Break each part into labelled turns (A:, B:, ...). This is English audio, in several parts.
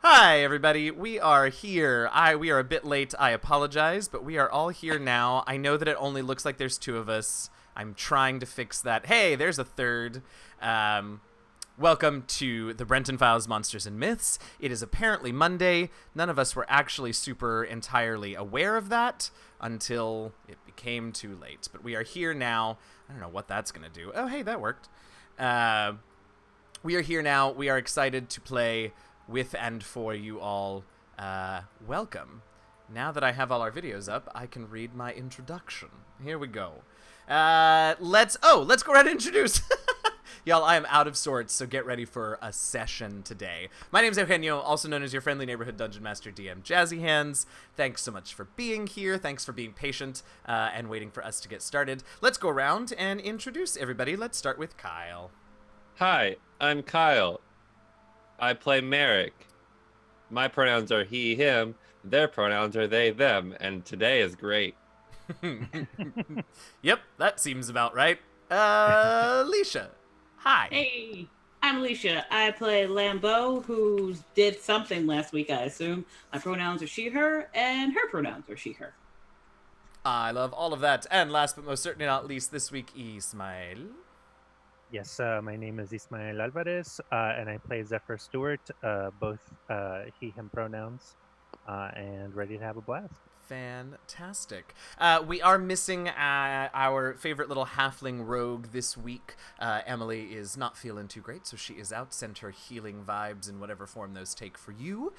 A: Hi, everybody. We are here. We are a bit late. I apologize, but we are all here now. I know that it only looks like there's two of us. I'm trying to fix that. Hey, there's a third. Welcome to the Brenton Files Monsters and Myths. It is apparently Monday. None of us were actually super entirely aware of that until it became too late. But we are here now. I don't know what that's going to do. Oh, hey, that worked. We are here now. We are excited to play with and for you all. Welcome. Now that I have all our videos up, I can read my introduction. Here we go. Let's go ahead and introduce. Y'all, I am out of sorts, so get ready for a session today. My name is Eugenio, also known as your friendly neighborhood Dungeon Master DM Jazzy Hands. Thanks so much for being here. Thanks for being patient and waiting for us to get started. Let's go around and introduce everybody. Let's start with Kyle.
B: Hi, I'm Kyle. I play Merrick. My pronouns are he, him. Their pronouns are they, them. And today is great.
A: Yep, that seems about right. Alicia. Hi.
C: Hey, I'm Alicia. I play Lambeau, who did something last week, I assume. My pronouns are she, her, and her pronouns are she, her.
A: I love all of that. And last but most certainly not least, this week, Ismael.
D: Yes, my name is Ismael Alvarez, and I play Zephyr Stewart, both he, him pronouns, and ready to have a blast.
A: Fantastic. We are missing our favorite little halfling rogue this week. Emily is not feeling too great, so she is out. Send her healing vibes in whatever form those take for you.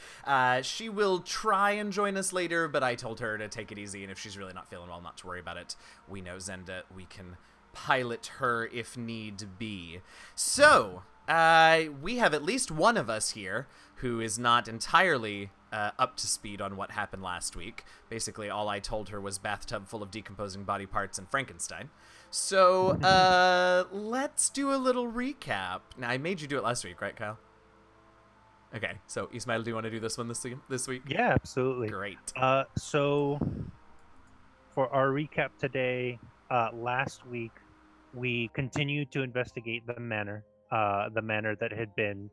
A: She will try and join us later, but I told her to take it easy, and if she's really not feeling well, not to worry about it. We know Zenda. We can pilot her if need be. So, we have at least one of us here who is not entirely up to speed on what happened last week. Basically, all I told her was bathtub full of decomposing body parts and Frankenstein. So, let's do a little recap. Now, I made you do it last week, right, Kyle? Okay, so Ismail, do you want to do this one this week?
D: Yeah, absolutely.
A: Great.
D: So, for our recap today, last week, we continued to investigate the manor that had been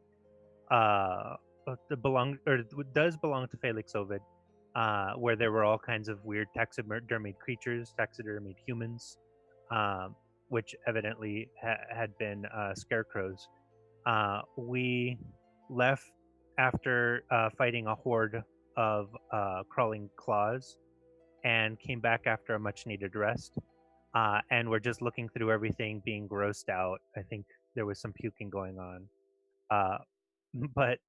D: does belong to Felix Ovid, where there were all kinds of weird taxidermied creatures, taxidermied humans, which evidently had been scarecrows. We left after fighting a horde of crawling claws, and came back after a much-needed rest. And we're just looking through everything, being grossed out. I think there was some puking going on. But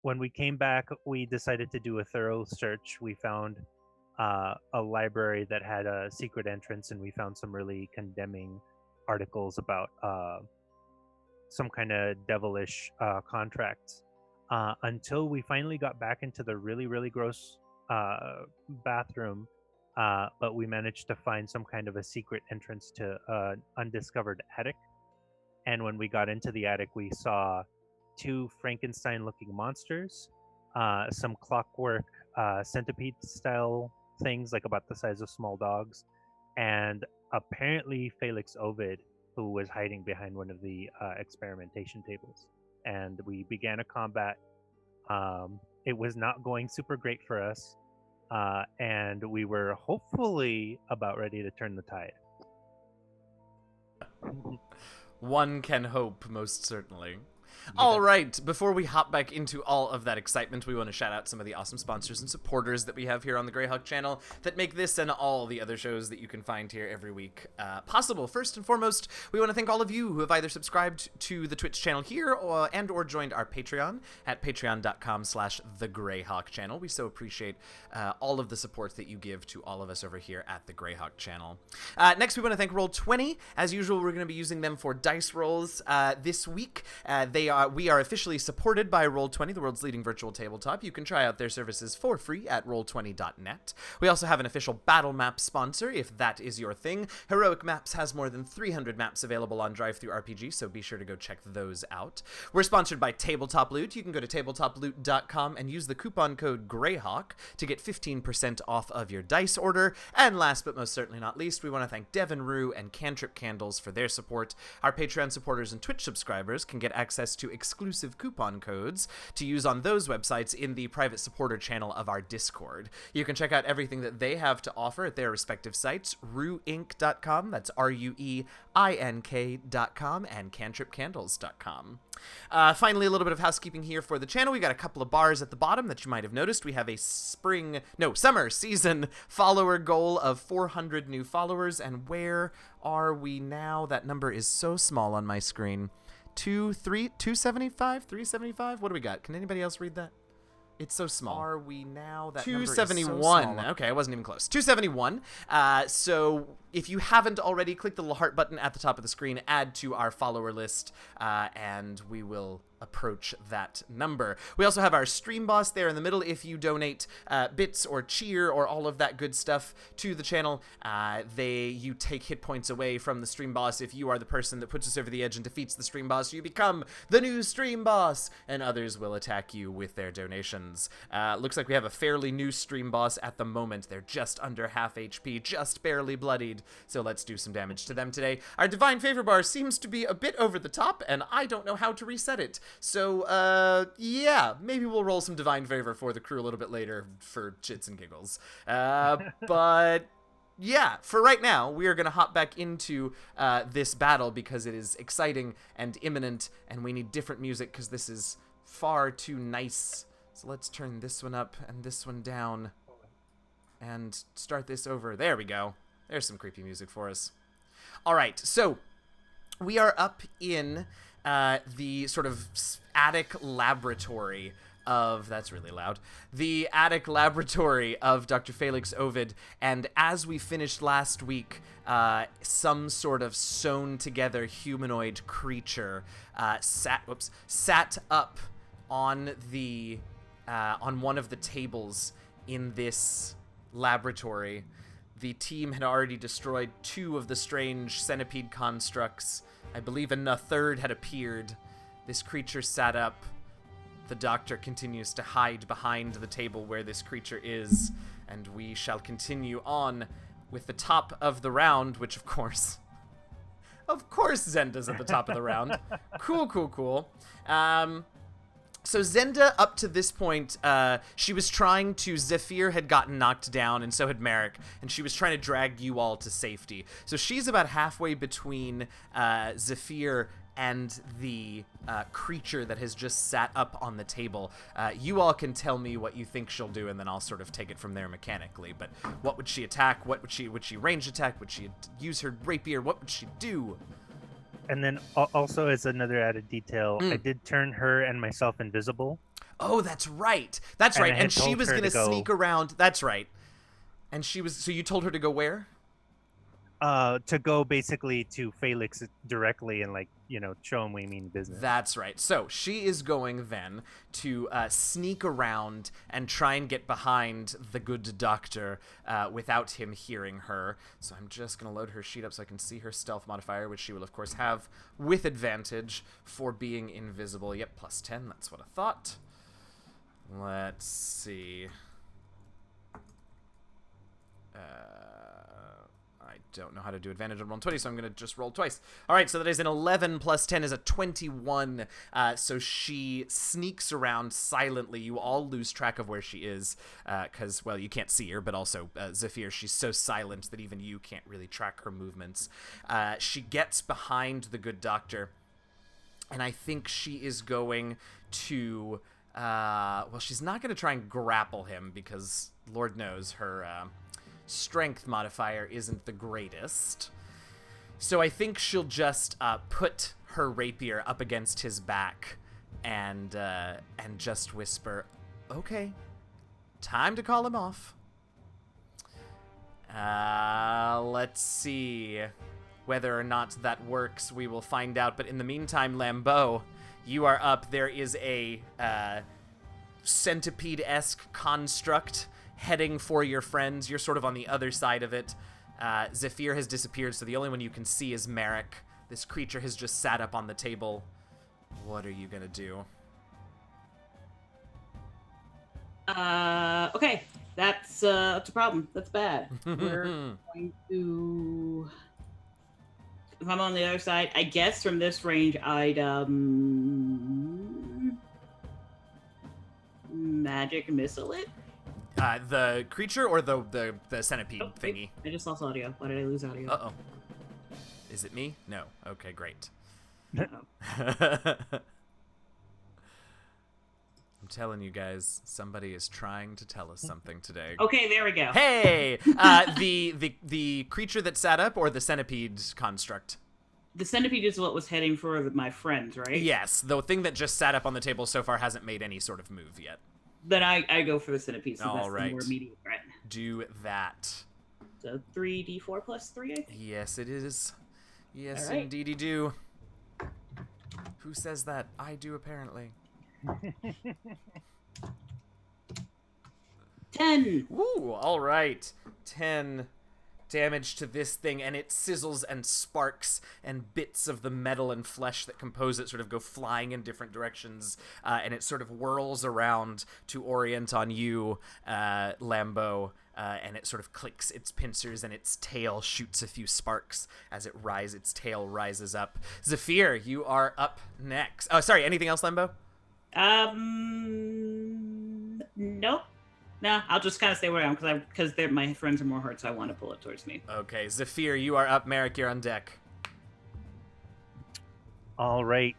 D: when we came back, we decided to do a thorough search. We found a library that had a secret entrance, and we found some really condemning articles about some kind of devilish contracts. Until we finally got back into the really, really gross bathroom. But we managed to find some kind of a secret entrance to an undiscovered attic. And when we got into the attic, we saw two Frankenstein-looking monsters, some clockwork centipede-style things, like about the size of small dogs, and apparently Felix Ovid, who was hiding behind one of the experimentation tables. And we began a combat. It was not going super great for us. And we were hopefully about ready to turn the tide.
A: One can hope, most certainly. All right, before we hop back into all of that excitement, we want to shout out some of the awesome sponsors and supporters that we have here on the Greyhawk channel that make this and all the other shows that you can find here every week possible. First and foremost, we want to thank all of you who have either subscribed to the Twitch channel here or joined our Patreon at patreon.com/thegreyhawk channel. We so appreciate all of the support that you give to all of us over here at the Greyhawk channel. Next, we want to thank Roll20. As usual, we're going to be using them for dice rolls this week. We are officially supported by Roll20, the world's leading virtual tabletop. You can try out their services for free at roll20.net. We also have an official battle map sponsor, if that is your thing. Heroic Maps has more than 300 maps available on DriveThruRPG, so be sure to go check those out. We're sponsored by Tabletop Loot. You can go to tabletoploot.com and use the coupon code GREYHAWK to get 15% off of your dice order. And last but most certainly not least, we want to thank Devin Rue and Cantrip Candles for their support. Our Patreon supporters and Twitch subscribers can get access to exclusive coupon codes to use on those websites in the private supporter channel of our Discord. You can check out everything that they have to offer at their respective sites, rueinc.com, that's RUEINK.com, and cantripcandles.com. Finally, a little bit of housekeeping here for the channel. We got a couple of bars at the bottom that you might have noticed. We have a summer season follower goal of 400 new followers, and where are we now? That number is so small on my screen. 275, 375. What do we got? Can anybody else read that? It's so small. Are we now? That 271. Number is so small. Okay, I wasn't even close. 271. So if you haven't already, click the little heart button at the top of the screen, add to our follower list, and we will approach that number. We also have our stream boss there in the middle. If you donate bits or cheer or all of that good stuff to the channel, you take hit points away from the stream boss. If you are the person that puts us over the edge and defeats the stream boss, you become the new stream boss, and others will attack you with their donations. Looks like we have a fairly new stream boss at the moment. They're just under half HP, just barely bloodied, so let's do some damage to them today. Our divine favor bar seems to be a bit over the top, and I don't know how to reset it. So, yeah, maybe we'll roll some divine favor for the crew a little bit later for shits and giggles. But yeah, for right now, we are going to hop back into this battle because it is exciting and imminent, and we need different music because this is far too nice. So let's turn this one up and this one down and start this over. There we go. There's some creepy music for us. All right, so we are up in the sort of attic laboratory of, that's really loud, the attic laboratory of Dr. Felix Ovid, and as we finished last week, some sort of sewn together humanoid creature sat up on the on one of the tables in this laboratory. The team had already destroyed 2 of the strange centipede constructs. I believe a third had appeared. This creature sat up. The doctor continues to hide behind the table where this creature is, and we shall continue on with the top of the round, which of course Zenda's at the top of the round. Cool. So Zenda, up to this point, she was trying to... Zephyr had gotten knocked down, and so had Merrick, and she was trying to drag you all to safety. So she's about halfway between Zephyr and the creature that has just sat up on the table. You all can tell me what you think she'll do, and then I'll sort of take it from there mechanically. But what would she attack? Would she range attack? Would she use her rapier? What would she do?
D: And then also, as another added detail, I did turn her and myself invisible.
A: Oh, that's right. That's right. And she was going to sneak around. That's right. And she was... So you told her to go where?
D: To go basically to Felix directly and, like, you know, show him we mean business.
A: That's right. So she is going then to sneak around and try and get behind the good doctor without him hearing her. So I'm just going to load her sheet up so I can see her stealth modifier, which she will, of course, have with advantage for being invisible. Yep, plus 10. That's what I thought. Let's see. I don't know how to do advantage on roll 20, so I'm going to just roll twice. All right, so that is an 11 plus 10 is a 21. So she sneaks around silently. You all lose track of where she is because, well, you can't see her, but also Zephyr, she's so silent that even you can't really track her movements. She gets behind the good doctor, and I think she is going to... well, she's not going to try and grapple him because, Lord knows, her... strength modifier isn't the greatest. So I think she'll just put her rapier up against his back and just whisper, "Okay, time to call him off." Let's see whether or not that works. We will find out. But in the meantime, Lambeau, you are up. There is a centipede-esque construct heading for your friends. You're sort of on the other side of it. Zephyr has disappeared, so the only one you can see is Merrick. This creature has just sat up on the table. What are you gonna do?
C: Okay. That's a problem. That's bad. We're going to... If I'm on the other side, I guess from this range, I'd, magic missile it?
A: The creature or the centipede thingy?
C: I just lost audio. Why did I lose audio?
A: Uh-oh. Is it me? No. Okay, great.
C: Uh-oh.
A: I'm telling you guys, somebody is trying to tell us something today.
C: Okay, there we go.
A: Hey! The creature that sat up or the centipede construct?
C: The centipede is what was heading for my friends, right?
A: Yes, the thing that just sat up on the table so far hasn't made any sort of move yet.
C: Then I go for the centipede, so
A: All
C: that's
A: right.
C: the more immediate threat.
A: Do that.
C: So 3d4 plus 3, I think?
A: Yes, it is. Yes,
C: All right.
A: indeedy do. Who says that? I do, apparently.
C: 10!
A: Woo, all right. 10 damage to this thing, and it sizzles and sparks, and bits of the metal and flesh that compose it sort of go flying in different directions, and it sort of whirls around to orient on you, Lambeau, and it sort of clicks its pincers, and its tail shoots a few sparks as its tail rises up. Zephyr, you are up next. Oh, sorry, anything else, Lambeau?
C: Nope. Nah, I'll just kind of stay where I am because my friends are more hurt, so I want to pull it towards me.
A: Okay, Zephyr, you are up. Merrick, you're on deck.
D: All right.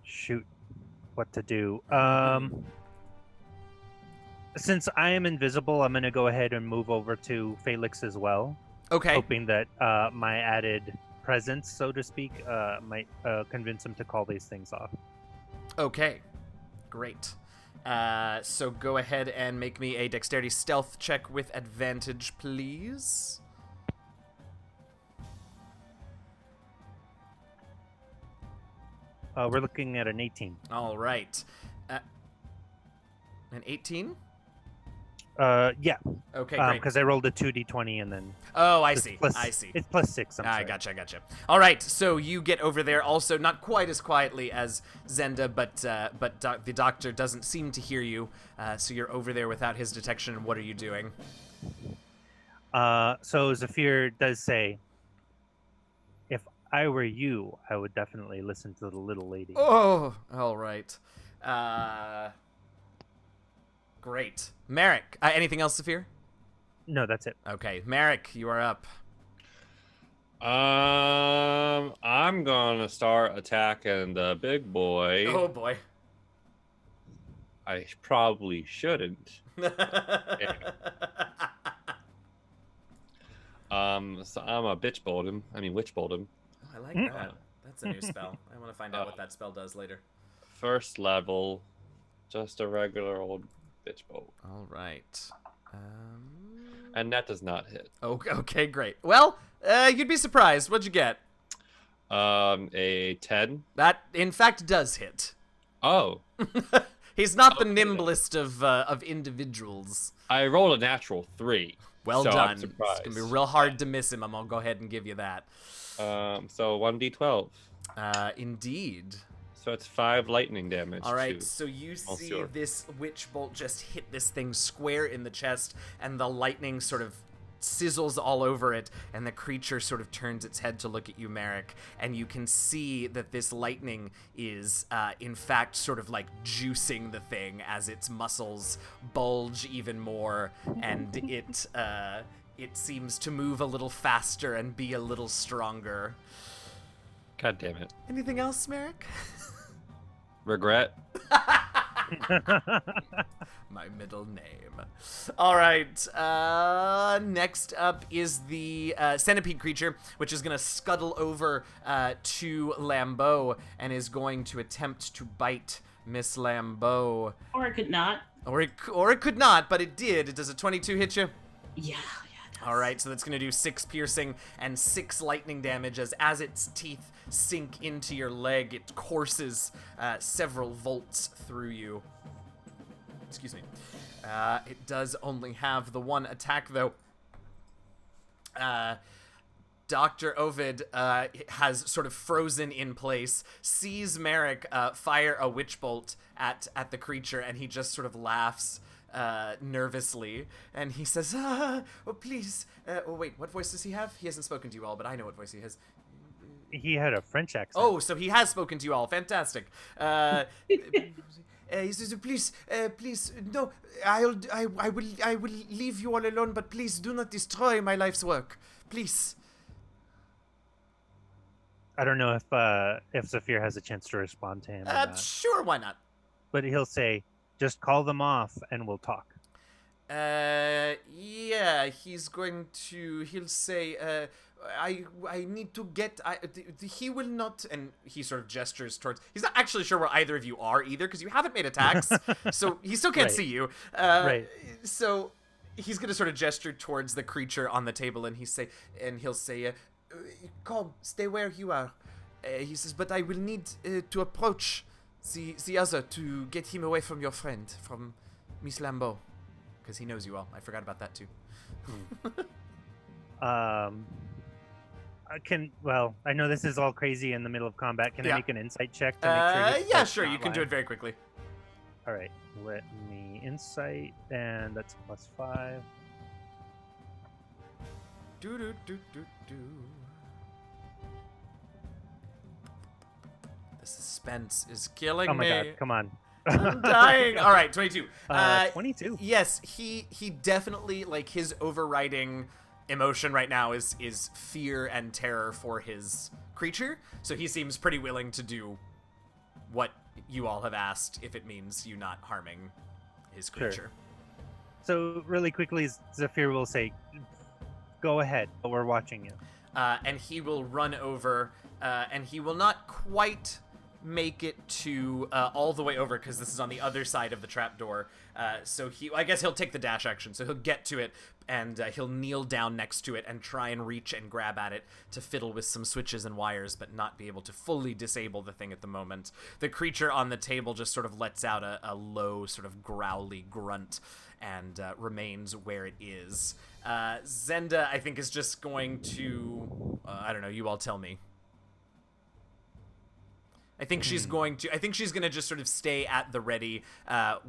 D: Shoot, what to do? Since I am invisible, I'm gonna go ahead and move over to Felix as well,
A: Okay.
D: hoping that my added presence, so to speak, might convince him to call these things off.
A: Okay. Great. So go ahead and make me a dexterity stealth check with advantage, please.
D: We're looking at an 18.
A: All right. An 18?
D: Yeah.
A: Okay, great.
D: Because I rolled a 2d20 and then.
A: Oh, I
D: it's
A: see.
D: plus-
A: I see.
D: It's plus 6. I'm sorry.
A: Gotcha. All right, so you get over there also, not quite as quietly as Zenda, but the doctor doesn't seem to hear you, so you're over there without his detection. What are you doing?
D: So Zephyr does say, if I were you, I would definitely listen to the little lady.
A: Oh, all right. Great. Merrick, anything else, Zephyr?
D: No, that's it.
A: Okay, Merrick, you are up.
B: I'm gonna start attacking the big boy.
A: Oh, boy.
B: I probably shouldn't. So I'm a bitch bolt him. I mean, witch bolt him.
A: I like that. That's a new spell. I want to find out what that spell does later.
B: First level, just a regular old bitch bolt.
A: All right.
B: And that does not hit.
A: Okay, great. Well, you'd be surprised. What'd you get?
B: A 10.
A: That, in fact, does hit.
B: Oh,
A: He's not the
B: Okay.
A: nimblest of individuals.
B: I rolled a natural 3.
A: Well
B: so
A: done.
B: I'm
A: It's
B: surprised.
A: gonna be real hard to miss him. I'm gonna go ahead and give you that.
B: So 1d12.
A: Indeed.
B: So it's 5 lightning damage.
A: All right,
B: to
A: so you see
B: Monsieur.
A: this witch bolt just hit this thing square in the chest, and the lightning sort of sizzles all over it, and the creature sort of turns its head to look at you, Merrick, and you can see that this lightning is, in fact, sort of like juicing the thing as its muscles bulge even more, and it seems to move a little faster and be a little stronger.
B: God damn it.
A: Anything else, Merrick?
B: Regret.
A: My middle name. All right. Next up is the centipede creature, which is going to scuttle over to Lambeau and is going to attempt to bite Miss Lambeau.
C: Or I could not.
A: Or it could not, but it did. Does a 22 hit you?
C: Yeah.
A: All right, so that's going to do 6 piercing and 6 lightning damage as its teeth sink into your leg. It courses several volts through you. Excuse me. It does only have the one attack, though. Dr. Ovid has sort of frozen in place, sees Merrick fire a witch bolt at the creature, and he just sort of laughs nervously, and he says, oh, please. Oh, wait, what voice does he have? He hasn't spoken to you all, but I know what voice he has.
D: He had a French accent.
A: Oh, so he has spoken to you all. Fantastic. He says, please, no, I will leave you all alone, but please do not destroy my life's work. Please.
D: I don't know if Zafir has a chance to respond to him or not.
A: Sure, why not?
D: But he'll say, just call them off and we'll talk.
A: Yeah, he'll say, I need to get, he will not, and he sort of gestures towards, he's not actually sure where either of you are either, because you haven't made attacks, so he still can't
D: Right.
A: see you.
D: Right.
A: So he's gonna sort of gesture towards the creature on the table, and he'll say, calm, stay where you are. He says, but I will need to approach the other to get him away from your friend, from Miss Lambeau. Because he knows you all. I forgot about that too.
D: I know this is all crazy in the middle of combat. Can
A: Yeah.
D: I make an insight check to make sure?
A: Yeah, sure. You can do it very quickly.
D: All right, let me insight, and that's +5.
A: Do. The suspense is killing
D: Oh my
A: me.
D: god, come on.
A: I'm dying. All right, 22.
D: 22.
A: Yes, he definitely, like, his overriding emotion right now is fear and terror for his creature. So he seems pretty willing to do what you all have asked if it means you not harming his creature.
D: Sure. So really quickly, Zafir will say, "Go ahead, but we're watching you."
A: And he will run over, and he will not quite make it to all the way over because this is on the other side of the trapdoor. So I guess he'll take the dash action. So he'll get to it, and he'll kneel down next to it and try and reach and grab at it to fiddle with some switches and wires, but not be able to fully disable the thing at the moment. The creature on the table just sort of lets out a low, sort of growly grunt and remains where it is. Zenda, I think, is just going to... I don't know, you all tell me. I think she's going to just sort of stay at the ready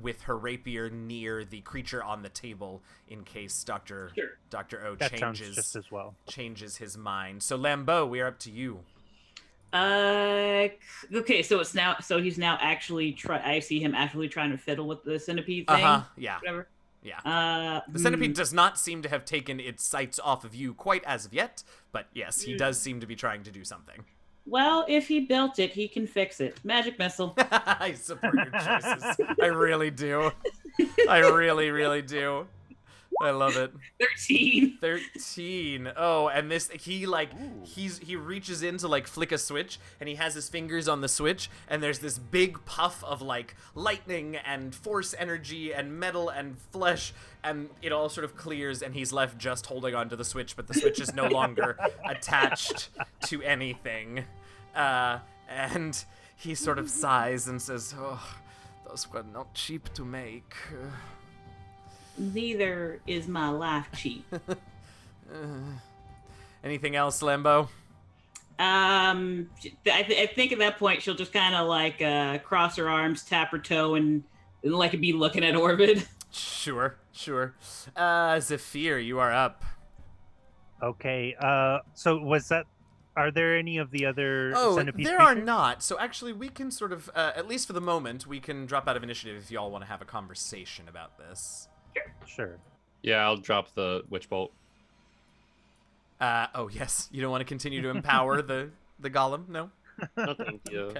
A: with her rapier near the creature on the table in case Dr. O
D: That sounds just as well.
A: changes his mind. So Lambeau, we are up to you.
C: Okay, so he's now actually I see him actually trying to fiddle with the centipede thing.
A: Yeah.
C: Whatever.
A: Yeah. The centipede does not seem to have taken its sights off of you quite as of yet, but yes, he does seem to be trying to do something.
C: Well, if he built it, he can fix it. Magic missile.
A: I support your choices. I really do. I really, really do. I love it. 13. Oh, and this he reaches in to like flick a switch, and he has his fingers on the switch, and there's this big puff of like lightning and force energy and metal and flesh, and it all sort of clears, and he's left just holding onto the switch, but the switch is no longer attached to anything. And he sort of sighs and says, "Oh, those were not cheap to make."
C: Neither is my life cheap.
A: Anything else, Lambeau?
C: I think at that point she'll just kind of like cross her arms, tap her toe, and like be looking at Orvid.
A: Sure. Zafir, you are up.
D: Okay. So was that? Are there any of the other centipede
A: there
D: creatures?
A: are not. So actually, we can sort of, at least for the moment, we can drop out of initiative if y'all want to have a conversation about this.
D: Sure.
B: Yeah, I'll drop the witch bolt.
A: Oh yes, you don't want to continue to empower the golem? No.
B: No, thank you.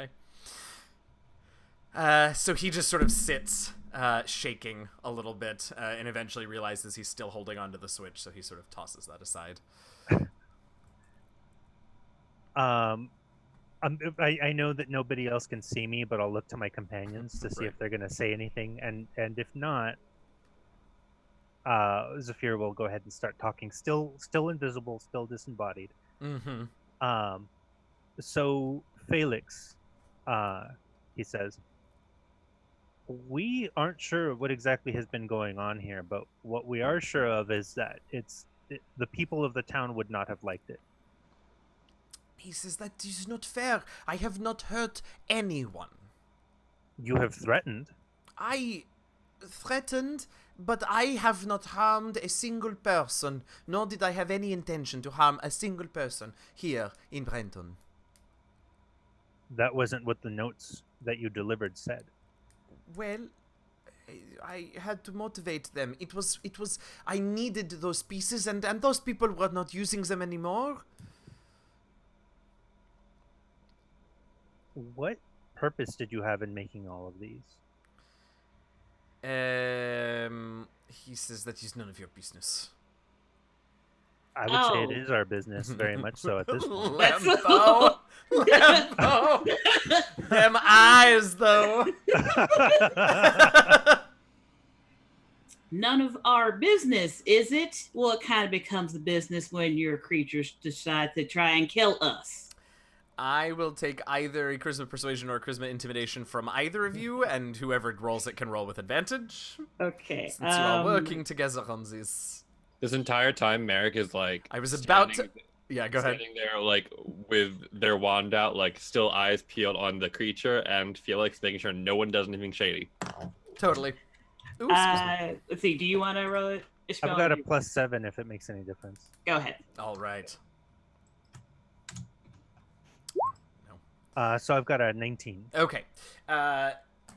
A: Okay. So he just sort of sits, shaking a little bit, and eventually realizes he's still holding onto the switch, so he sort of tosses that aside.
D: I know that nobody else can see me, but I'll look to my companions to see if they're going to say anything, and if not, Zafir will go ahead and start talking. Still invisible, still disembodied.
A: Mm-hmm.
D: So Felix, he says, we aren't sure what exactly has been going on here, but what we are sure of is that the people of the town would not have liked it.
A: He says that is not fair. I have not hurt anyone.
D: You have threatened.
A: I threatened, but I have not harmed a single person, nor did I have any intention to harm a single person here in Brenton.
D: That wasn't what the notes that you delivered said.
A: Well, I had to motivate them. It was. I needed those pieces, and those people were not using them anymore.
D: What purpose did you have in making all of these?
A: He says that is none of your business.
D: I would say it is our business, very much so at this point.
A: Lambo! Lambo! Them eyes, though!
C: None of our business, is it? Well, it kind of becomes the business when your creatures decide to try and kill us.
A: I will take either a Charisma Persuasion or a Charisma Intimidation from either of you, and whoever rolls it can roll with advantage.
C: Okay.
A: Since you are working together on this.
B: This entire time, Merrick is like.
A: I was about to.
B: standing-
A: Yeah, go ahead.
B: Standing there, like with their wand out, like still eyes peeled on the creature, and Felix making sure no one does anything shady.
A: Totally. Ooh, excuse me.
C: Let's see. Do you want to roll it?
D: I've got a +7 if it makes any difference.
C: Go ahead.
A: All right.
D: So I've got a 19.
A: Okay.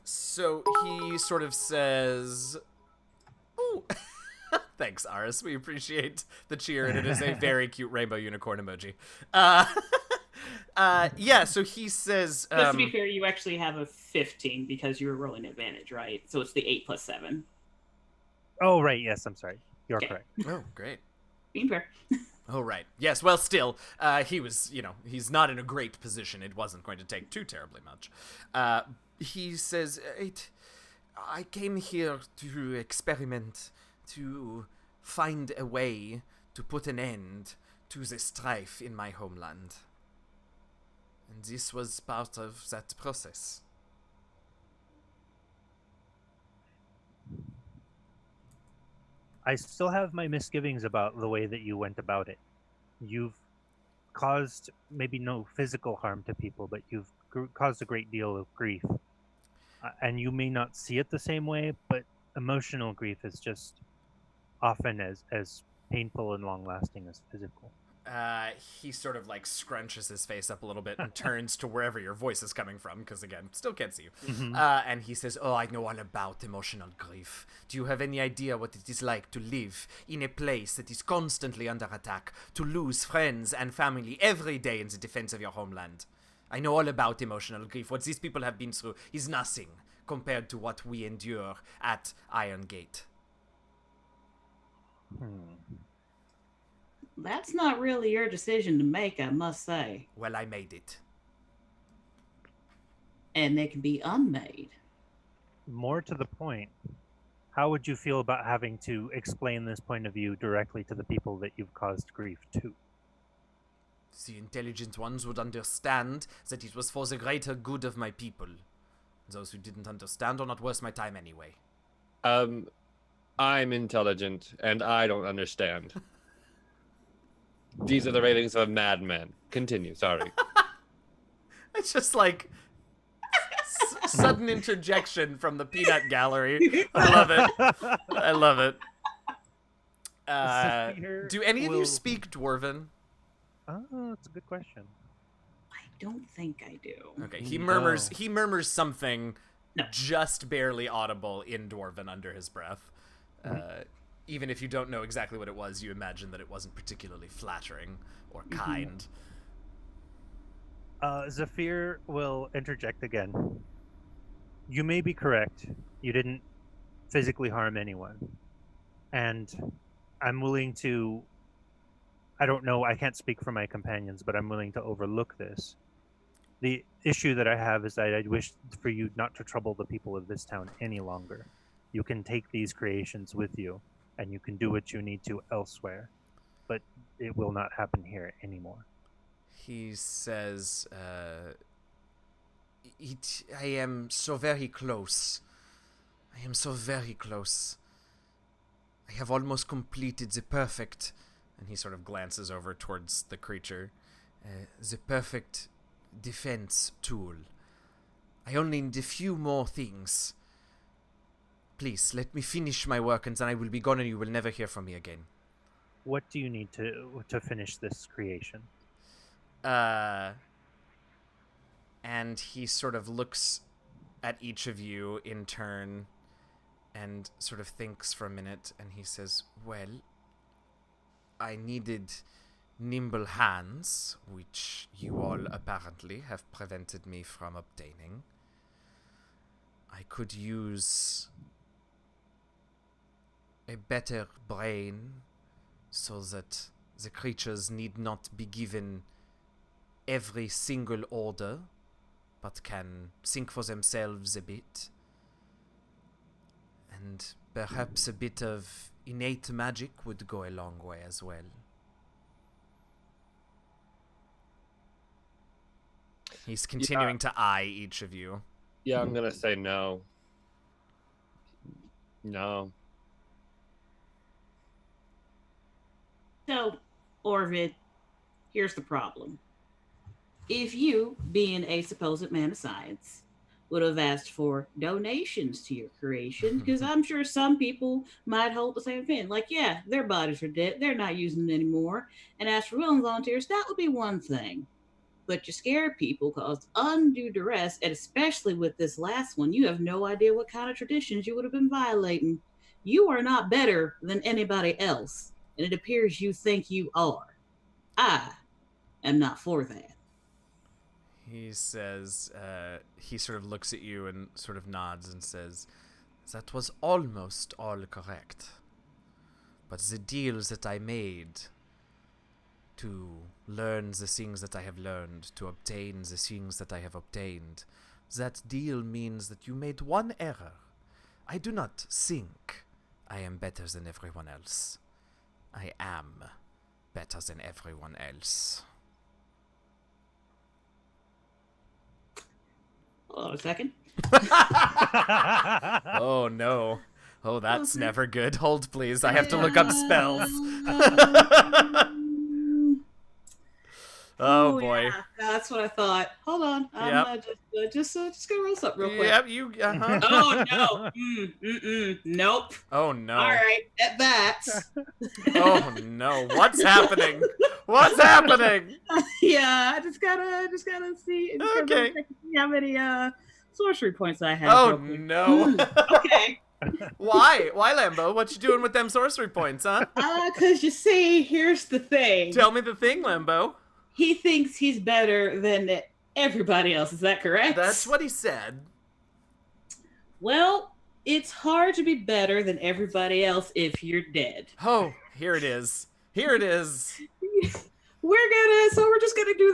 A: So he sort of says, "Ooh." Thanks, Aris. We appreciate the cheer, and it is a very cute rainbow unicorn emoji. Yeah, so he says...
C: Just to be fair, you actually have a 15 because you were rolling advantage, right? So it's the 8 plus 7.
D: Oh, right. Yes, I'm sorry. You're
C: Okay.
D: correct.
A: Oh, great.
C: Being fair.
A: Oh, right. Yes, well, still, he was, he's not in a great position. It wasn't going to take too terribly much. He says, I came here to experiment, to find a way to put an end to the strife in my homeland. And this was part of that process.
D: I still have my misgivings about the way that you went about it. You've caused maybe no physical harm to people, but you've caused a great deal of grief. And you may not see it the same way, but emotional grief is just often as painful and long-lasting as physical.
A: He sort of like scrunches his face up a little bit and turns to wherever your voice is coming from, because again, still can't see you.
D: Mm-hmm.
A: And he says, "Oh, I know all about emotional grief. Do you have any idea what it is like to live in a place that is constantly under attack, to lose friends and family every day in the defense of your homeland? I know all about emotional grief. What these people have been through is nothing compared to what we endure at Iron Gate."
C: That's not really your decision to make, I must say.
A: Well, I made it.
C: And they can be unmade.
D: More to the point, how would you feel about having to explain this point of view directly to the people that you've caused grief to?
A: The intelligent ones would understand that it was for the greater good of my people. Those who didn't understand are not worth my time anyway.
B: I'm intelligent, and I don't understand. These are the ratings of a madman. Continue, sorry.
A: It's just like sudden interjection from the peanut gallery. I love it. I love it. Do any of you speak Dwarven?
D: Oh, that's a good question.
C: I don't think I do.
A: Okay, he murmurs something just barely audible in Dwarven under his breath. Even if you don't know exactly what it was, you imagine that it wasn't particularly flattering or kind.
D: Zephyr will interject again. You may be correct. You didn't physically harm anyone. And I'm willing to... I don't know, I can't speak for my companions, but I'm willing to overlook this. The issue that I have is that I wish for you not to trouble the people of this town any longer. You can take these creations with you, and you can do what you need to elsewhere, but it will not happen here anymore.
A: He says, I am so very close. I am so very close. I have almost completed the perfect, and he sort of glances over towards the creature, the perfect defense tool. I only need a few more things. Please, let me finish my work, and then I will be gone, and you will never hear from me again.
D: What do you need to finish this creation?
A: and he sort of looks at each of you in turn and sort of thinks for a minute, and he says, well, I needed nimble hands, which you all apparently have prevented me from obtaining. I could use a better brain so that the creatures need not be given every single order, but can think for themselves a bit. And perhaps a bit of innate magic would go a long way as well. He's continuing to eye each of you.
B: Yeah, I'm gonna say no. No.
C: So, Orvid, here's the problem. If you, being a supposed man of science, would have asked for donations to your creation, because I'm sure some people might hold the same opinion. Like, yeah, their bodies are dead, they're not using them anymore, and ask for willing volunteers, that would be one thing. But you scare people, cause undue duress, and especially with this last one, you have no idea what kind of traditions you would have been violating. You are not better than anybody else, and it appears you think you are. I am not for that.
A: He says, he sort of looks at you and sort of nods and says, that was almost all correct. But the deals that I made to learn the things that I have learned, to obtain the things that I have obtained, that deal means that you made one error. I do not think I am better than everyone else. I am better than everyone else.
C: Hold on a second.
A: Oh no. Oh, that's never good. Hold, please. I have to look up spells. Oh boy.
C: Yeah, that's what I thought. Hold on. I'm just gonna roll something real quick.
A: Yep, you, uh-huh.
C: Oh no. Nope.
A: Oh no.
C: All right, at that.
A: Oh no. What's happening? What's happening?
C: Yeah, I just gotta see.
A: Okay.
C: See how many sorcery points I have.
A: Oh
C: real quick.
A: no.
C: Okay.
A: Why, Lambo? What you doing with them sorcery points, huh?
C: Cause you see, here's the thing.
A: Tell me the thing, Lambo.
C: He thinks he's better than everybody else. Is that correct?
A: That's what he said.
C: Well, it's hard to be better than everybody else if you're dead.
A: Oh, here it is. Here it is.
C: We're just gonna do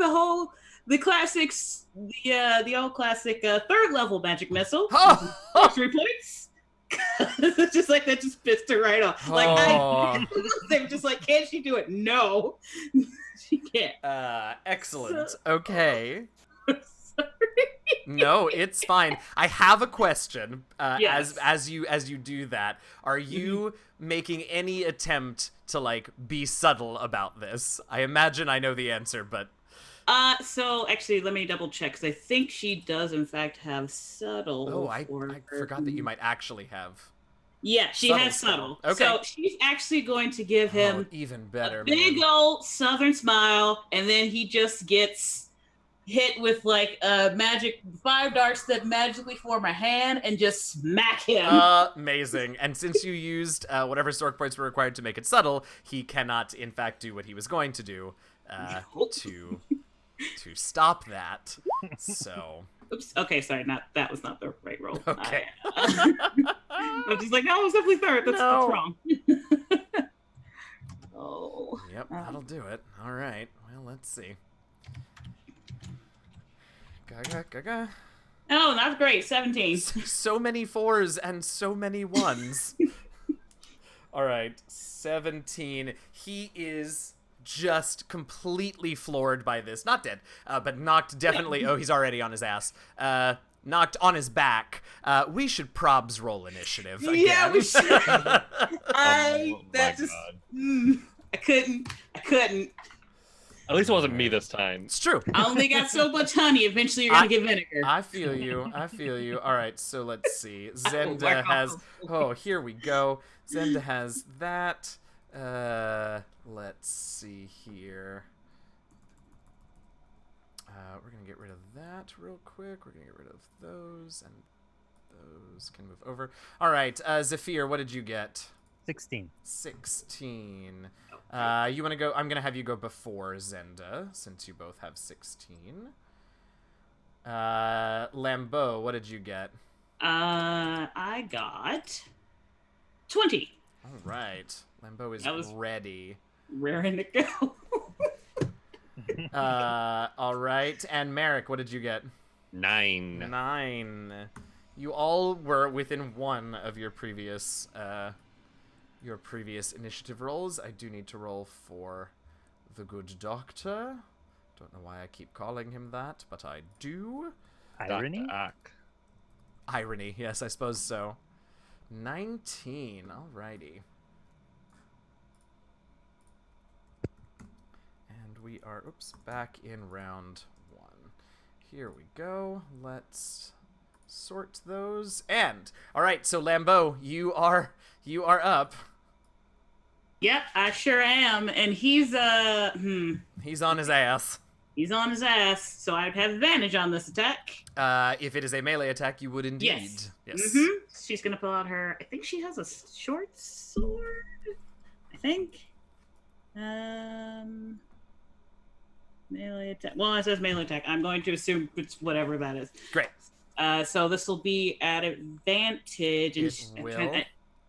C: the classics, the old classic third level magic missile.
A: Oh!
C: 3 points. It's just like that, just pissed her right off. Like they were just like, can't she do it? No, she can't.
A: Excellent.
C: So-
A: Okay.
C: Sorry.
A: No, it's fine. I have a question.
C: Yes.
A: As you do that, are you making any attempt to like be subtle about this? I imagine I know the answer, but
C: So actually, let me double check because I think she does in fact have subtle.
A: oh, I forgot that you might actually have.
C: Yeah, she
A: Subtle
C: has
A: spell.
C: subtle.
A: Okay.
C: So she's actually going to give him
A: even better.
C: a big
A: man.
C: old southern smile, and then he just gets hit with like a magic 5 darts that magically form a hand and just smack him.
A: Amazing. And since you used whatever sword points were required to make it subtle, he cannot in fact do what he was going to do to stop that. So
C: Oops. Okay, sorry. That was not the right roll.
A: Okay.
C: I'm just like, no, it was definitely third. That's wrong. Oh.
A: Yep, that'll do it. All right. Well, let's see. Gaga.
C: Oh, that's great. 17.
A: So many 4s and so many 1s. All right, 17. He is just completely floored by this. Not dead, but knocked definitely. Oh, he's already on his ass. Knocked on his back. We should probs roll initiative again.
C: Yeah, we should. I couldn't.
B: At least it wasn't me this time.
A: It's true.
C: I only got so much honey. Eventually, you're gonna get vinegar.
A: I feel you. All right, so let's see. Zenda has. Oh, here we go. Zenda has that. Let's see here. We're going to get rid of that real quick. We're going to get rid of those, and those can move over. All right, Zephyr, what did you get?
D: 16.
A: 16. You want to go? I'm going to have you go before Zenda, since you both have 16. Lambeau, what did you get?
C: I got 20.
A: All right. Lambeau is ready.
C: Raring to go.
A: All right. And Merrick, what did you get?
B: 9.
A: 9. You all were within 1 of your previous initiative rolls. I do need to roll for the good doctor. Don't know why I keep calling him that, but I do.
D: Irony?
A: Irony, yes, I suppose so. 19, alrighty. And we are, back in round 1. Here we go. Let's sort those. And, alright, so Lambeau, you are up.
C: Yep, I sure am. And he's
A: He's on his ass.
C: He's on his ass, so I'd have advantage on this attack.
A: If it is a melee attack, you would indeed.
C: Yes.
A: Yes.
C: Mm-hmm. She's gonna pull out her. I think she has a short sword. I think. Melee attack. Well, it says melee attack. I'm going to assume it's whatever that is.
A: Great.
C: So this will be at advantage. And
A: It will.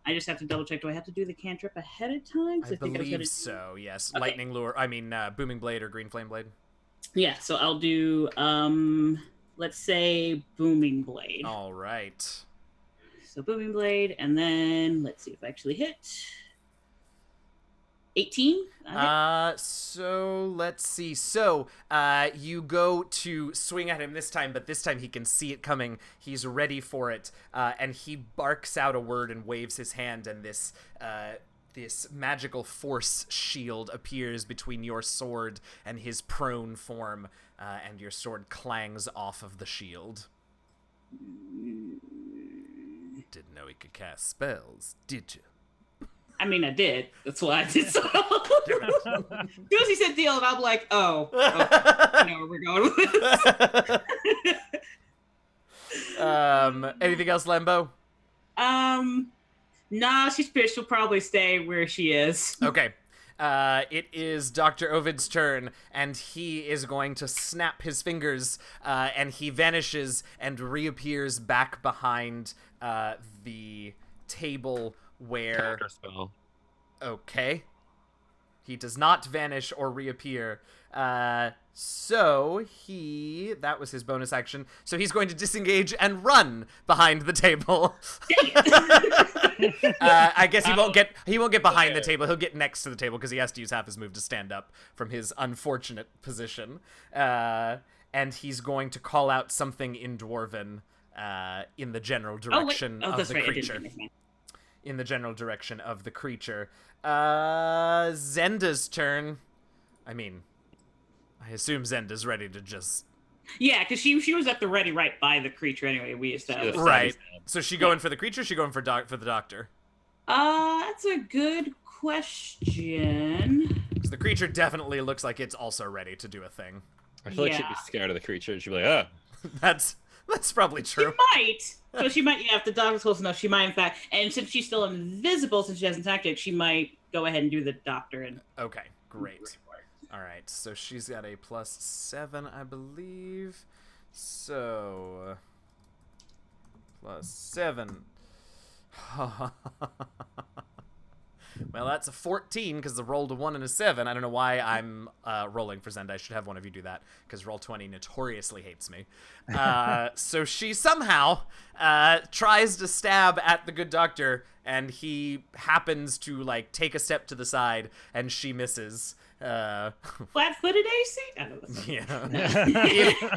C: I just have to double check. Do I have to do the cantrip ahead of time?
A: I believe so. Yes.
C: Okay.
A: Lightning lure. I mean, booming blade or green flame blade.
C: Yeah. So I'll do. Let's say booming blade.
A: All right.
C: So booming blade, and then let's see if I actually hit. 18.
A: So let's see. So, you go to swing at him this time, but this time he can see it coming. He's ready for it, and he barks out a word and waves his hand, and this magical force shield appears between your sword and his prone form, and your sword clangs off of the shield. Didn't know he could cast spells, did you?
C: I mean, I did. That's why I did so. As soon as he said deal, and I'm like, oh, I know where we're going with this.
A: Anything else, Lambeau?
C: Nah, she'll probably stay where she is.
A: Okay. It is Dr. Ovid's turn, and he is going to snap his fingers, and he vanishes and reappears back behind the table where...
B: Counterspell.
A: Okay. He does not vanish or reappear. So that was his bonus action. So he's going to disengage and run behind the table.
C: Dang it.
A: I guess he won't get behind the table. He'll get next to the table because he has to use half his move to stand up from his unfortunate position. And he's going to call out something in Dwarven in the general direction of the creature. In the general direction of the creature. Zenda's turn. I mean, I assume Zenda's ready to just...
C: Yeah, because she was at the ready right by the creature anyway, we established.
A: Right. So she going for the creature, she going for the doctor?
C: That's a good question.
A: Because the creature definitely looks like it's also ready to do a thing.
B: I feel like she'd be scared of the creature, and she'd be like,
A: That's probably true.
C: She might. So she might, if the doctor's close enough, she might, in fact, and since she's still invisible, since she hasn't tactic, she might go ahead and do the doctor. And
A: okay, great. All right, so she's got a +7, I believe. So, +7. Well, that's a 14 because the rolled a 1 and a 7. I don't know why I'm rolling for Zenda. I should have one of you do that because Roll20 notoriously hates me. So she somehow tries to stab at the good doctor, and he happens to take a step to the side, and she misses.
C: Flat-footed AC? I don't know.
A: Yeah.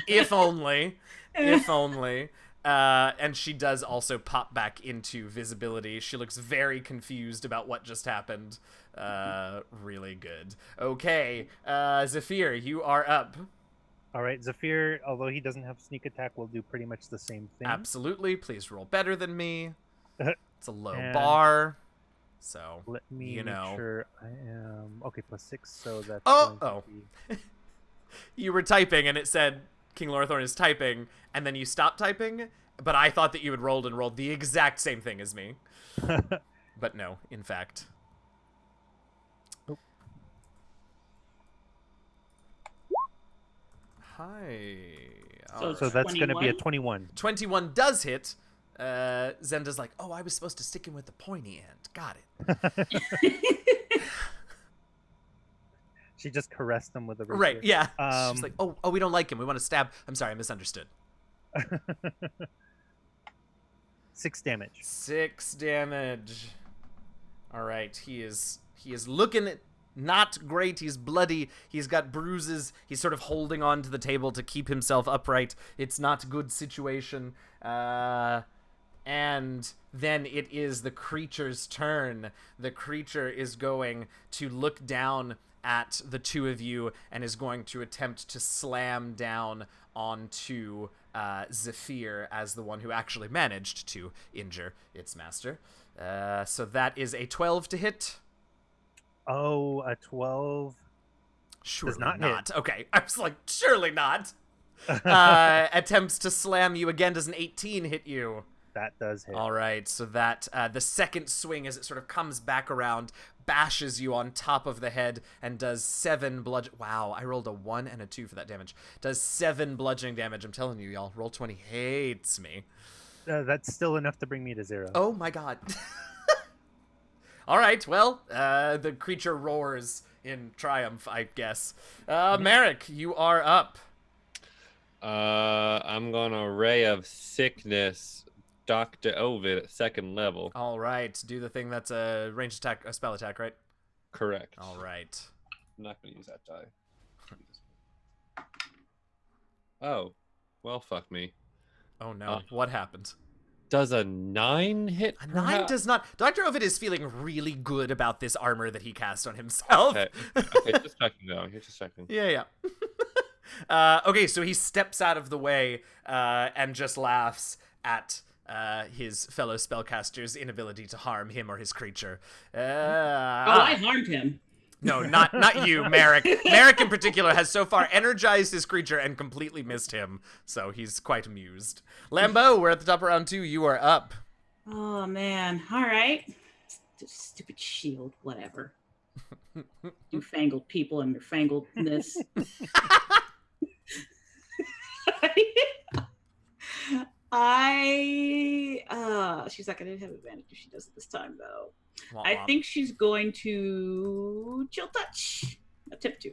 A: if only. If only. And she does also pop back into visibility. She looks very confused about what just happened. Really good. Okay, Zephyr, you are up.
D: All right, Zephyr, although he doesn't have sneak attack, will do pretty much the same thing.
A: Absolutely. Please roll better than me. It's a low bar. So,
D: let me
A: make
D: sure I am... Okay, +6, so that's
A: Oh!
D: Be...
A: You were typing, and it said King Lorthorn is typing, and then you stopped typing, but I thought that you had rolled and rolled the exact same thing as me. But no, in fact.
D: Oh.
A: Hi.
C: So
D: So that's going to be a
C: 21?
D: 21.
A: 21 does hit. Zenda's like, oh, I was supposed to stick him with the pointy end. Got it.
D: She just caressed him with a rapier.
A: Right, yeah. She's like, oh, we don't like him. We want to stab. I'm sorry, I misunderstood.
D: 6 damage.
A: 6 damage. All right, he is looking not great. He's bloody. He's got bruises. He's sort of holding on to the table to keep himself upright. It's not a good situation. And then it is the creature's turn. The creature is going to look down at the two of you and is going to attempt to slam down onto Zephyr as the one who actually managed to injure its master. So that is a 12 to hit.
D: Oh, a 12.
A: Surely
D: not
A: not. Okay, I was like, surely not. Attempts to slam you again. Does an 18 hit you?
D: That does hit.
A: All right, so that the second swing, as it sort of comes back around, bashes you on top of the head and does 7 bludgeoning. Wow, I rolled a 1 and a 2 for that damage. Does 7 bludgeoning damage. I'm telling you, y'all, roll 20 hates me.
D: That's still enough to bring me to 0.
A: Oh my god. All right, well, the creature roars in triumph, I guess. Merrick, you are up.
B: I'm gonna Ray of Sickness Dr. Ovid at 2nd level.
A: All right, do the thing that's a ranged attack, a spell attack, right?
B: Correct.
A: All right.
B: I'm not gonna use that die. Oh, well, fuck me.
A: Oh no, what happened?
B: Does a 9 hit?
A: A 9 does not. Dr. Ovid is feeling really good about this armor that he cast on himself.
B: Okay, just checking though. Just checking.
A: Yeah. Okay, so he steps out of the way and just laughs at his fellow spellcaster's inability to harm him or his creature.
C: I harmed him.
A: No, not you, Merrick. Merrick in particular has so far energized his creature and completely missed him, so he's quite amused. Lambeau, we're at the top of round 2. You are up.
C: Oh man. All right. Stupid shield. Whatever. You fangled people and their fangledness. She's not gonna have advantage if she does it this time though.
A: Womp
C: I
A: womp.
C: think she's going to chill touch. Attempt to.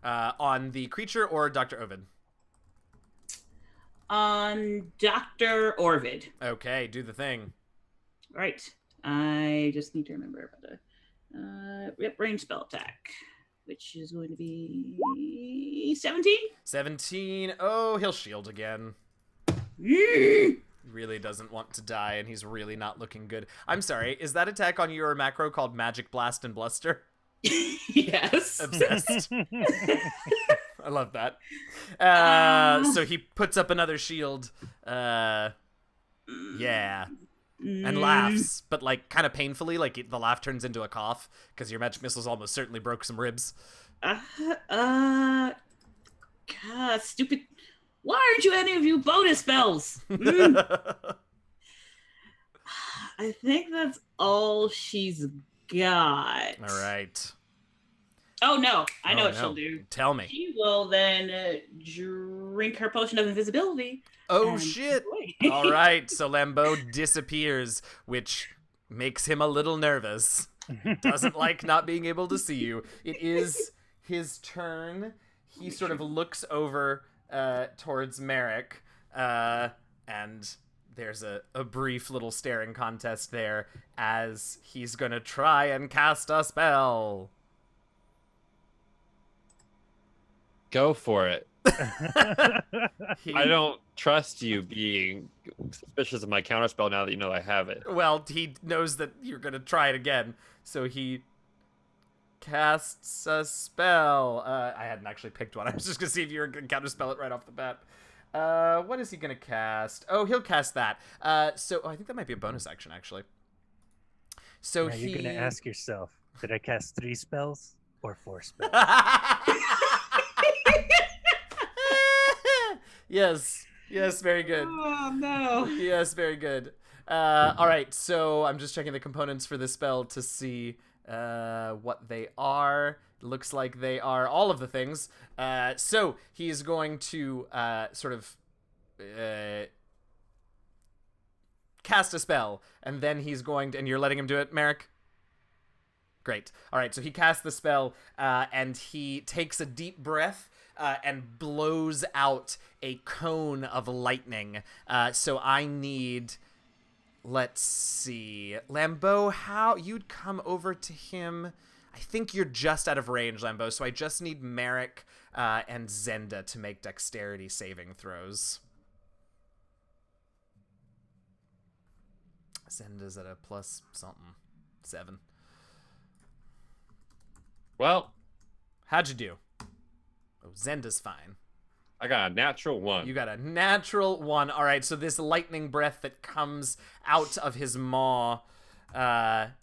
A: On the creature or Dr. Ovid?
C: On Dr. Orvid.
A: Okay, do the thing.
C: Right. I just need to remember about the range spell attack, which is going to be 17.
A: 17. Oh, he'll shield again.
C: Mm.
A: Really doesn't want to die, and he's really not looking good. I'm sorry, is that attack on your macro called Magic Blast and Bluster?
C: Yes.
A: Obsessed. I love that. So he puts up another shield. Yeah. And laughs, but like kind of painfully, like the laugh turns into a cough because your magic missiles almost certainly broke some ribs.
C: God, stupid. Why aren't you any of you bonus spells? I think that's all she's got.
A: All right.
C: Oh no, I know
A: Oh,
C: what
A: no.
C: she'll do.
A: Tell me.
C: She will then drink her potion of invisibility.
A: Oh
C: and
A: shit.
C: away.
A: All right, so Lambeau disappears, which makes him a little nervous. Doesn't like not being able to see you. It is his turn. He sort of looks over towards Merrick, and there's a brief little staring contest there as he's gonna try and cast a spell.
B: Go for it.
A: He-
B: I don't trust you being suspicious of my counterspell now that you know I have it.
A: Well, he knows that you're gonna try it again, so he casts a spell. I hadn't actually picked one. I was just gonna see if you were gonna counterspell it right off the bat. What is he gonna cast? Oh, he'll cast that. So I think that might be a bonus action, actually. So
D: Now
A: he...
D: you're gonna ask yourself, did I cast 3 spells or 4 spells?
A: Yes. Yes, very good.
C: Oh no.
A: Yes, very good. All right, so I'm just checking the components for this spell to see what they are. Looks like they are all of the things. So he's going to sort of cast a spell, and then he's going to, and you're letting him do it, Merrick? Great. All right, so he casts the spell, and he takes a deep breath and blows out a cone of lightning. So I need... Let's see. Lambeau, how... You'd come over to him... I think you're just out of range, Lambeau, so I just need Merrick and Zenda to make dexterity saving throws. Zenda's at a plus something. 7.
B: Well,
A: How'd you do? Oh, Zenda's fine.
B: I got a natural 1.
A: You got a natural 1. All right, so this lightning breath that comes out of his maw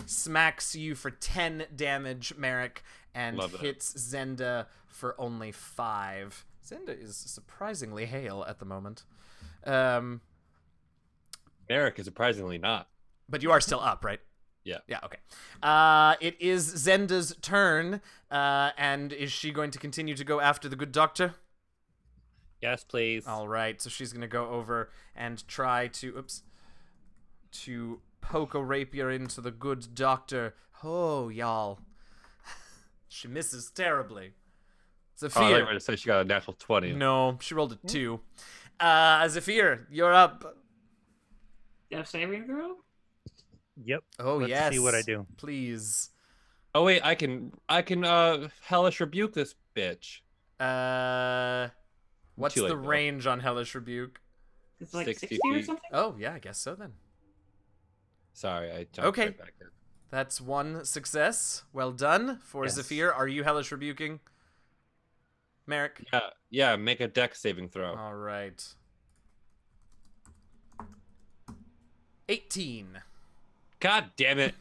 A: smacks you for 10 damage, Merrick, and hits Zenda for only 5. Zenda is surprisingly hale at the moment.
B: Merrick is surprisingly not.
A: But you are still up, right?
B: Yeah.
A: Yeah, okay. It is Zenda's turn, and is she going to continue to go after the good doctor?
B: Yes, please.
A: All right, so she's going to go over and try to, to poke a rapier into the good doctor. Oh, y'all. She misses terribly. Zephyr.
B: Oh, I thought you were going to say she got a natural 20.
A: No, she rolled a 2. Zephyr, you're up.
C: Death saving throw?
D: Yep.
A: Oh,
D: Let's
A: yes.
D: see what I do.
A: Please.
B: Oh, wait, I can hellish rebuke this bitch.
A: What's
B: Too late,
A: the
B: though.
A: range on Hellish Rebuke?
C: It's like
B: 60
C: 60 or
B: feet.
C: something?
A: Oh, yeah, I guess so then.
B: Sorry, I jumped
A: Okay.
B: right back in.
A: That's 1 success. Well done for
B: Yes.
A: Zephyr. Are you Hellish Rebuking? Merrick?
B: Yeah, make a dex saving throw.
A: All right. 18.
B: God damn it.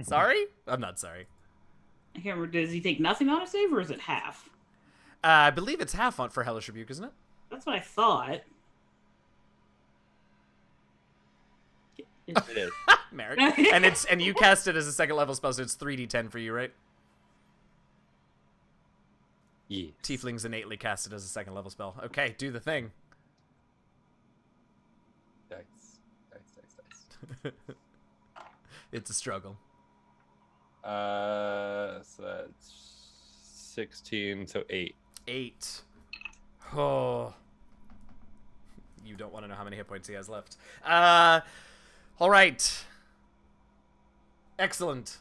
A: Sorry? I'm not sorry.
C: I can't remember. Does he take nothing on a save or is it half?
A: I believe it's half on for Hellish Rebuke, isn't it?
C: That's what I thought.
B: It is.
A: Merrick. And you cast it as a second level spell, so it's 3d10 for you, right?
B: Yes.
A: Tieflings innately cast it as a second level spell. Okay, do the thing.
B: Dice.
A: It's a struggle.
B: So that's 16, so 8.
A: 8. Oh. You don't want to know how many hit points he has left. All right. Excellent.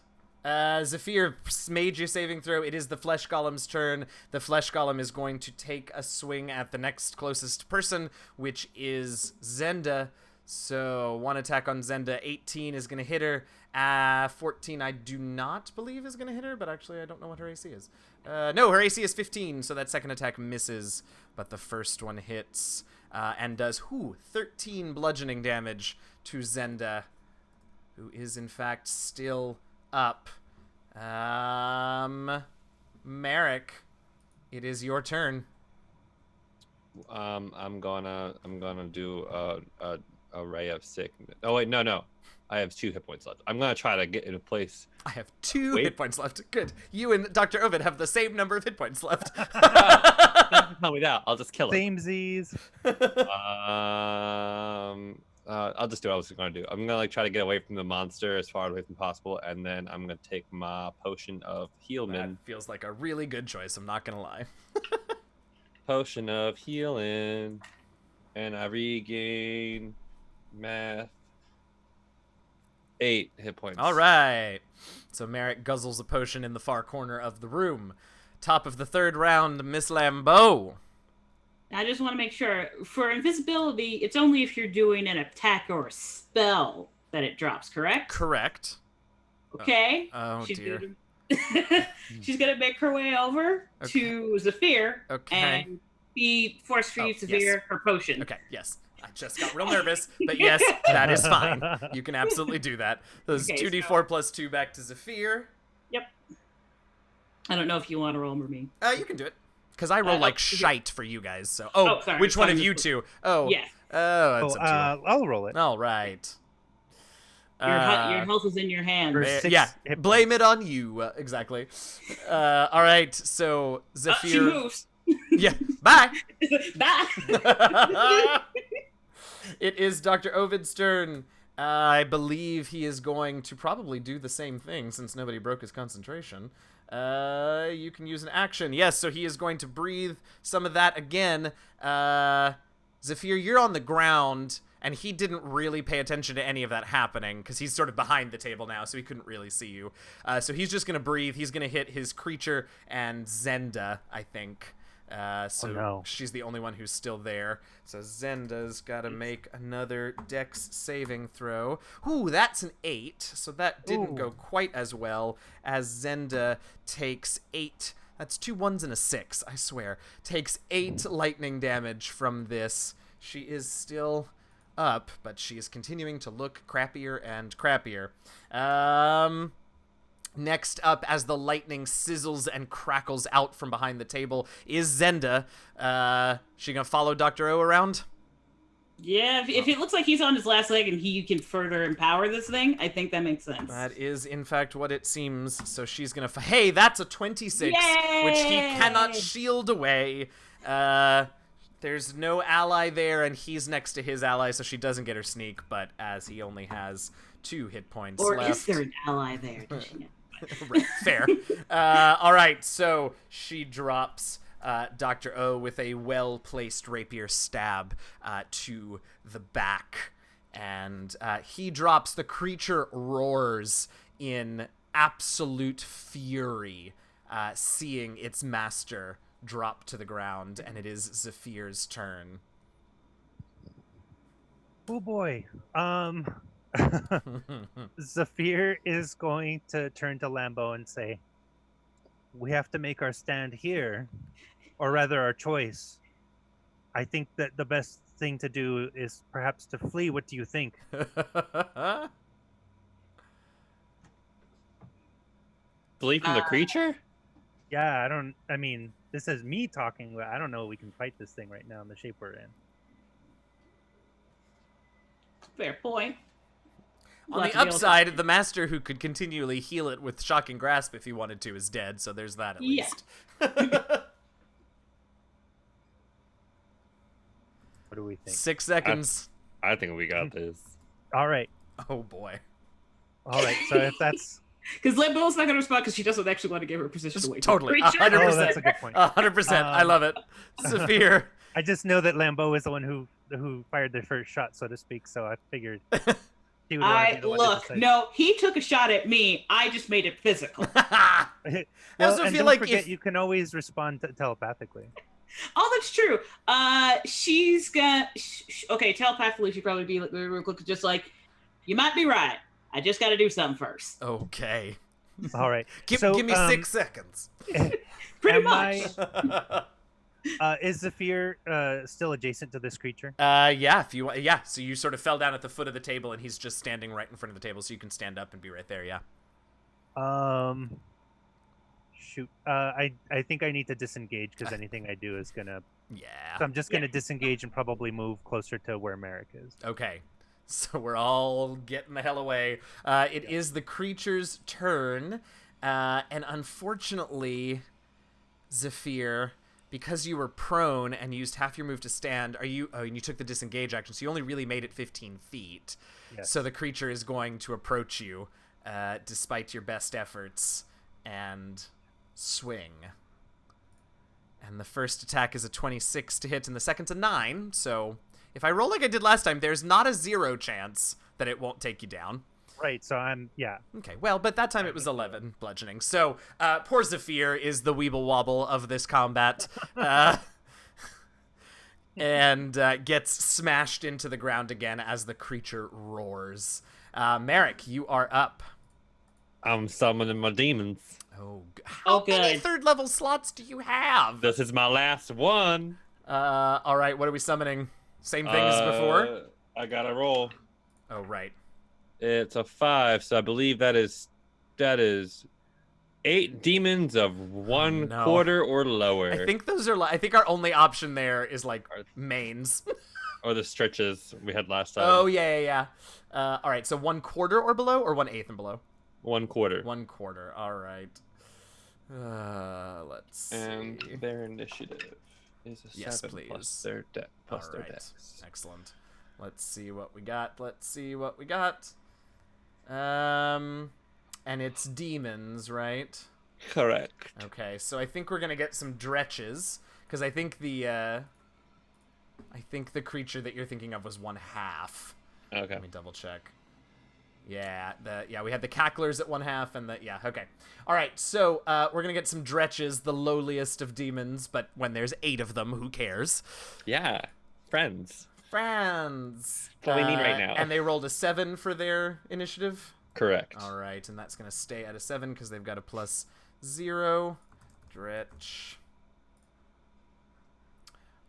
A: Zephyr made your saving throw. It is the Flesh Golem's turn. The Flesh Golem is going to take a swing at the next closest person, which is Zenda. So 1 attack on Zenda. 18 is going to hit her. 14 I do not believe is going to hit her, but actually I don't know what her AC is. No, her AC is 15, so that second attack misses, but the first one hits and does 13 bludgeoning damage to Zenda, who is in fact still up. Merrick, it is your turn.
B: I'm gonna do a ray of sickness. Oh wait, no. I have 2 hit points left. I'm gonna try to get in a place.
A: I have 2
B: Wait.
A: hit points left. Good. You and Dr. Ovid have the same number of hit points left.
B: Tell me that. I'll just kill him.
D: Samesies.
B: I'll just do what I was gonna do. I'm gonna try to get away from the monster as far away as possible, and then I'm gonna take my potion of
A: That
B: healman.
A: feels like a really good choice, I'm not gonna lie.
B: Potion of healing, and I regain math 8 hit points.
A: All right. So Merrick guzzles a potion in the far corner of the room. Top of the 3rd round, Miss Lambeau.
C: I just want to make sure for invisibility, it's only if you're doing an attack or a spell that it drops, correct?
A: Correct.
C: Okay.
A: Oh, dear.
C: She's gonna make her way over to Zephyr
A: Okay.
C: and be force feed Zephyr
A: yes.
C: her potion.
A: Okay, yes. I just got real nervous, but yes, that is fine. You can absolutely do that. Those
C: Okay,
A: 2d4 plus 2 back to Zephyr.
C: Yep. I don't know if you want to roll for me.
A: You can do it. Because I roll like
C: okay.
A: shite for you guys. So,
C: Sorry,
A: which one
C: sorry,
A: of you two? Oh,
C: Yes.
A: That's up to
D: I'll roll it.
A: you. All right.
C: Your health is in your hands.
D: For
A: Eh,
D: 6
A: yeah,
D: hit
A: blame
D: points.
A: it on you. Exactly. All right, so Zephyr.
C: She moves.
A: Yeah, bye.
C: Bye.
A: It is Dr. Ovid's turn. I believe he is going to probably do the same thing since nobody broke his concentration. You can use an action. Yes, so he is going to breathe some of that again. Zephyr, you're on the ground, and he didn't really pay attention to any of that happening because he's sort of behind the table now, so he couldn't really see you. So he's just going to breathe. He's going to hit his creature and Zenda, I think. So
D: no.
A: she's the only one who's still there. So Zenda's got to make another dex saving throw. Ooh, that's an 8. So that didn't go quite as well as Zenda takes 8. That's 2 1s and a 6, I swear. Takes 8 lightning damage from this. She is still up, but she is continuing to look crappier and crappier. Next up, as the lightning sizzles and crackles out from behind the table, is Zenda. She gonna follow Dr. O around?
C: Yeah, if it looks like he's on his last leg and he can further empower this thing, I think that makes sense.
A: That is, in fact, what it seems. So she's gonna... Hey, that's a 26,
C: Yay!
A: which he cannot shield away. There's no ally there, and he's next to his ally, so she doesn't get her sneak, but as he only has 2 hit points
C: Or
A: left...
C: is there an ally there? Does she know?
A: Right, fair. All right, so she drops Dr. O with a well-placed rapier stab to the back, and he drops. The creature roars in absolute fury, seeing its master drop to the ground, and it is Zephyr's turn.
D: Oh boy. Zephyr is going to turn to Lambo and say, we have to make our stand here, or rather our choice. I think that the best thing to do is perhaps to flee. What do you think?
B: Flee from the creature?
D: Yeah, I mean, this is me talking, but I don't know if we can fight this thing right now in the shape we're in.
C: Fair point.
A: On the upside, the master who could continually heal it with shocking grasp if he wanted to is dead, so there's that at least.
D: What do we think?
A: 6 seconds.
B: I think we got this.
D: All right.
A: Oh boy.
D: All right. So if that's...
C: Because Lambo's not going to respond because she doesn't actually want to give her position away.
A: Totally.
C: Creature.
A: 100%.
D: Oh, that's a good point.
A: 100%. I love it. Zephyr.
D: I just know that Lambeau is the one who fired the first shot, so to speak, so I figured... he would wanna be the one to decide.
C: No, he took a shot at me. I just made it physical.
A: I also
D: and
A: feel
D: don't
A: like
D: forget, you can always respond telepathically.
C: Oh, that's true. She's gonna. Okay, telepathically, she'd probably be just like, you might be right. I just got to do something first.
A: Okay.
D: All right.
A: Give
D: So,
A: me 6 seconds.
C: Pretty
D: am
C: much.
D: Is Zephyr still adjacent to this creature?
A: Yeah, if you yeah, so you sort of fell down at the foot of the table and he's just standing right in front of the table, so you can stand up and be right there, yeah.
D: Shoot. I think I need to disengage because anything I do is gonna...
A: Yeah.
D: So I'm just gonna disengage and probably move closer to where Merrick is.
A: Okay. So we're all getting the hell away. It is the creature's turn, and unfortunately, Zephyr, because you were prone and used half your move to stand, and you took the disengage action, so you only really made it 15 feet.
D: Yes.
A: So the creature is going to approach you, despite your best efforts, and swing. And the first attack is a 26 to hit, and the second's a 9, so if I roll like I did last time, there's not a 0 chance that it won't take you down.
D: Right, so yeah.
A: Okay, well, but that time it was 11 bludgeoning. So, poor Zephyr is the weeble wobble of this combat. And gets smashed into the ground again as the creature roars. Merrick, you are up.
B: I'm summoning my demons.
A: Oh, how many
C: good.
A: 3rd level slots do you have?
B: This is my last one.
A: All right, what are we summoning? Same thing as before?
B: I gotta roll.
A: Oh, right.
B: It's a 5, so I believe that is 8 demons of 1
A: No.
B: quarter or lower.
A: I think those are. I think our only option there is like
B: Are-
A: mains.
B: Or the stretches we had last time.
A: Oh yeah. All right, so 1/4 or below, or 1/8 and below.
B: 1 quarter.
A: 1/4. All right. Let's see.
B: And their initiative is a
A: Yes,
B: 7
A: please.
B: plus their deck plus
A: All
B: their
A: right.
B: dex.
A: Excellent. Let's see what we got. And it's demons, right?
B: Correct.
A: Okay, so I think we're gonna get some dretches, because I think the creature that you're thinking of was 1/2.
B: Okay.
A: Let me double check. Yeah, we had the cacklers at 1/2 and okay. All right, so we're gonna get some dretches, the lowliest of demons, but when there's 8 of them, who cares?
B: Yeah. Friends.
A: Friends.
B: That's all we need right now.
A: And they rolled a 7 for their initiative.
B: Correct.
A: All right, and that's gonna stay at a 7 because they've got a +0. Dretch.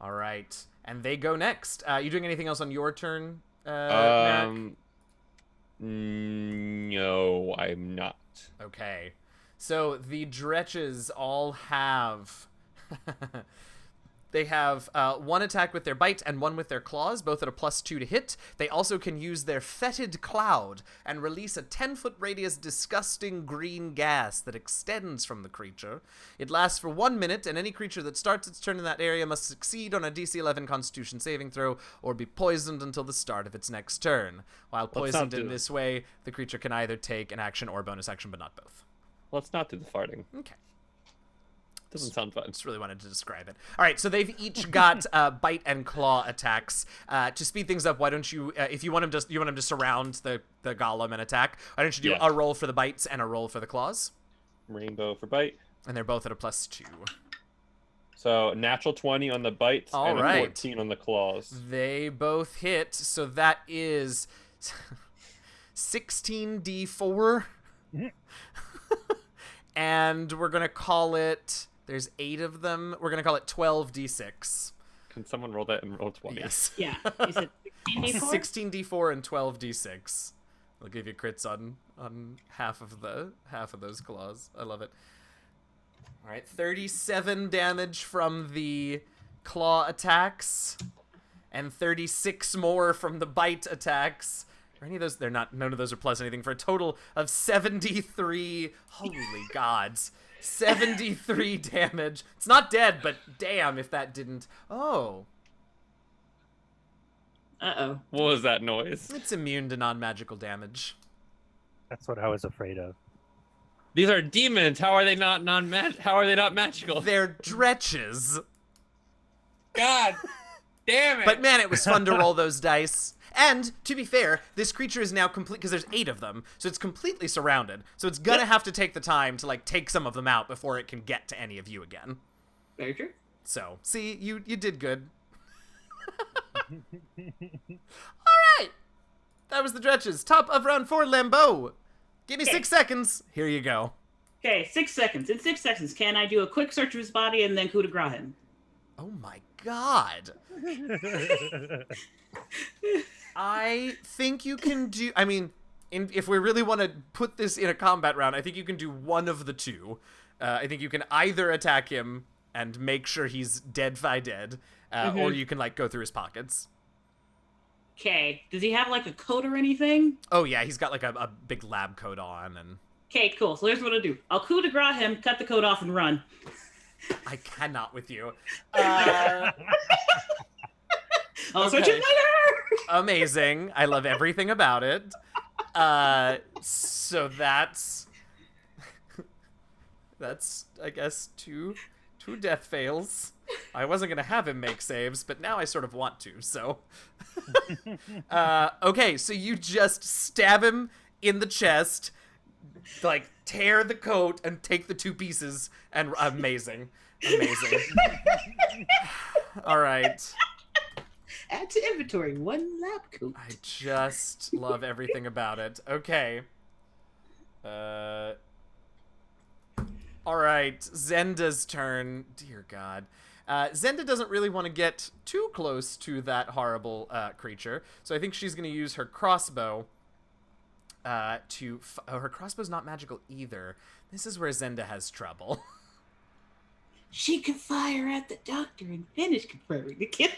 A: All right, and they go next. You doing anything else on your turn, Mac?
B: No, I'm not.
A: Okay, so the dretches all have they have 1 attack with their bite and 1 with their claws, both at a +2 to hit. They also can use their fetid cloud and release a 10-foot radius disgusting green gas that extends from the creature. It lasts for 1 minute, and any creature that starts its turn in that area must succeed on a DC 11 Constitution saving throw or be poisoned until the start of its next turn. While poisoned in this way, the creature can either take an action or bonus action, but not both.
B: Let's not do the farting.
A: Okay.
B: Doesn't sound fun.
A: Just really wanted to describe it. All right, so they've each got bite and claw attacks. To speed things up, why don't you, if you want him to surround the golem and attack, why don't you do a roll for the bites and a roll for the claws?
B: Rainbow for bite.
A: And they're both at a +2.
B: So natural 20 on the bites and a 14 on the claws.
A: They both hit, so that is 16d4. And we're gonna call it. There's 8 of them. We're gonna call it 12d6.
B: Can someone roll that and roll 20?
A: Yes.
C: Yeah. You said 16d4?
A: 16d4 and 12d6. I'll give you crits on half of those claws. I love it. All right, 37 damage from the claw attacks, and 36 more from the bite attacks. Are any of those? None of those are plus anything, for a total of 73. Holy gods. 73 damage. It's not dead, but damn if that didn't. Oh.
C: Uh-oh.
B: What was that noise?
A: It's immune to non-magical damage.
D: That's what I was afraid of.
B: These are demons. How are they not How are they not magical?
A: They're dretches.
B: God damn it.
A: But man, it was fun to roll those dice. And, to be fair, this creature is now complete, because there's 8 of them, so it's completely surrounded. So it's gonna have to take the time to, like, take some of them out before it can get to any of you again.
C: Very true.
A: So, see, you did good. Alright! That was the dretches. Top of round 4, Lambeau. Give me 6 seconds. Here you go.
C: Okay, 6 seconds. In 6 seconds, can I do a quick search of his body and then coup de grace him?
A: Oh my god. I think you can do... I mean, if we really want to put this in a combat round, I think you can do one of the two. I think you can either attack him and make sure he's dead, or you can, like, go through his pockets.
C: Okay, does he have, like, a coat or anything?
A: Oh, yeah, he's got, like, a big lab coat on, and...
C: Okay, cool. So here's what I'll do. I'll coup de grace him, cut the coat off, and run.
A: I cannot with you.
C: I'll search it later!
A: Amazing. I love everything about it. So that's, I guess, two death fails. I wasn't going to have him make saves, but now I sort of want to, so. Okay, so you just stab him in the chest, like, tear the coat and take the 2 pieces, and amazing. All right.
C: Add to inventory, 1 lab coat.
A: I just love everything about it. Okay. All right, Zenda's turn. Dear God. Zenda doesn't really want to get too close to that horrible creature, so I think she's going to use her crossbow her crossbow's not magical either. This is where Zenda has trouble.
C: She could fire at the doctor and finish confirming the kill.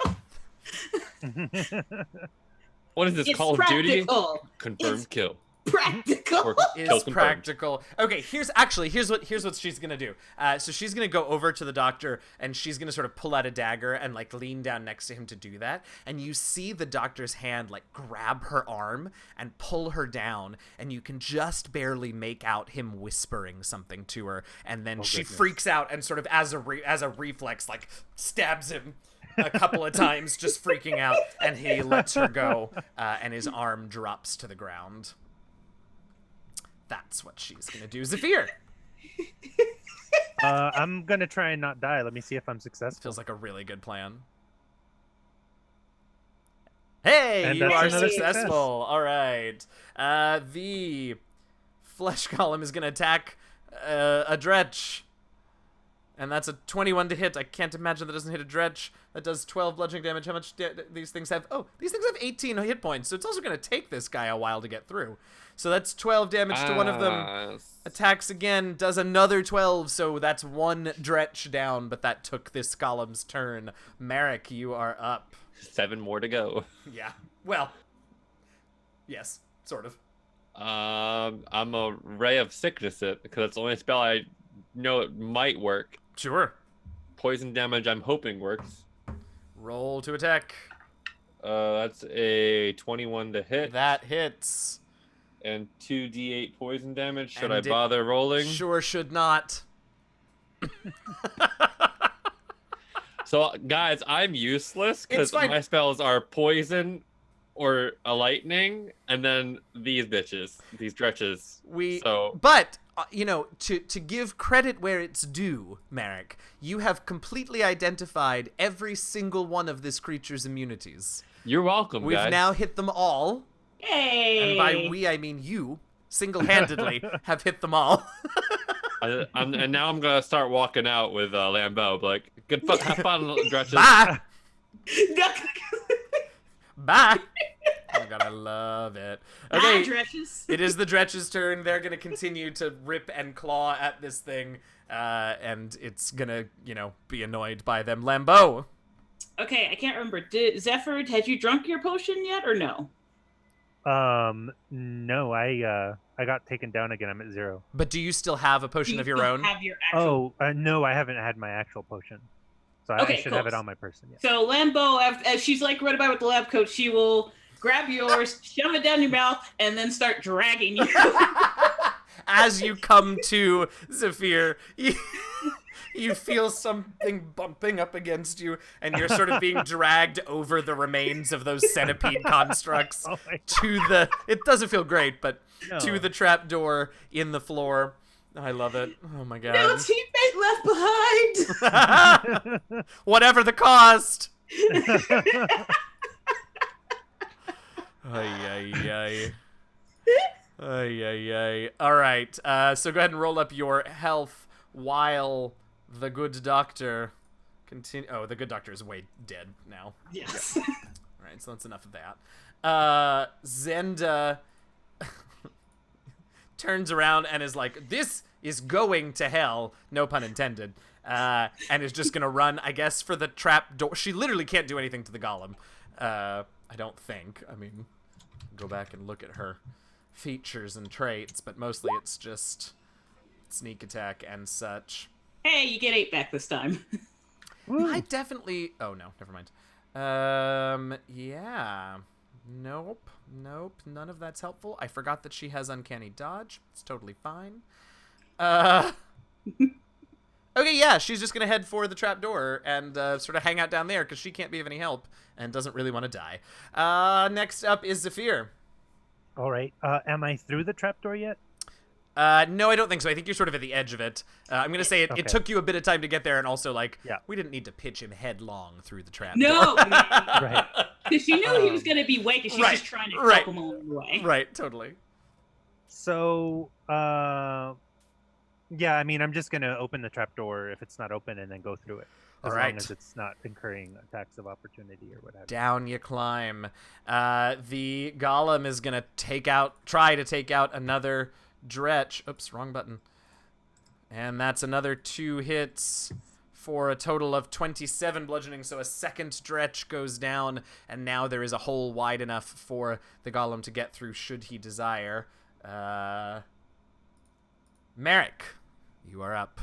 B: What is this,
C: It's
B: Call of Duty?
C: practical.
B: Confirmed
C: It's
B: kill.
C: practical.
B: Or
A: Is
B: kill confirmed.
A: practical. Okay, here's what she's gonna do. So she's gonna go over to the doctor and she's gonna sort of pull out a dagger and like lean down next to him to do that. And you see the doctor's hand like grab her arm and pull her down, and you can just barely make out him whispering something to her. And then she freaks out and sort of as a reflex like stabs him a couple of times, just freaking out, and he lets her go, and his arm drops to the ground. That's what she's gonna do. Zephyr!
D: I'm gonna try and not die. Let me see if I'm successful.
A: Feels like a really good plan. Hey,
D: And
A: you
D: that's
A: are
C: another
A: successful.
D: success.
A: All right. The flesh column is gonna attack a dretch. And that's a 21 to hit. I can't imagine that doesn't hit a dretch. That does 12 bludgeoning damage. How much these things have? Oh, these things have 18 hit points. So it's also going to take this guy a while to get through. So that's 12 damage to one of them. Attacks again, does another 12. So that's one dretch down. But that took this column's turn. Merrick, you are up.
B: 7 more to go.
A: Yeah. Well, yes, sort of.
B: I'm a Ray of Sickness it, because that's the only spell I know it might work.
A: Sure.
B: Poison damage I'm hoping works.
A: Roll to attack.
B: That's a 21 to hit.
A: That hits.
B: And 2d8 poison damage. Should
A: And
B: I bother rolling?
A: Sure should not.
B: So, guys, I'm useless because
A: fine.
B: my spells are poison or a lightning, and then these bitches, these dretches.
A: But you know, to give credit where it's due, Merrick, you have completely identified every single one of this creature's immunities.
B: You're welcome,
A: We've
B: guys.
A: now hit them all,
C: Hey.
A: and by we I mean you, single-handedly have hit them all.
B: And now I'm gonna start walking out with Lambeau. Like, good fun, have fun, dretches.
A: Bye. Bye. Oh my god, I love it. Okay,
C: Dretches.
A: it is the Dretch's turn. They're gonna continue to rip and claw at this thing, and it's gonna, you know, be annoyed by them. Lambeau.
C: Okay, I can't remember. Zephyr, had you drunk your potion yet or no?
D: No, I got taken down again. I'm at 0.
A: But do you still have a potion
C: Do
A: of
C: you
A: your
C: still
A: own?
C: Have your actual...
D: No, I haven't had my actual potion. So I
C: Okay,
D: should
C: cool.
D: have it on my person. Yeah.
C: So Lambeau, as she's like running by with the lab coat, she will grab yours, shove it down your mouth, and then start dragging you.
A: As you come to, Zephyr, you feel something bumping up against you, and you're sort of being dragged over the remains of those centipede constructs
D: Oh my
A: to the... It doesn't feel great, but
D: No.
A: to the trapdoor in the floor. I love it. Oh my god.
C: No teammate left behind.
A: Whatever the cost. Ay, ay, ay. Ay, ay, ay. All right. So go ahead and roll up your health while the good doctor continue. Oh, the good doctor is way dead now.
C: Yes.
A: All right, so that's enough of that. Zenda turns around and is like, "This is going to hell," no pun intended, and is just gonna run, I guess, for the trap door. She literally can't do anything to the golem. I don't think. I mean, go back and look at her features and traits, but mostly it's just sneak attack and such.
C: Hey, you get 8 back this time.
A: I definitely... Oh, no. Never mind. Yeah. Nope. None of that's helpful. I forgot that she has uncanny dodge. It's totally fine. Okay, yeah, she's just gonna head for the trapdoor and sort of hang out down there because she can't be of any help and doesn't really want to die. Next up is Zephyr.
D: All right. Am I through the trapdoor yet?
A: No, I don't think so. I think you're sort of at the edge of it. I'm gonna say it
D: Okay.
A: took you a bit of time to get there, and also, like,
D: Yeah.
A: we didn't need to pitch him headlong through the trap.
C: No,
D: Right.
C: because she knew he was going to be weak, and she's
A: Right,
C: just trying to
A: right.
C: help him along the way.
A: Right, totally.
D: So, yeah, I mean, I'm just gonna open the trapdoor if it's not open and then go through it. as
A: right.
D: long as it's not incurring attacks of opportunity or whatever.
A: Down you climb. The golem is gonna try to take out another dretch. Oops, wrong button. And that's another 2 hits for a total of 27 bludgeoning. So a second dretch goes down, and now there is a hole wide enough for the golem to get through should he desire. Merrick, you are up.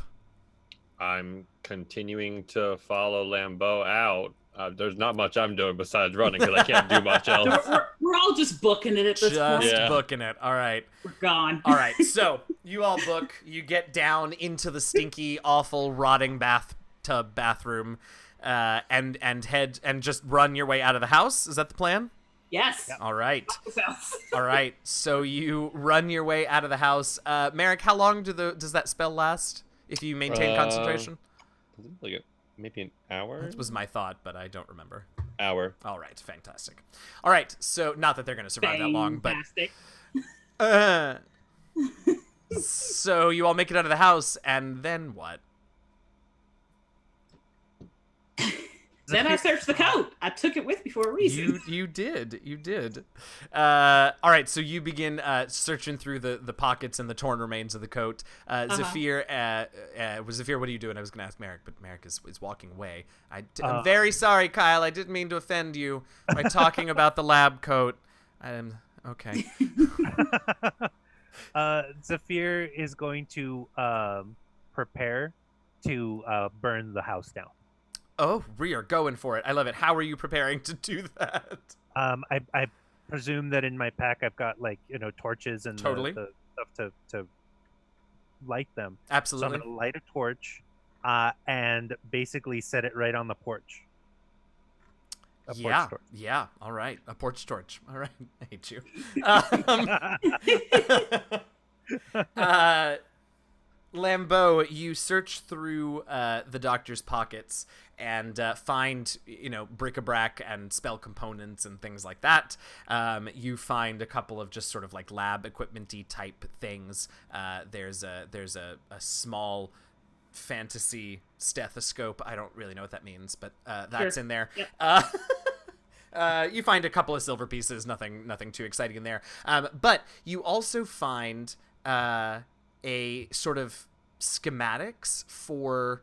B: I'm continuing to follow Lambeau out. There's not much I'm doing besides running because I can't do much else.
C: So we're all just booking it at this point.
B: Yeah.
A: Booking it. All right.
C: We're gone.
A: All right. So you all book. You get down into the stinky, awful, rotting bathroom, and head and just run your way out of the house. Is that the plan?
C: Yes.
A: All right.
C: This house.
A: All right. So you run your way out of the house. Merrick, how long does that spell last if you maintain concentration?
B: Like maybe an hour?
A: That was my thought, but I don't remember.
B: Hour.
A: All right. Fantastic. All right. So not that they're going to survive that long, but so you all make it out of the house, and then what?
C: Then I searched the coat. I took it with me for a reason.
A: You did. All right, so you begin searching through the pockets and the torn remains of the coat. Zephyr, Zephyr, what are you doing? I was going to ask Merrick, but Merrick is walking away. I'm very sorry, Kyle. I didn't mean to offend you by talking about the lab coat. Okay.
D: Zephyr is going to prepare to burn the house down.
A: Oh, we are going for it. I love it. How are you preparing to do that?
D: I presume that in my pack I've got torches and
A: Totally.
D: the stuff to light them.
A: Absolutely.
D: So I'm gonna light a torch and basically set it right on the porch. Porch torch.
A: Yeah. All right. A porch torch. All right. I hate you. Lambeau, you search through the doctor's pockets and find, bric-a-brac and spell components and things like that. You find a couple of just sort of like lab equipment-y type things. There's a small fantasy stethoscope. I don't really know what that means, but that's in there. Yep. You find a couple of silver pieces, nothing too exciting in there. But you also find a sort of schematics for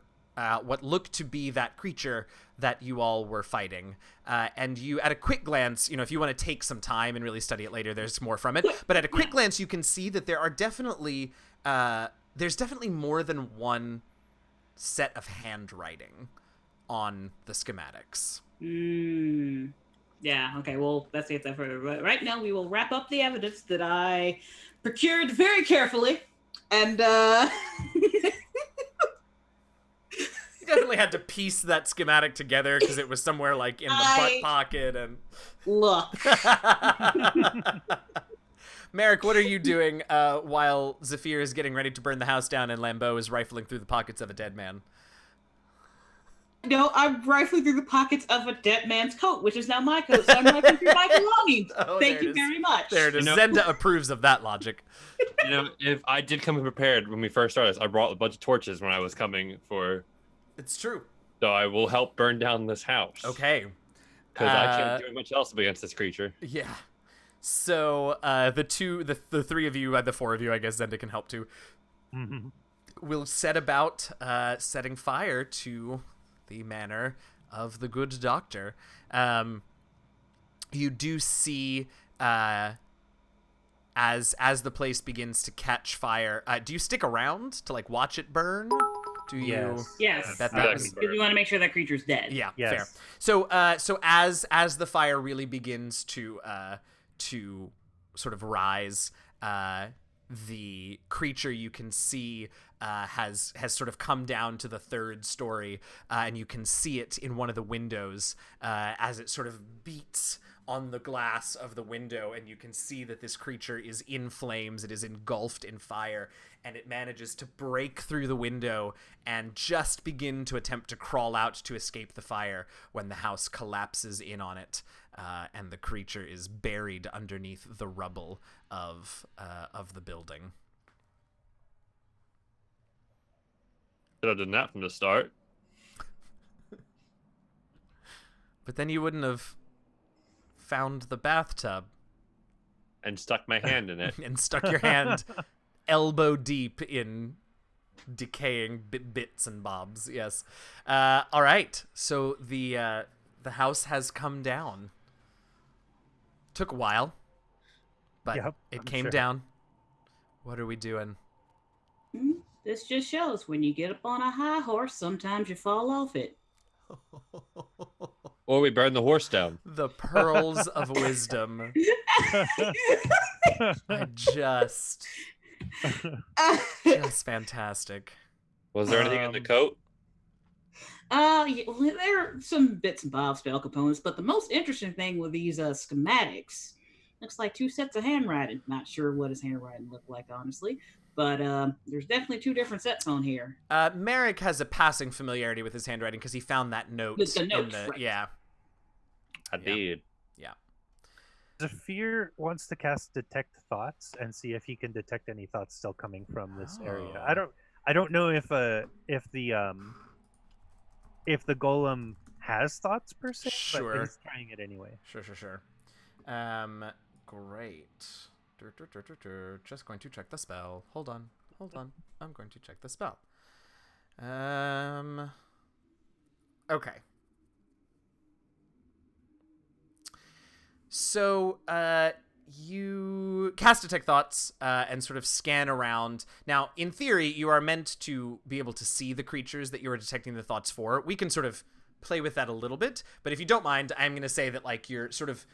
A: what looked to be that creature that you all were fighting. And you, at a quick glance, if you want to take some time and really study it later, there's more from it. But at a quick glance, you can see that there are definitely more than one set of handwriting on the schematics.
C: Yeah, okay, well, let's get that further. But right now, we will wrap up the evidence that I procured very carefully. And,
A: You definitely had to piece that schematic together because it was somewhere like in the butt pocket and...
C: Look.
A: Merrick, what are you doing while Zephyr is getting ready to burn the house down and Lambeau is rifling through the pockets of a dead man?
C: No, I'm rifling through the pockets of a dead man's coat, which is now my coat, so I'm rifling through my belongings. Thank you very much.
A: There it is. Zenda approves of that logic.
B: If I did come prepared when we first started, I brought a bunch of torches when I was coming for...
A: It's true.
B: So I will help burn down this house.
A: Okay.
B: Because I can't do much else against this creature.
A: Yeah. So the three of you, the four of you, I guess Zenda can help too, will set about setting fire to the manor of the good doctor. You do see as the place begins to catch fire. Do you stick around to like watch it burn? Do you?
C: Yes.
A: Because
C: we want to make sure that creature's dead.
A: Yeah.
D: Yes.
A: Fair. So as the fire really begins to sort of rise, the creature you can see has sort of come down to the third story, and you can see it in one of the windows as it sort of beats on the glass of the window, and you can see that this creature is in flames. It is engulfed in fire, and it manages to break through the window and just begin to attempt to crawl out to escape the fire when the house collapses in on it, and the creature is buried underneath the rubble of the building.
B: Should have done that from the start.
A: But then you wouldn't have found the bathtub
B: And stuck my hand in it.
A: and stuck your hand elbow deep in decaying bits and bobs. Yes. All right. So the house has come down. Took a while, but
D: Yep,
A: it
D: I'm
A: came
D: sure.
A: down. What are we doing?
C: This just shows when you get up on a high horse, sometimes you fall off it.
B: Or we burn the horse down.
A: The pearls of wisdom. I just fantastic.
B: Was there anything in the
D: Um,
B: coat?
C: Yeah, well, there are some bits and bobs spell components, but the most interesting thing with these schematics looks like 2 sets of handwriting. Not sure what his handwriting looked like, honestly, but there's definitely 2 different sets on here.
A: Merrick has a passing familiarity with his handwriting because he found that note.
C: The note, right.
A: Yeah.
B: I did.
D: Zafir wants to cast detect thoughts and see if he can detect any thoughts still coming from this area.
A: Oh.
D: I don't know if the golem has thoughts per se,
A: Sure.
D: but he's trying it anyway.
A: Sure. Great. Just going to check the spell. Hold on. I'm going to check the spell. Okay. So, you cast Detect Thoughts and sort of scan around. Now, in theory, you are meant to be able to see the creatures that you are detecting the thoughts for. We can sort of play with that a little bit, but if you don't mind, I'm going to say that, like, you're sort of,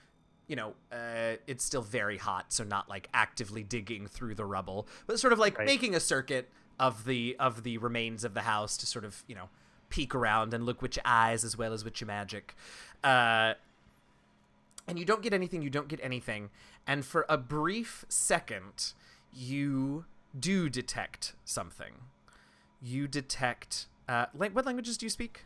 A: it's still very hot, so not, like, actively digging through the rubble, but sort of, like,
D: Right.
A: making a circuit of the remains of the house to sort of, peek around and look with your eyes as well as with your magic. And you don't get anything. And for a brief second, you do detect something. You detect... what languages do you speak?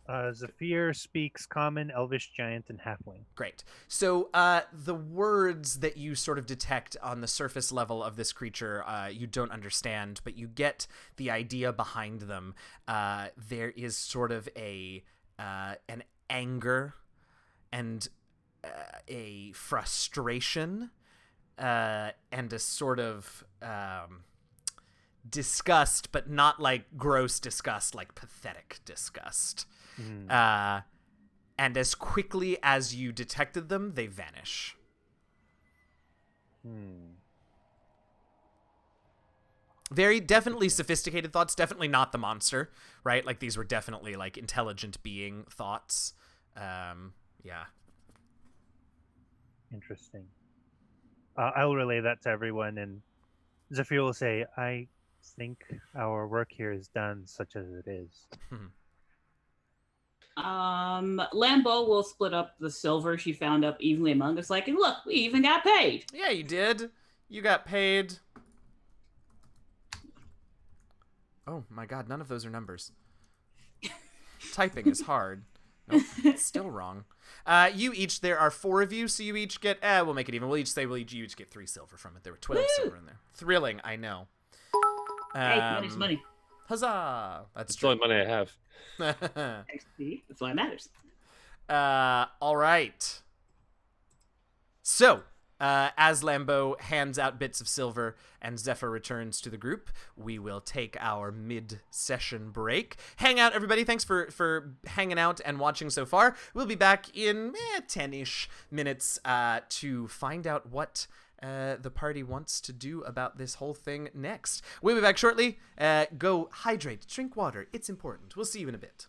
D: Zafir speaks Common, Elvish, Giant, and Halfling.
A: Great. So the words that you sort of detect on the surface level of this creature, you don't understand, but you get the idea behind them. There is sort of an anger and a frustration and a sort of disgust, but not like gross disgust, like pathetic disgust. And as quickly as you detected them, they vanish. Very definitely sophisticated thoughts, definitely not the monster, right? Like these were definitely like intelligent being thoughts. Yeah.
D: Interesting. I'll relay that to everyone, and Zafir will say, I think our work here is done such as it is.
C: Lambeau will split up the silver she found up evenly among us, like, and look, we even got paid.
A: Yeah, you did. You got paid. Oh my god, none of those are numbers. Typing is hard. Nope, it's still wrong. There are 4 of you, so you each get, we'll make it even. You each get 3 silver from it. There were 12
C: Woo!
A: silver in there. Thrilling, I know.
C: Hey, money's money.
A: Huzzah! That's
B: It's the
A: true.
B: only money I have.
C: XP, that's why it matters.
A: All right. So, as Lambeau hands out bits of silver and Zephyr returns to the group, we will take our mid-session break. Hang out, everybody. Thanks for hanging out and watching so far. We'll be back in 10-ish minutes to find out what the party wants to do about this whole thing next. We'll be back shortly. Go hydrate, drink water. It's important. We'll see you in a bit.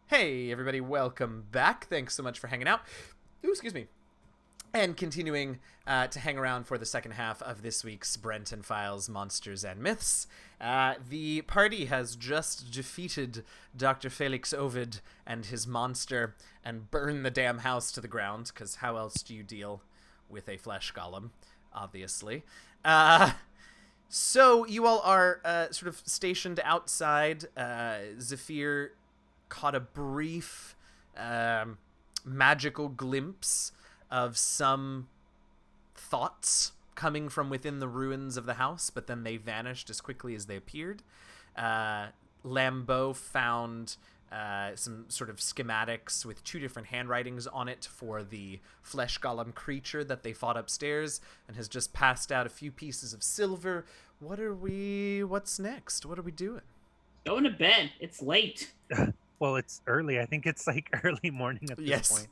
A: Hey, everybody, welcome back. Thanks so much for hanging out. Ooh, excuse me. And continuing to hang around for the second half of this week's Brenton Files Monsters and Myths. The party has just defeated Dr. Felix Ovid and his monster and burned the damn house to the ground, because how else do you deal with a flesh golem, obviously. So you all are sort of stationed outside. Zephyr caught a brief magical glimpse of some thoughts coming from within the ruins of the house, but then they vanished as quickly as they appeared. Lambeau found some sort of schematics with two different handwritings on it for the flesh golem creature that they fought upstairs, and has just passed out a few pieces of silver. What's next? What are we doing?
C: Going to bed. It's late.
D: Well, it's early. I think it's like early morning at this point.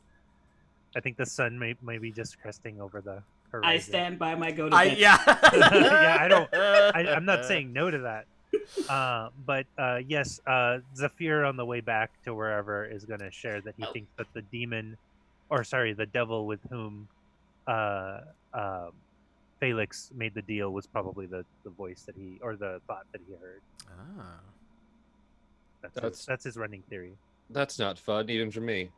D: I think the sun may be just cresting over the horizon.
C: I stand by my go to bed.
D: Yeah, I'm not saying no to that. But yes, Zephyr on the way back to wherever is going to share that he thinks that the devil with whom Felix made the deal was probably the voice that the thought that he heard.
A: Ah.
D: That's his running theory.
B: That's not fun, even for me.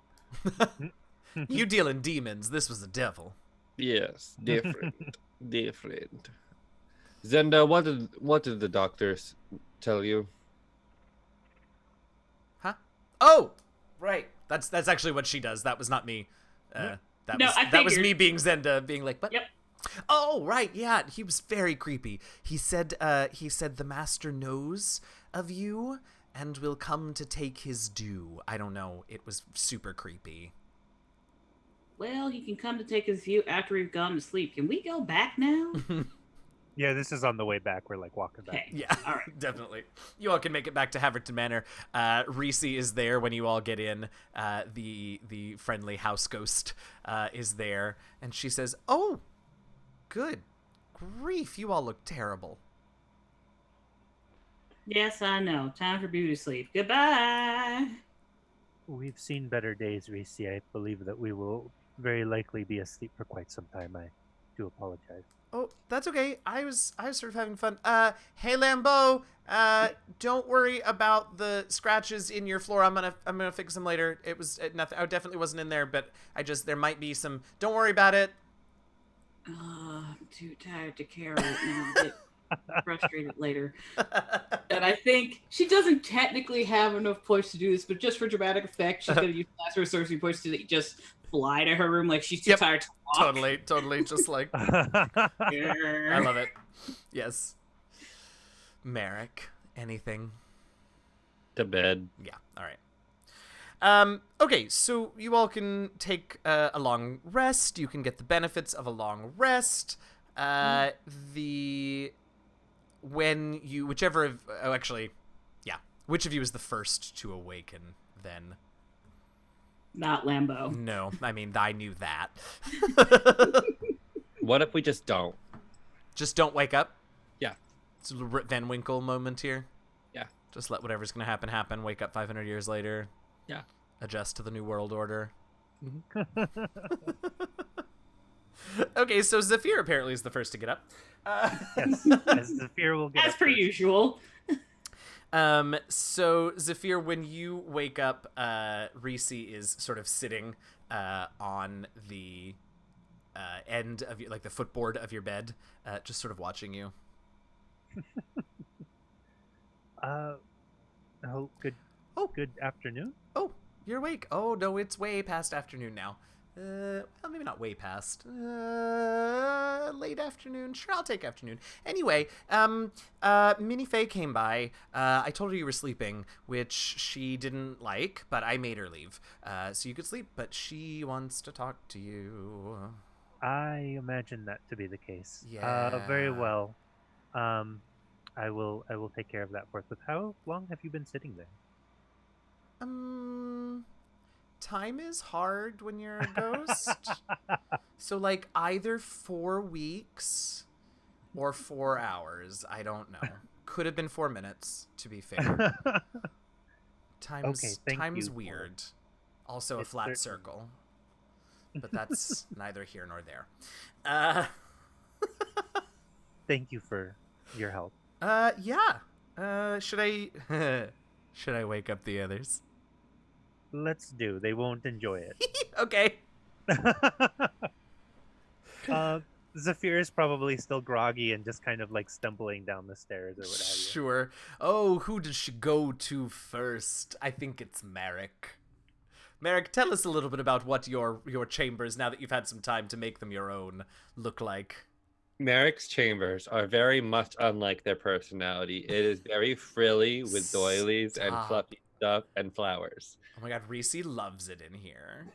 A: You deal in demons. This was the devil.
B: Yes, different. Different. Zenda, what did the doctors tell you?
A: Huh? Oh, right. That's actually what she does. That was not me. That was me being Zenda, being like, what?
C: Yep.
A: Oh, right. Yeah, he was very creepy. He said the master knows of you and will come to take his due. I don't know. It was super creepy.
C: Well, he can come to take his view after we've gone to sleep. Can we go back now?
D: Yeah, this is on the way back. We're like walking back.
C: Okay.
A: Yeah,
C: all right.
A: Definitely. You all can make it back to Haverton Manor. Reese is there when you all get in. The friendly house ghost is there, and she says, "Oh, good grief! You all look terrible."
C: Yes, I know. Time for beauty sleep. Goodbye.
D: We've seen better days, Reese. I believe that we will very likely be asleep for quite some time. I do apologize.
A: Oh, that's okay. I was sort of having fun. Hey Lambeau, don't worry about the scratches in your floor. I'm gonna fix them later. Nothing. I definitely wasn't in there, but there might be some. Don't worry about it.
C: I'm too tired to care right now. I'll get frustrated later. And I think she doesn't technically have enough points to do this, but just for dramatic effect, she's gonna use last resource points to just fly to her room like she's too tired to walk.
A: Totally, just like I love it. Yes. Merrick, anything?
B: To bed.
A: Yeah, all right. Okay, so you all can take a long rest. You can get the benefits of a long rest. Which of you is the first to awaken then?
C: Not Lambeau.
A: No, I mean, I knew that.
B: What if we just don't?
A: Just don't wake up?
B: Yeah.
A: It's a Rip Van Winkle moment here.
B: Yeah.
A: Just let whatever's going to happen, wake up 500 years later.
B: Yeah.
A: Adjust to the new world order. Okay, so Zephyr apparently is the first to get up.
D: Yes, Zephyr will get
C: As
D: up
C: per
D: first.
C: usual.
A: So Zephyr, when you wake up, Reese is sort of sitting on the end of like the footboard of your bed, just sort of watching you.
D: Good afternoon.
A: Oh, you're awake. Oh no, it's way past afternoon now. Well, maybe not way past. Late afternoon. Sure, I'll take afternoon. Anyway, Minnie Faye came by. I told her you were sleeping, which she didn't like, but I made her leave. So you could sleep, but she wants to talk to you.
D: I imagine that to be the case.
A: Yeah.
D: Very well. I will take care of that forthwith. How long have you been sitting there?
A: Time is hard when you're a ghost. So like either 4 weeks or 4 hours. I don't know. Could have been 4 minutes, to be fair. Time's
D: thank
A: time's
D: you for-
A: weird. Also a
D: It's
A: flat
D: certainly-
A: circle. But that's neither here nor there.
D: Thank you for your help.
A: Yeah. Should I should I wake up the others?
D: Let's do. They won't enjoy it.
A: Okay.
D: Zafir is probably still groggy and just kind of like stumbling down the stairs or what have you.
A: Sure. Oh, who did she go to first? I think it's Merrick. Merrick, tell us a little bit about what your chambers, now that you've had some time to make them your own, look like.
B: Merrick's chambers are very much unlike their personality. It is very frilly with doilies and
A: Stop.
B: fluffy stuff and flowers.
A: Oh my god, Reese loves it in here.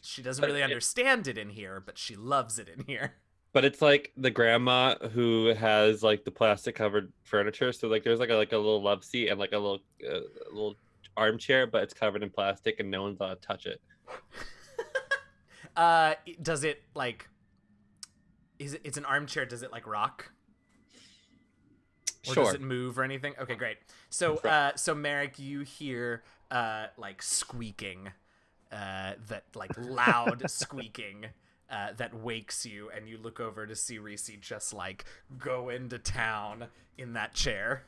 A: She doesn't
B: But
A: really
B: it-
A: understand it in here, but she loves it in here.
B: But it's like the grandma who has like the plastic covered furniture. So like there's like a little love seat and like a little armchair, but it's covered in plastic and no one's allowed to touch it.
A: Does it like? It's an armchair? Does it like rock? Or
B: Sure.
A: does it move or anything? Okay, great. So,
B: Right.
A: so Merrick, you hear like squeaking, that like loud squeaking, that wakes you, and you look over to see Reese just like go into town in that chair.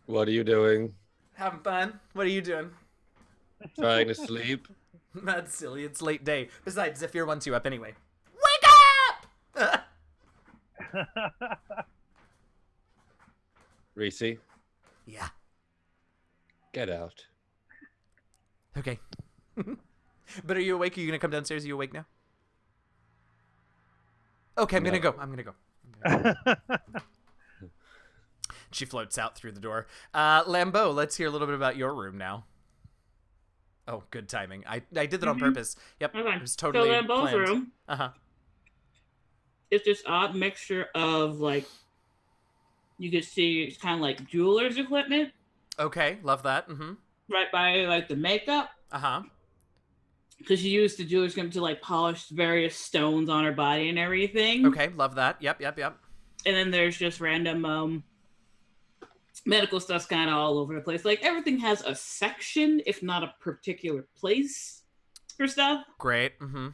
B: What are you doing?
A: Having fun? What are you doing?
B: Trying to sleep?
A: That's silly. It's late day. Besides, Zephyr wants you up anyway. Wake up!
B: Reese,
A: Yeah.
B: get out.
A: Okay. But are you awake? Are you gonna come downstairs? Are you awake now? Okay, I'm gonna
B: No.
A: go. I'm gonna go. She floats out through the door. Lambeau, let's hear a little bit about your room now. Oh, good timing. I did that on purpose. Yep.
C: Okay.
A: It was totally
C: So Lambeau's
A: planned.
C: room,
A: Uh-huh.
C: it's this odd mixture of like, you could see it's kind of like jeweler's equipment
A: Okay, love that. Mm-hmm.
C: right by like the makeup,
A: Uh-huh.
C: because she used the jeweler's equipment to like polish various stones on her body and everything.
A: Okay, love that. Yep.
C: And then there's just random medical stuff's kind of all over the place. Like everything has a section, if not a particular place for stuff.
A: Great. Mm-hmm.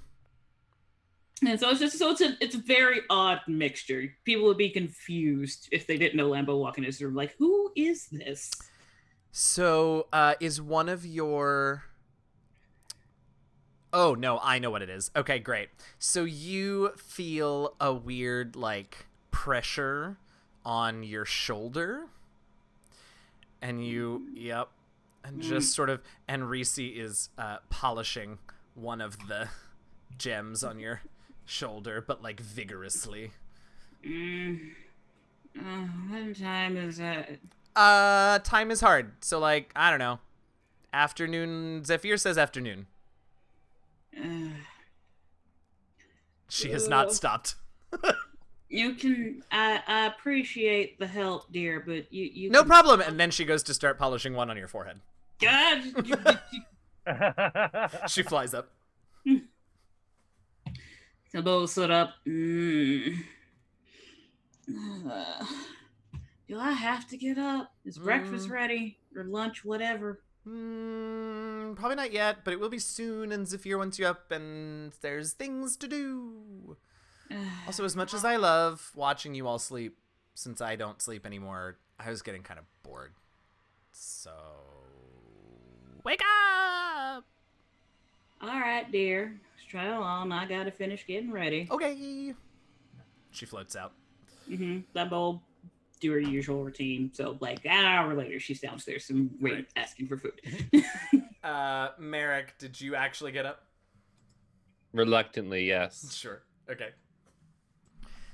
C: And so it's a very odd mixture. People would be confused if they didn't know Lambeau walking in his room. Like, who is this?
A: So, is one of your... Oh, no, I know what it is. Okay, great. So you feel a weird, like, pressure on your shoulder. And you, yep. And just sort of, and Reese is polishing one of the gems on your shoulder, but, like, vigorously.
C: What time is that?
A: Time is hard. So, like, I don't know. Afternoon, Zephyr says afternoon. She has not stopped.
C: You can. I appreciate the help, dear, but you.
A: No
C: can-
A: problem. And then she goes to start polishing one on your forehead.
C: God,
A: She flies up.
C: Lambeau stood up. Do I have to get up? Is breakfast ready or lunch, whatever?
A: Probably not yet, but it will be soon. And Zephyr wants you up, and there's things to do. Also, as much as I love watching you all sleep, since I don't sleep anymore, I was getting kind of bored. So, wake up!
C: All right, dear. Let's try it on. I gotta finish getting ready.
A: Okay. She floats out.
C: Lambeau do her usual routine. So, like an hour later, she's downstairs and asking for food.
A: Merrick, did you actually get up?
B: Reluctantly, yes.
A: Sure. Okay.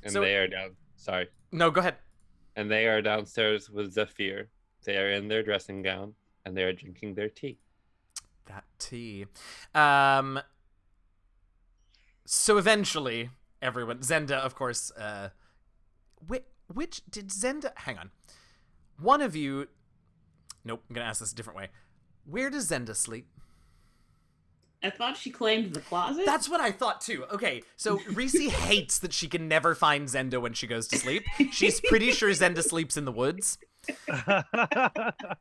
B: And
A: So-
B: they are down. Sorry.
A: No, go ahead.
B: And they are downstairs with Zephyr. They are in their dressing gown and they are drinking their tea.
A: That tea. So eventually, everyone... Zenda, of course... Which... Did Zenda... Hang on. One of you... Nope, I'm going to ask this a different way. Where does Zenda sleep?
C: I thought she claimed the closet.
A: That's what I thought too. Okay, so Reese hates that she can never find Zenda when she goes to sleep. She's pretty sure Zenda sleeps in the woods.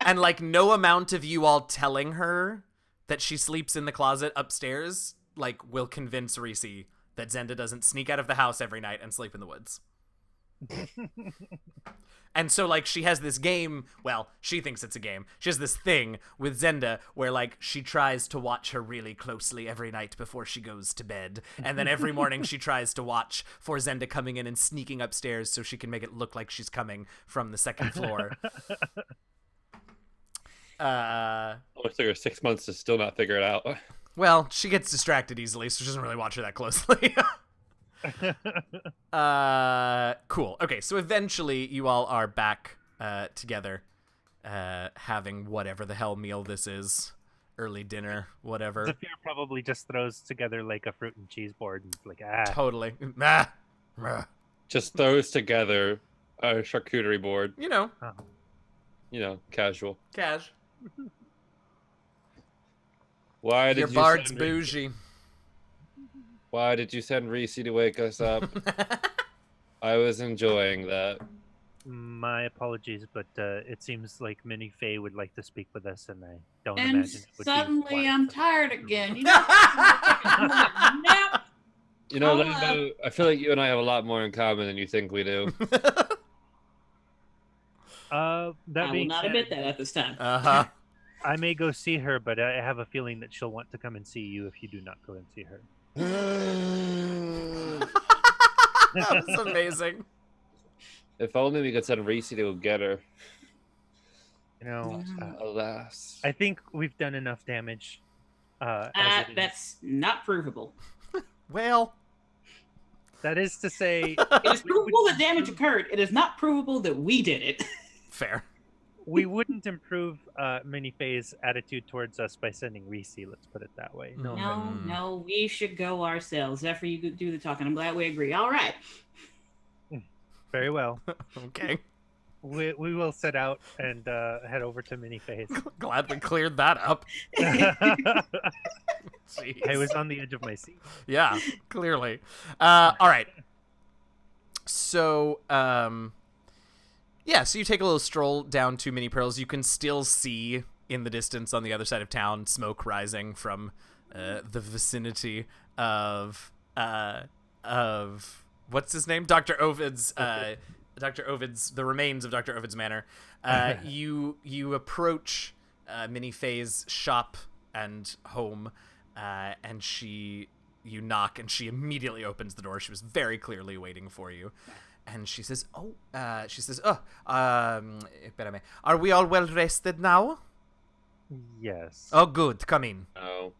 A: And like no amount of you all telling her that she sleeps in the closet upstairs like will convince Reese that Zenda doesn't sneak out of the house every night and sleep in the woods. And so, like, she has this game, well, she thinks it's a game. She has this thing with Zenda where, like, she tries to watch her really closely every night before she goes to bed. And then every morning she tries to watch for Zenda coming in and sneaking upstairs so she can make it look like she's coming from the second floor.
B: It took her 6 months to still not figure it out.
A: Well, she gets distracted easily, so she doesn't really watch her that closely. Cool. Okay, so eventually you all are back together, having whatever the hell meal this is. Early dinner, whatever.
D: Zafir probably just throws together like a fruit and cheese board and like,
A: Totally.
B: Just throws together a charcuterie board.
A: You know.
B: Casual.
A: Cash.
B: Why did
A: Your
B: you
A: bard's
B: send
A: bougie.
B: Why did you send Reese to wake us up? I was enjoying that.
D: My apologies, but it seems like Minnie Faye would like to speak with us, and I don't
C: And
D: imagine it would
C: suddenly
D: be
C: I'm tired again. You know, nap.
B: You know,
C: Oh,
B: Lambo, I feel like you and I have a lot more in common than you think we do.
D: That
C: I will
D: being
C: not
D: said,
C: admit that at this time.
A: Uh-huh.
D: I may go see her, but I have a feeling that she'll want to come and see you if you do not go and see her.
A: That was amazing.
B: If only we could send Reese to go get her.
D: You know,
B: Alas.
D: I think we've done enough damage. As it is.
C: That's not provable.
A: Well,
D: That is to say,
C: It is provable that damage occurred. It is not provable that we did it.
A: fair.
D: we wouldn't improve Minnie Faye's attitude towards us by sending Reese. Let's put it that way. No,
C: No, we should go ourselves. Zephyr, you could do the talking. I'm glad we agree. All right.
D: very well.
A: Okay.
D: We will set out and head over to Minnie Faye's.
A: Glad we cleared that up.
D: I
A: Jeez.
D: was on the edge of my seat.
A: Yeah, clearly. All right. So, yeah, so you take a little stroll down to Mini Pearls. You can still see in the distance on the other side of town smoke rising from the vicinity of what's his name? Dr. Ovid's the remains of Dr. Ovid's manor. You approach Minnie Faye's shop and home, and you knock, and she immediately opens the door. She was very clearly waiting for you. And she says, espérame. Are we all well rested now?
D: Yes.
A: Oh, good. Come in.
B: Oh.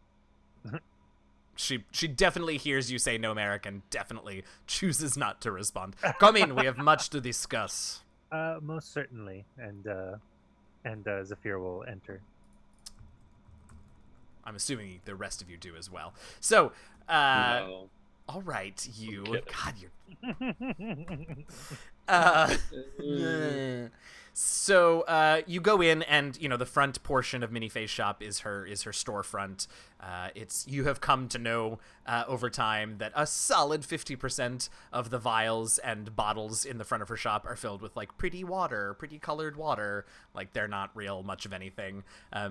A: She definitely hears you say no, American. Definitely chooses not to respond. Come in. We have much to discuss.
D: Most certainly. And Zafir will enter.
A: I'm assuming the rest of you do as well. So,
B: No.
A: all right, you.
B: kidding.
A: God, you're. So you go in, and the front portion of Minnie Faye's shop is her storefront. You have come to know over time that a solid 50% of the vials and bottles in the front of her shop are filled with like pretty colored water. Like they're not real much of anything.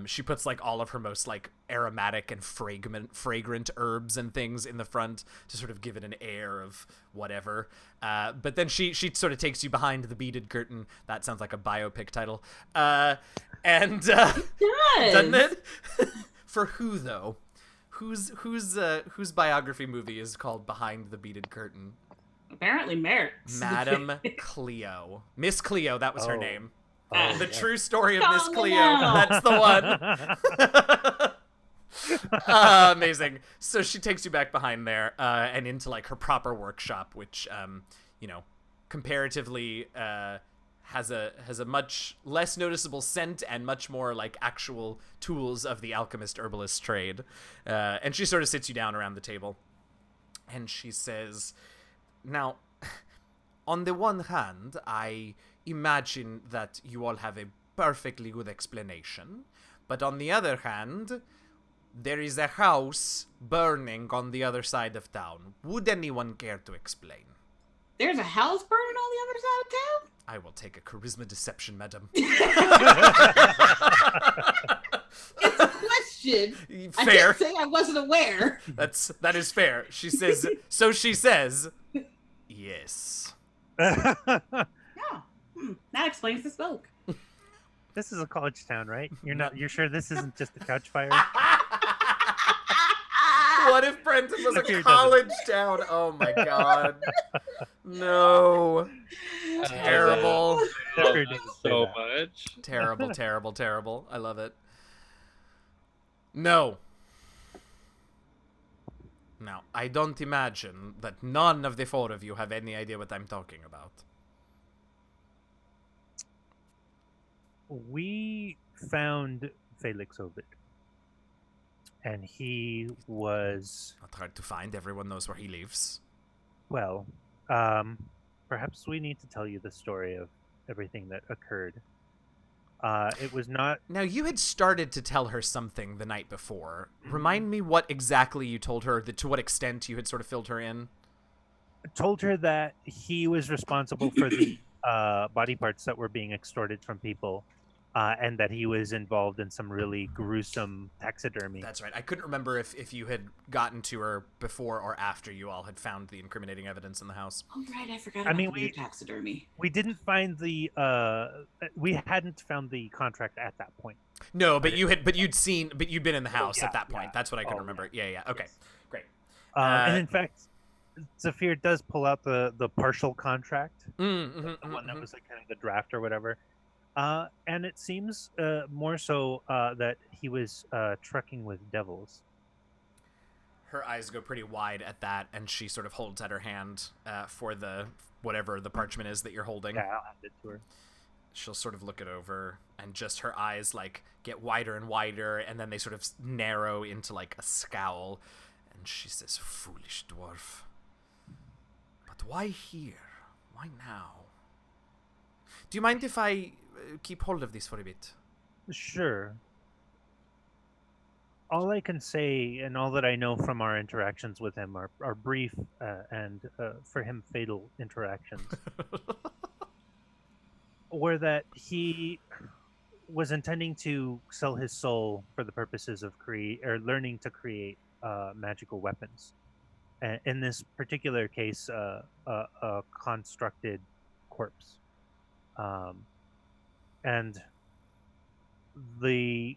A: She puts like all of her most like aromatic and fragrant herbs and things in the front to sort of give it an air of whatever. But then she sort of takes you behind the beaded curtain. That sounds like a biopic title. Doesn't it? For who though? Whose biography movie is called Behind the Beaded Curtain?
C: Apparently, Merrick's.
A: Madame Cleo. Miss Cleo, that was her
D: Oh.
A: name.
C: Oh,
A: The
D: yeah.
A: true story of Miss
C: Oh,
A: Cleo.
C: no.
A: That's the one. Amazing. So she takes you back behind there and into like her proper workshop, which comparatively has a much less noticeable scent and much more like actual tools of the alchemist herbalist trade. And she sort of sits you down around the table, and she says, "Now, on the one hand, I imagine that you all have a perfectly good explanation, but on the other hand, There is a house burning on the other side of town. Would anyone care to explain?
C: There's a house burning on the other side of town?
A: I will take a charisma deception, madam.
C: It's a question. I
A: Fair.
C: didn't say I wasn't aware.
A: That is fair. She says, so she says, yes.
C: Yeah. That explains the smoke.
D: This is a college town, right? You're sure this isn't just a couch fire?
A: What if Brenton was
D: Zephyr
A: a
D: doesn't.
A: college town? Oh my god. No. Terrible.
D: Zephyr
B: Love
D: didn't
B: that
D: say
B: so
D: that.
B: much.
A: Terrible, terrible, terrible. I love it. No. Now, I don't imagine that none of the four of you have any idea what I'm talking about.
D: We found Felix Ovid, and he was,
A: Not hard to find. Everyone knows where he lives.
D: well, perhaps we need to tell you the story of everything that occurred. It was not
A: Now, you had started to tell her something the night before. Remind me what exactly you told her, to what extent you had sort of filled her in.
D: told her that he was responsible for the body parts that were being extorted from people, and that he was involved in some really gruesome taxidermy.
A: That's right. I couldn't remember if you had gotten to her before or after you all had found the incriminating evidence in the house.
C: Oh, right. I forgot about the weird taxidermy.
D: We didn't find the we hadn't found the contract at that point.
A: No, but you'd been in the house
D: yeah,
A: at that point.
D: yeah.
A: That's what I can
D: Oh,
A: remember. Yeah. Okay,
D: Yes.
A: great.
D: And in fact, Zephyr does pull out the partial contract, the one that was like kind of the draft or whatever. And it seems more so that he was trucking with devils.
A: Her eyes go pretty wide at that, and she sort of holds out her hand for the whatever the parchment is that you're holding.
D: Yeah, I'll hand it to her.
A: She'll sort of look it over, and just her eyes like get wider and wider, and then they sort of narrow into like a scowl, and she says, "Foolish dwarf. But why here? Why now? Do you mind if I keep hold of this for a bit?"
D: Sure. All I can say, and all that I know from our interactions with him, are brief and for him fatal interactions, were that he was intending to sell his soul for the purposes of learning to create magical weapons. In this particular case, a constructed corpse. And the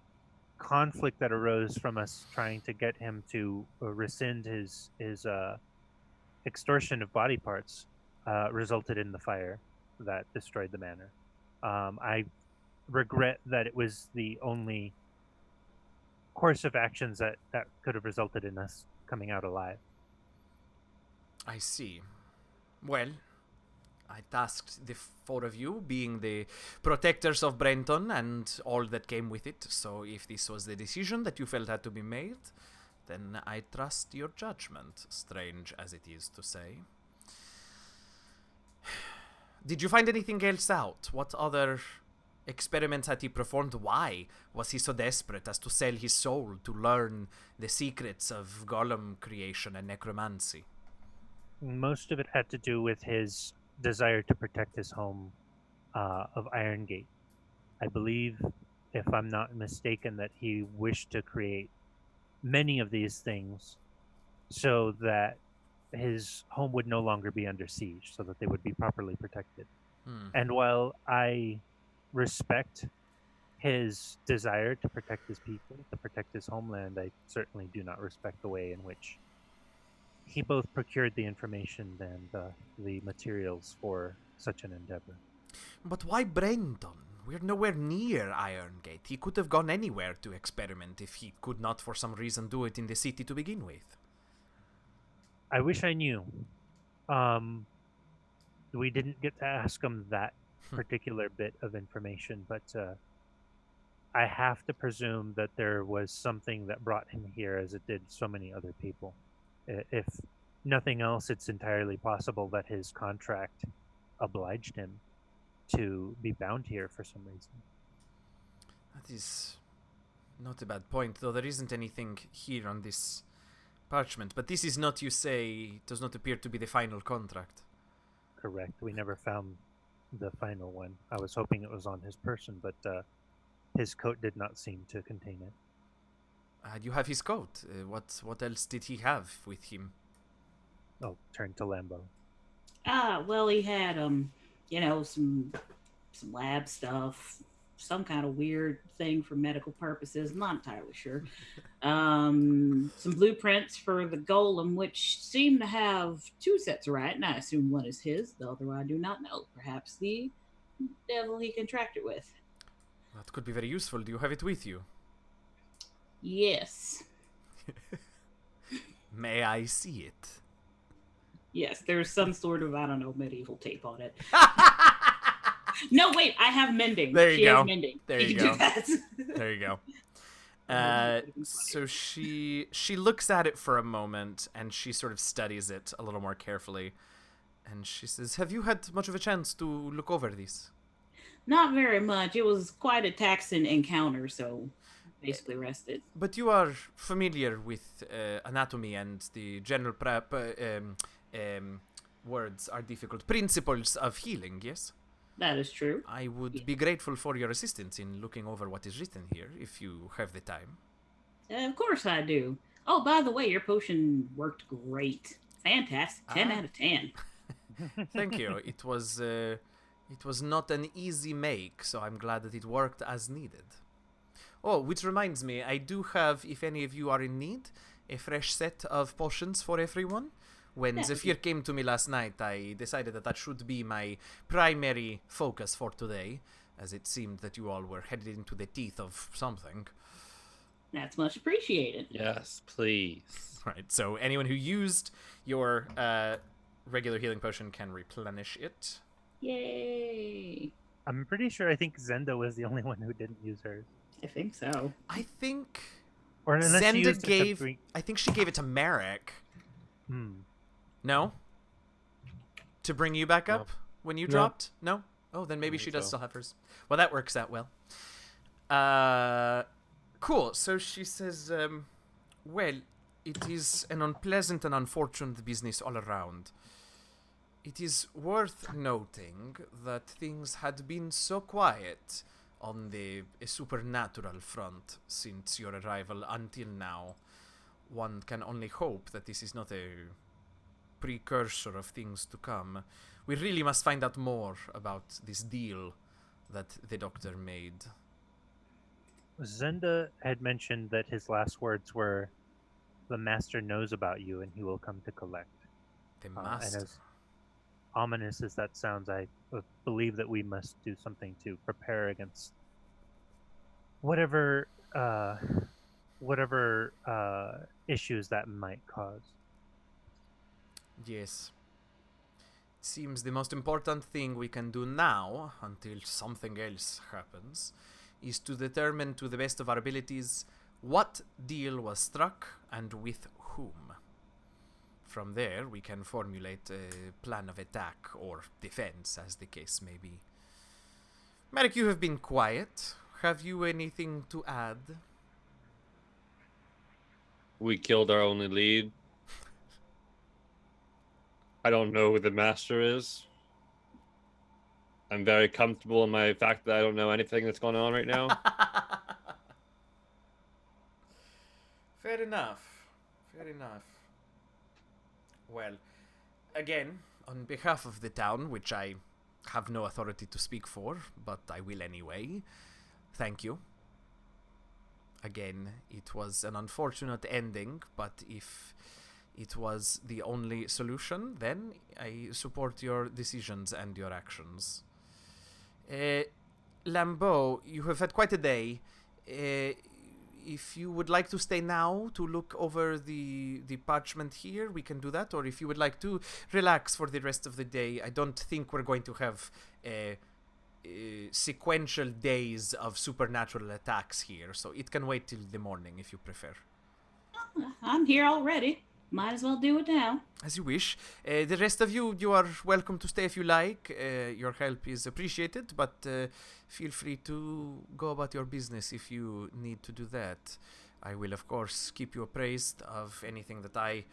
D: conflict that arose from us trying to get him to rescind his extortion of body parts resulted in the fire that destroyed the manor. I regret that it was the only course of actions that could have resulted in us coming out alive.
A: I see. Well, I tasked the four of you being the protectors of Brenton and all that came with it, so if this was the decision that you felt had to be made, then I trust your judgment, strange as it is to say. Did you find anything else out? What other experiments had he performed? Why was he so desperate as to sell his soul to learn the secrets of golem creation and necromancy?
D: Most of it had to do with his desire to protect his home of Irongate. I believe, if I'm not mistaken, that he wished to create many of these things so that his home would no longer be under siege, so that they would be properly protected. And while I respect his desire to protect his people, to protect his homeland, I certainly do not respect the way in which he both procured the information and the materials for such an endeavor.
A: But why Brenton? We're nowhere near Irongate. He could have gone anywhere to experiment if he could not for some reason do it in the city to begin with.
D: I wish I knew. We didn't get to ask him that particular bit of information, but I have to presume that there was something that brought him here as it did so many other people. If nothing else, it's entirely possible that his contract obliged him to be bound here for some reason.
A: That is Not a bad point, though there isn't anything here on this parchment. But this is not, you say, does not appear to be the final contract.
D: Correct. We never found the final one. I was hoping it was on his person, but his coat did not seem to contain it.
A: You have his coat. What else did he have with him?
D: Oh, turn to Lambo.
C: Well, he had some lab stuff, some kind of weird thing for medical purposes. I'm not entirely sure. Some blueprints for the golem, which seem to have two sets right, and I assume one is his. The other I do not know. Perhaps the devil he contracted with.
A: That could be very useful. Do you have it with you?
C: Yes.
A: May I see it?
C: Yes, there's some sort of, I don't know, medieval tape on it. No, wait, I have mending.
A: There you
C: she
A: go.
C: Has mending.
A: There you
C: can
A: go.
C: Do that.
A: There you go. So she looks at it for a moment and she sort of studies it a little more carefully, and she says, "Have you had much of a chance to look over this?"
C: Not very much. It was quite a taxing encounter, so basically rested.
A: But you are familiar with anatomy and the general words are difficult. Principles of healing, yes?
C: That is true.
A: I would be grateful for your assistance in looking over what is written here, if you have the time.
C: Of course I do. Oh, by the way, your potion worked great. Fantastic. 10 out of 10.
A: Thank you. It was not an easy make, so I'm glad that it worked as needed. Oh, which reminds me, I do have, if any of you are in need, a fresh set of potions for everyone. When Zephyr came to me last night, I decided that should be my primary focus for today, as it seemed that you all were headed into the teeth of something.
C: That's much appreciated.
B: Yes, please.
A: Right, so anyone who used your regular healing potion can replenish it.
C: Yay.
D: I'm pretty sure I think Zenda was the only one who didn't use hers.
C: I think so.
A: I think
D: Or unless she
A: Zenda
D: used it to
A: gave...
D: bring-
A: I think she gave it to Merrick. No? To bring you back up when you dropped? No? Oh, then maybe she does still have hers. Well, that works out well. Cool. So she says, well, it is an unpleasant and unfortunate business all around. It is worth noting that things had been so quiet on the supernatural front since your arrival until now. One can only hope that this is not a precursor of things to come. We really must find out more about this deal that the doctor made.
D: Zenda had mentioned that his last words were, "The master knows about you and he will come to collect."
A: The
D: And
A: master.
D: as ominous as that sounds, I believe that we must do something to prepare against whatever issues that might cause.
A: Yes. It seems the most important thing we can do now, until something else happens, is to determine to the best of our abilities what deal was struck and with whom. From there, we can formulate a plan of attack or defense, as the case may be. Merrick, you have been quiet. Have you anything to add?
B: We killed our only lead. I don't know who the master is. I'm very comfortable in my fact that I don't know anything that's going on right now.
A: Fair enough. Fair enough. Well, again, on behalf of the town, which I have no authority to speak for, but I will anyway, thank you. Again, it was an unfortunate ending, but if it was the only solution, then I support your decisions and your actions. Lambeau, you have had quite a day. If you would like to stay now to look over the parchment here, we can do that. Or if you would like to relax for the rest of the day, I don't think we're going to have sequential days of supernatural attacks here. So it can wait till the morning if you prefer.
C: I'm here already. Might as well do it now.
A: As you wish. The rest of you, you are welcome to stay if you like. Your help is appreciated, but feel free to go about your business if you need to do that. I will, of course, keep you appraised of anything that I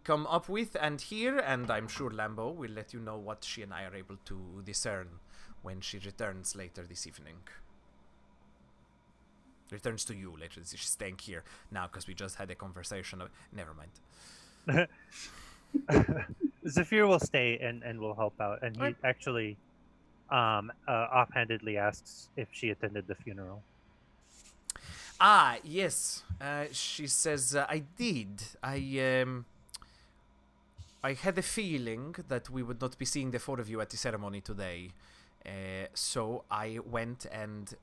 A: come up with and hear, and I'm sure Lambo will let you know what she and I are able to discern when she returns later this evening. Returns to you later. She's staying here now because we just had a conversation. Never mind.
D: Zephyr will stay and will help out, and he
A: Right.
D: actually offhandedly asks if she attended the funeral.
A: Ah, yes. She says, I did. I had a feeling that we would not be seeing the four of you at the ceremony today. So I went and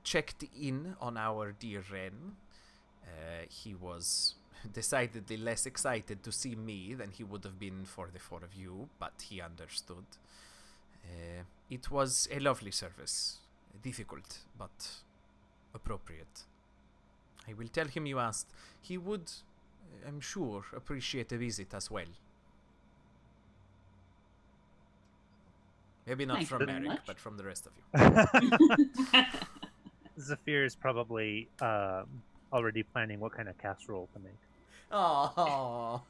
A: checked in on our dear Ren. He was decidedly less excited to see me than he would have been for the four of you, but he understood. It was a lovely service. Difficult, but appropriate. I will tell him you asked. He would, I'm sure, appreciate a visit as well. Maybe not
C: Thank
A: from
C: you very
A: Merrick,
C: much.
A: but from the rest of you.
D: Zephyr is probably already planning what kind of casserole to make.
A: Oh.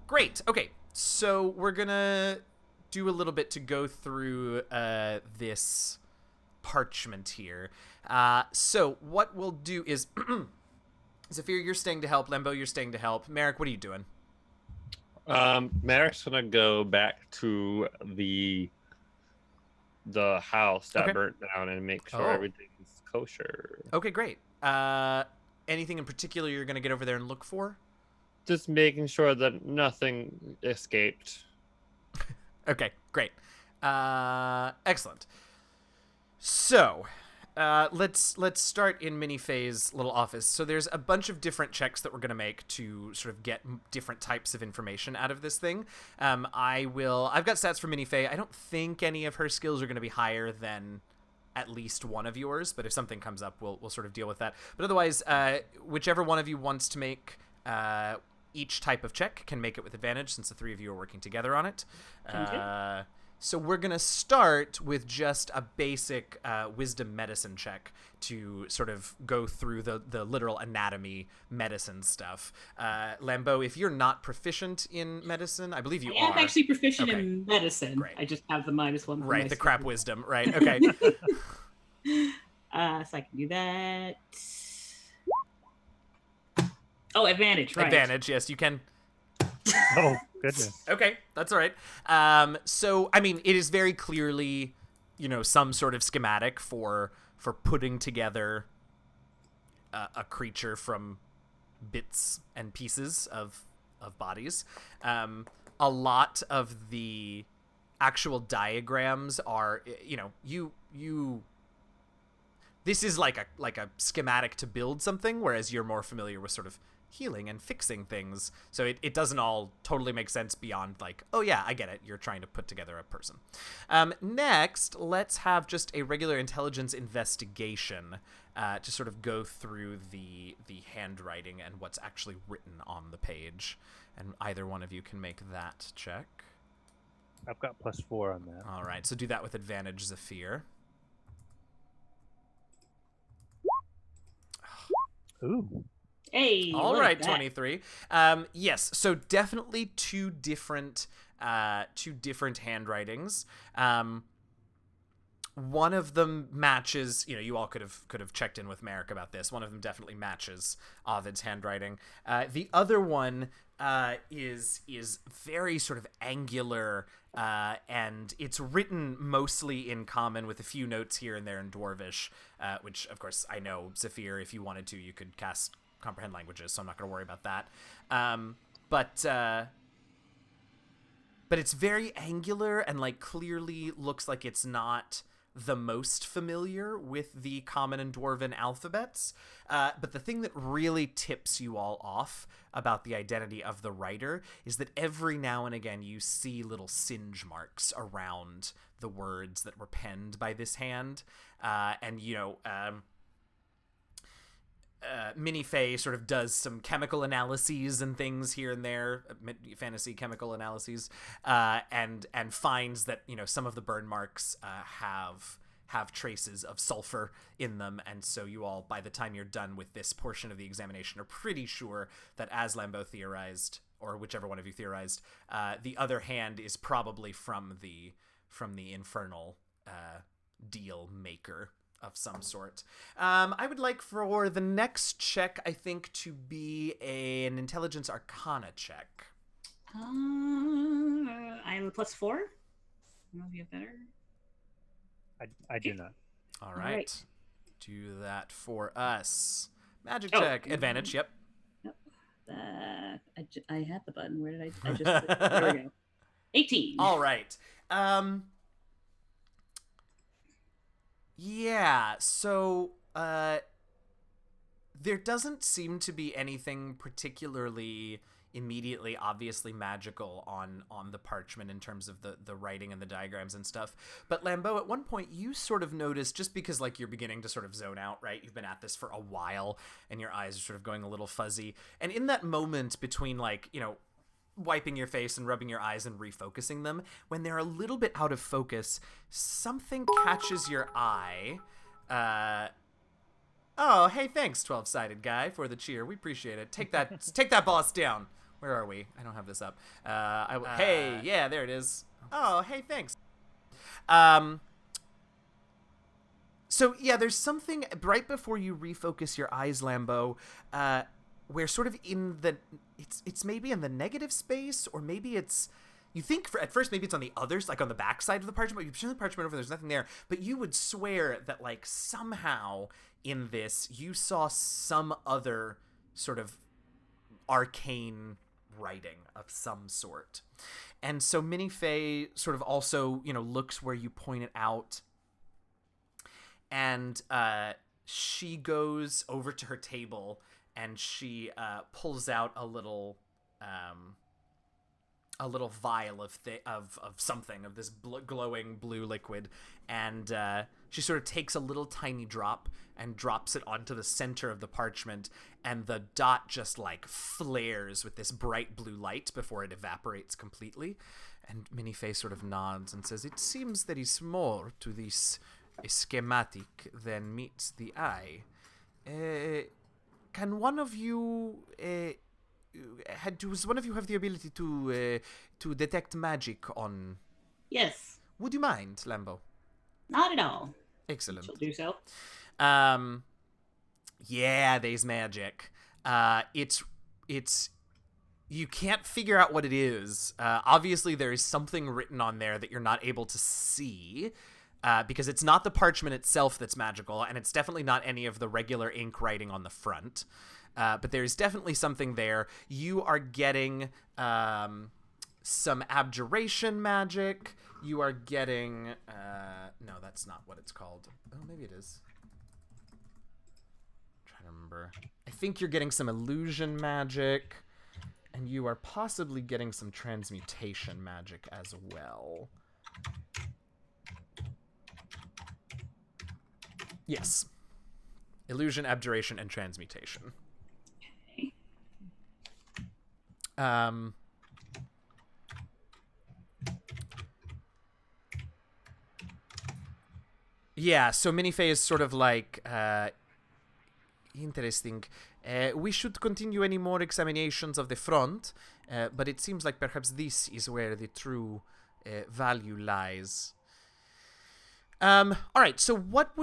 A: Great. Okay, so we're gonna do a little bit to go through this parchment here. So what we'll do is, Zephyr, you're staying to help. Lembo, you're staying to help. Merrick, what are you doing?
B: Merrick's gonna go back to the house that
A: Okay.
B: burnt down and make sure
A: Oh.
B: everything's kosher.
A: Okay, great. Anything in particular you're gonna get over there and look for?
B: Just making sure that nothing escaped.
A: Okay, great. Excellent. So, let's start in mini phase little office. So there's a bunch of different checks that we're gonna make to sort of get different types of information out of this thing. I've got stats for mini phase. I don't think any of her skills are gonna be higher than at least one of yours, but if something comes up, we'll sort of deal with that. But otherwise, whichever one of you wants to make each type of check can make it with advantage, since the three of you are working together on it. So we're going to start with just a basic wisdom medicine check to sort of go through the literal anatomy medicine stuff. Lambeau, if you're not proficient in medicine, I believe you
C: I am
A: are.
C: actually proficient
A: Okay.
C: in medicine.
A: Great.
C: I just have the -1 for
A: Right,
C: my
A: the crap
C: skill.
A: wisdom. Right, okay.
C: So I can do that. Oh, advantage, right.
A: Advantage, yes, you can.
D: Oh, goodness.
A: Okay, that's all right. So, I mean, it is very clearly, some sort of schematic for putting together a creature from bits and pieces of bodies. A lot of the actual diagrams are, this is like a schematic to build something, whereas you're more familiar with sort of healing and fixing things. So it doesn't all totally make sense beyond like, oh yeah, I get it. You're trying to put together a person. Next, let's have just a regular intelligence investigation to sort of go through the handwriting and what's actually written on the page. And either one of you can make that check.
D: I've got +4 on that.
A: All right, so do that with advantage, Zephyr.
D: Ooh.
C: Hey.
A: All
C: look at
A: right,
C: that.
A: 23. Yes, so definitely two different handwritings. One of them matches, you all could have checked in with Merrick about this. One of them definitely matches Ovid's handwriting. The other one is very sort of angular, and it's written mostly in Common with a few notes here and there in Dwarvish, which, of course, I know, Zephyr, if you wanted to, you could cast Comprehend Languages, so I'm not going to worry about that. But it's very angular and, like, clearly looks like it's not the most familiar with the Common and Dwarven alphabets. But the thing that really tips you all off about the identity of the writer is that every now and again you see little singe marks around the words that were penned by this hand. Minnie Faye sort of does some chemical analyses and things here and there, fantasy chemical analyses, and finds that some of the burn marks have traces of sulfur in them, and so you all, by the time you're done with this portion of the examination, are pretty sure that, as Lambeau theorized, or whichever one of you theorized, the other hand is probably from the infernal deal maker of some sort. I would like for the next check, I think, to be an intelligence arcana check.
C: I have a +4. I don't know if you have better.
D: I do not.
A: All right.
C: Right.
A: Do that for us. Magic check. Advantage, yep.
C: I had the button. Where did I just there we go. 18.
A: All right. Yeah, so there doesn't seem to be anything particularly immediately obviously magical on the parchment in terms of the writing and the diagrams and stuff. But Lambeau, at one point you sort of noticed, just because like you're beginning to sort of zone out, right? You've been at this for a while and your eyes are sort of going a little fuzzy. And in that moment between like, wiping your face and rubbing your eyes and refocusing them, when they're a little bit out of focus, something catches your eye. Oh, hey, thanks, 12-sided guy, for the cheer. We appreciate it. Take that boss down. Where are we? I don't have this up. Hey, yeah, there it is. Oh, hey, thanks. So yeah, there's something right before you refocus your eyes, Lambeau, where sort of in the it's maybe in the negative space, or maybe it's, you think at first maybe it's on the others, like on the back side of the parchment. You turn the parchment over, there's nothing there, but you would swear that like somehow in this you saw some other sort of arcane writing of some sort. And so Minnie Faye sort of also, looks where you point it out, and she goes over to her table and she pulls out a little vial of something, of this glowing blue liquid, and she sort of takes a little tiny drop and drops it onto the center of the parchment, and the dot just like flares with this bright blue light before it evaporates completely. And Minnie Faye sort of nods and says, "It seems there is more to this schematic than meets the eye. Can one of you does one of you have the ability to detect magic on?"
C: Yes.
A: Would you mind, Lambeau?
C: Not at all.
A: Excellent.
C: She'll do so.
A: Yeah, there's magic. It's you can't figure out what it is. Obviously, there is something written on there that you're not able to see, because it's not the parchment itself that's magical, and it's definitely not any of the regular ink writing on the front. But there's definitely something there. You are getting some abjuration magic. You are getting... no, that's not what it's called. Oh, maybe it is. I'm trying to remember. I think you're getting some illusion magic. And you are possibly getting some transmutation magic as well. Yes. Illusion, abjuration, and transmutation.
C: Okay.
A: Yeah, so Minnie Faye is sort of like, interesting. We should continue any more examinations of the front, but it seems like perhaps this is where the true value lies. All right, so what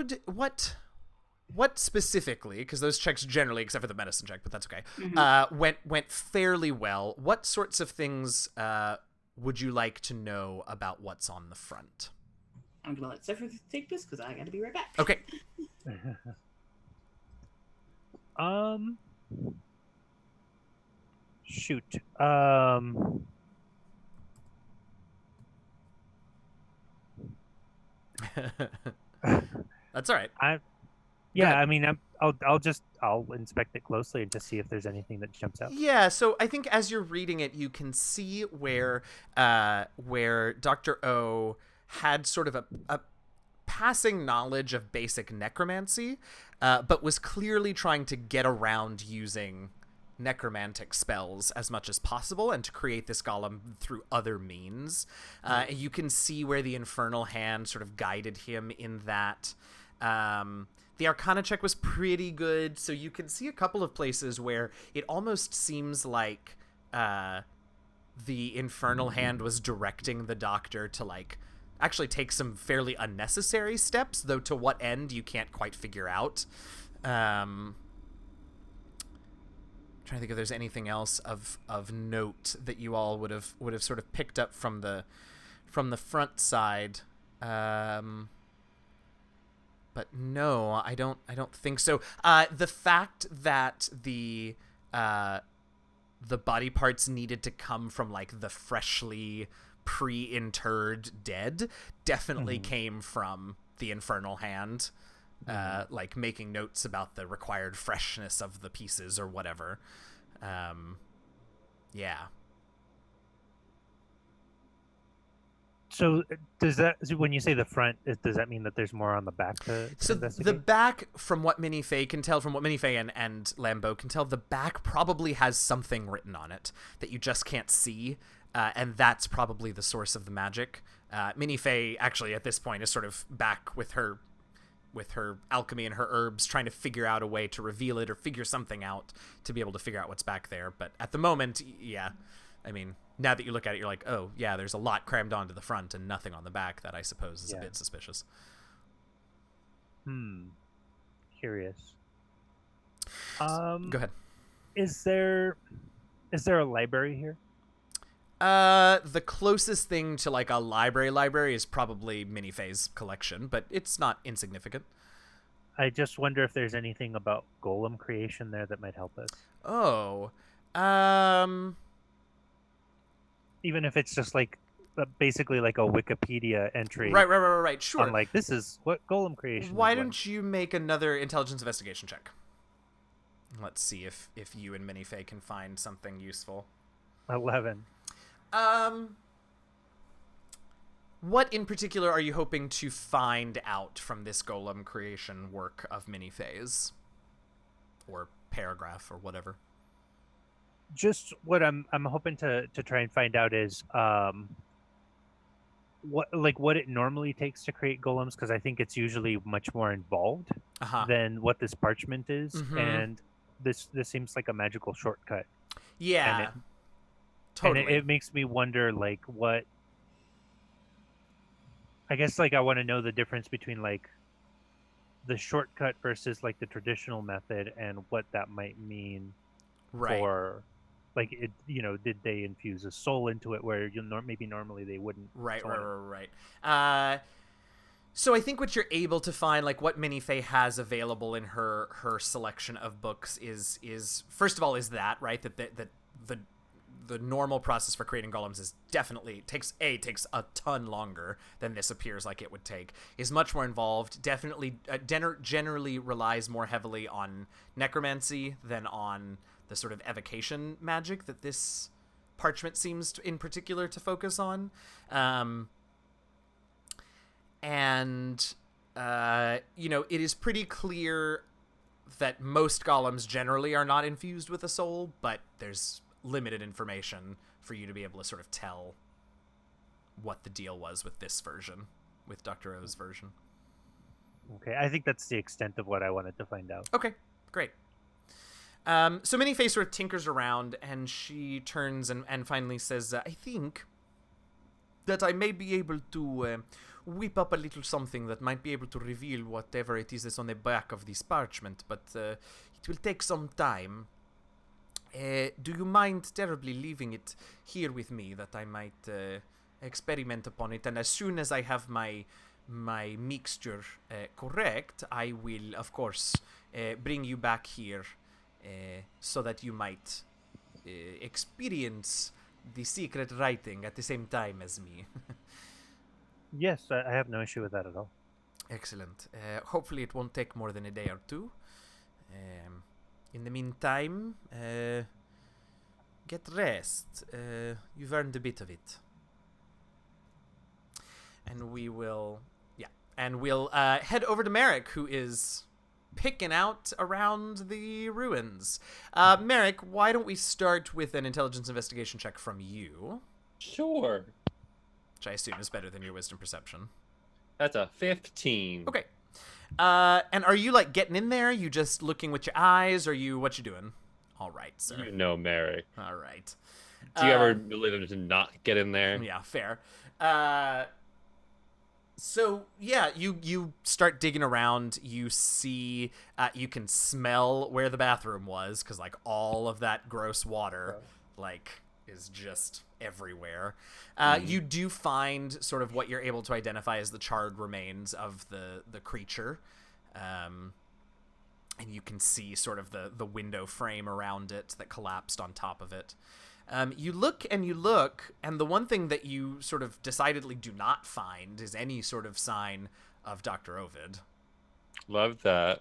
A: specifically, because those checks generally, except for the medicine check, but that's okay, went fairly well. What sorts of things would you like to know about what's on the front?
C: I'm gonna let Zephyr take this because I gotta be right back.
A: Okay.
D: Shoot.
A: That's all right.
D: I'll inspect it closely and just see if there's anything that jumps out.
A: Yeah, so I think as you're reading it, you can see where Dr. O had sort of a passing knowledge of basic necromancy, but was clearly trying to get around using necromantic spells as much as possible and to create this golem through other means. You can see where the infernal hand sort of guided him in that. The Arcana check was pretty good, so you can see a couple of places where it almost seems like the infernal hand was directing the doctor to, like, actually take some fairly unnecessary steps, though to what end you can't quite figure out. Trying to think if there's anything else of note that you all would have sort of picked up from the front side. But no, I don't think so. The fact that the body parts needed to come from, like, the freshly pre-interred dead definitely came from the infernal hand, like making notes about the required freshness of the pieces or whatever. Yeah.
D: So does that, when you say the front, does that mean that there's more on the back to
A: So
D: investigate?
A: the back, from what Minnie Faye can tell, from what Minnie Faye and Lambeau can tell, the back probably has something written on it that you just can't see, and that's probably the source of the magic. Minnie Faye actually at this point is sort of back with her alchemy and her herbs, trying to figure out a way to reveal it or figure something out to be able to figure out what's back there. But at the moment, yeah, I mean, now that you look at it, you're like, oh, yeah, there's a lot crammed onto the front and nothing on the back. That I suppose is a bit suspicious.
D: Curious.
A: Go ahead.
D: Is there a library here?
A: The closest thing to, like, a library is probably Minnie Faye's collection, but it's not insignificant.
D: I just wonder if there's anything about golem creation there that might help us.
A: Oh,
D: even if it's just like basically like a Wikipedia entry.
A: Right. Sure.
D: On, like, this is what golem creation.
A: Why don't you make another intelligence investigation check? Let's see if you and Minnie Faye can find something useful.
D: 11.
A: What in particular are you hoping to find out from this golem creation work of Minnie Faye's, or paragraph, or whatever?
D: Just what I'm hoping to try and find out is what it normally takes to create golems, because I think it's usually much more involved than what this parchment is, and this seems like a magical shortcut.
A: Yeah,
D: totally. And it makes me wonder, like, what. I guess, like, I want to know the difference between, like, the shortcut versus, like, the traditional method, and what that might mean for. Like, it, did they infuse a soul into it where maybe normally they wouldn't?
A: Right. So I think what you're able to find, like, what Minnie Faye has available in her selection of books is first of all is that, right, that the normal process for creating golems is definitely takes a ton longer than this appears like it would take, is much more involved, definitely generally relies more heavily on necromancy than on the sort of evocation magic that this parchment seems to, in particular, to focus on. It is pretty clear that most golems generally are not infused with a soul, but there's limited information for you to be able to sort of tell what the deal was with this version, with Dr. O's version.
D: Okay, I think that's the extent of what I wanted to find out.
A: Okay, great. So Minnie Faye sort of tinkers around, and she turns and finally says, I think that I may be able to whip up a little something that might be able to reveal whatever it is that's on the back of this parchment, but it will take some time. Do you mind terribly leaving it here with me, that I might experiment upon it, and as soon as I have my mixture correct, I will, of course, bring you back here so that you might experience the secret writing at the same time as me.
D: Yes, I have no issue with that at all.
A: Excellent. Hopefully it won't take more than a day or two. In the meantime, get rest. You've earned a bit of it. And we will... And we'll head over to Merrick, who is picking out around the ruins. Merrick, why don't we start with an intelligence investigation check from you?
B: Sure.
A: Which I assume is better than your wisdom perception.
B: That's a 15.
A: Okay. And are you, like, getting in there? You just looking with your eyes? Or what you doing? All right, sir.
B: You know, Merrick.
A: All right.
B: Do you ever believe him to not get in there?
A: Yeah, fair. So yeah, you start digging around. You see, you can smell where the bathroom was, because like all of that gross water, like, is just everywhere. You do find sort of what you're able to identify as the charred remains of the creature, and you can see sort of the window frame around it that collapsed on top of it. You look, and the one thing that you sort of decidedly do not find is any sort of sign of Dr. Ovid.
B: Love that.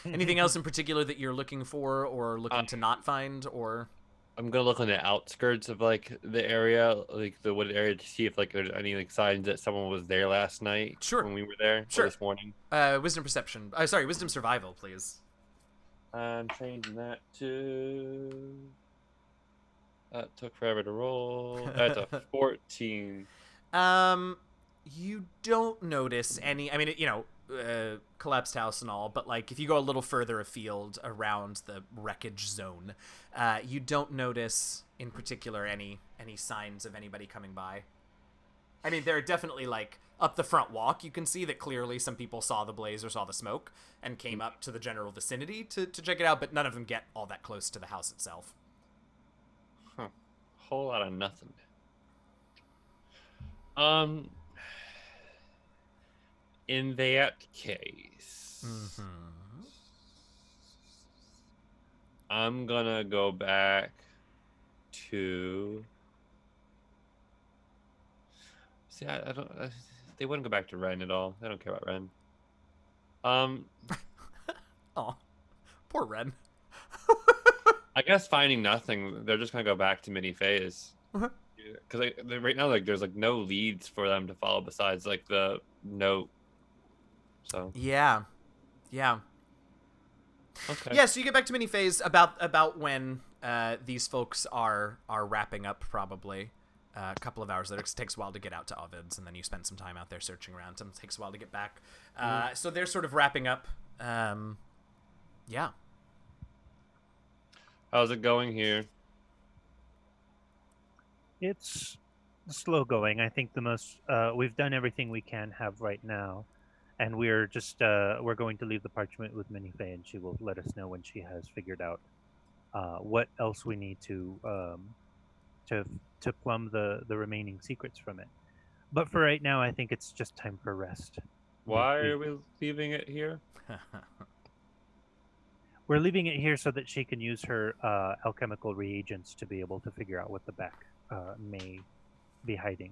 A: Anything else in particular that you're looking for or looking to not find, or?
B: I'm gonna look on the outskirts of like the area, like the wooded area, to see if like there's any like signs that someone was there last night.
A: Sure.
B: When we were there.
A: Sure.
B: Or this morning.
A: Wisdom perception. Wisdom survival, please.
B: I'm changing that to. That took forever to roll. That's a 14.
A: You don't notice any. I mean, collapsed house and all, but like if you go a little further afield around the wreckage zone, you don't notice in particular any signs of anybody coming by. I mean, there are definitely, like, up the front walk, you can see that clearly some people saw the blaze or saw the smoke and came up to the general vicinity to check it out, but none of them get all that close to the house itself.
B: Huh. Whole lot of nothing. In that case, I'm gonna go back to. See, I don't. They wouldn't go back to Ren at all. I don't care about Ren.
A: Oh, poor Ren.
B: I guess finding nothing, they're just gonna go back to mini phase. Because right now, like, there's like no leads for them to follow besides like the note. So
A: yeah.
B: Okay.
A: Yeah, so you get back to mini phase about when these folks are wrapping up, probably a couple of hours later. It takes a while to get out to Ovid's, and then you spend some time out there searching around. It takes a while to get back. So they're sort of wrapping up. Yeah.
B: How's it going here?
D: It's slow going. I think the most we've done everything we can have right now, and we're just we're going to leave the parchment with Minife, and she will let us know when she has figured out what else we need to plumb the remaining secrets from it. But for right now, I think it's just time for rest.
B: Why are we leaving it here?
D: We're leaving it here so that she can use her alchemical reagents to be able to figure out what the back may be hiding.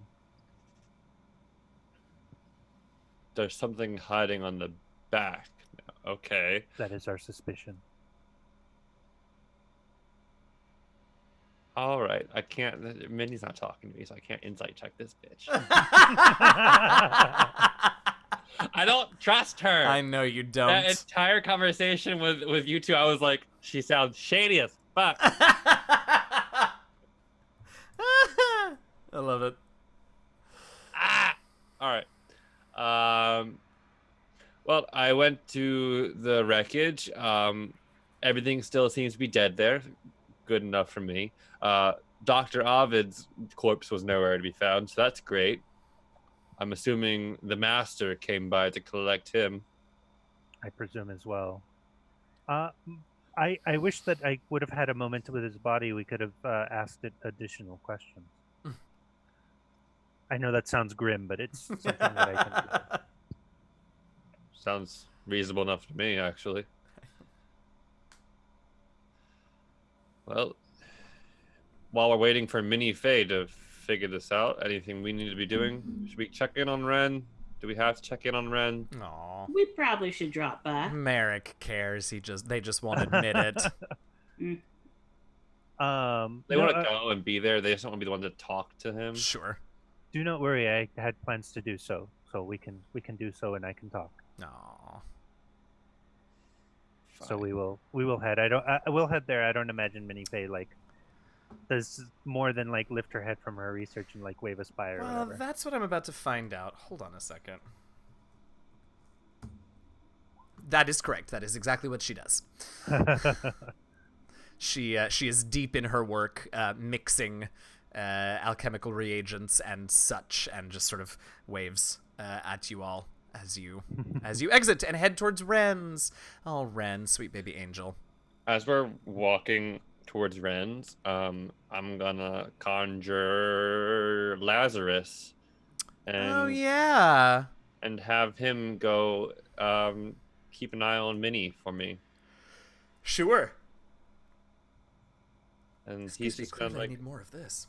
B: There's something hiding on the back. Okay.
D: That is our suspicion.
B: All right. I can't. Minnie's not talking to me, so I can't insight check this bitch. I don't trust her.
A: I know you don't.
B: That entire conversation with you two, I was like, she sounds shady as fuck.
A: I love it.
B: All right. Well, I went to the wreckage. Everything still seems to be dead there. Good enough for me. Dr. Ovid's corpse was nowhere to be found, so that's great. I'm assuming the master came by to collect him.
D: I presume as well. I wish that I would have had a moment with his body. We could have asked it additional questions. I know that sounds grim, but it's something that I can do.
B: Sounds reasonable enough to me, actually. Well, while we're waiting for Mini Faye to figure this out, anything we need to be doing? Should we check in on Ren? Do we have to check in on Ren?
A: Aw.
C: We probably should drop by.
A: Merrick cares. They just won't admit it.
B: They want to go and be there. They just don't want to be the one to talk to him.
A: Sure.
D: Do not worry. I had plans to do so. so we can do so, and I can talk.
A: Aw.
D: So
A: Fine.
D: we will head. We'll head there. I don't imagine Minifei does more than lift her head from her research and wave us by or
A: Well,
D: whatever.
A: that's what I'm about to find out. Hold on a second. That is correct. That is exactly what she does. She is deep in her work, mixing alchemical reagents and such, and just sort of waves at you all as you exit and head towards Ren's. Oh, Ren, sweet baby angel.
B: As we're walking towards Ren's, I'm gonna conjure Lazarus,
A: Oh
B: and
A: yeah.
B: and have him go keep an eye on Minnie for me.
A: Sure.
B: And
A: Excuse
B: he's
A: me,
B: just gonna
A: clearly I need more of this.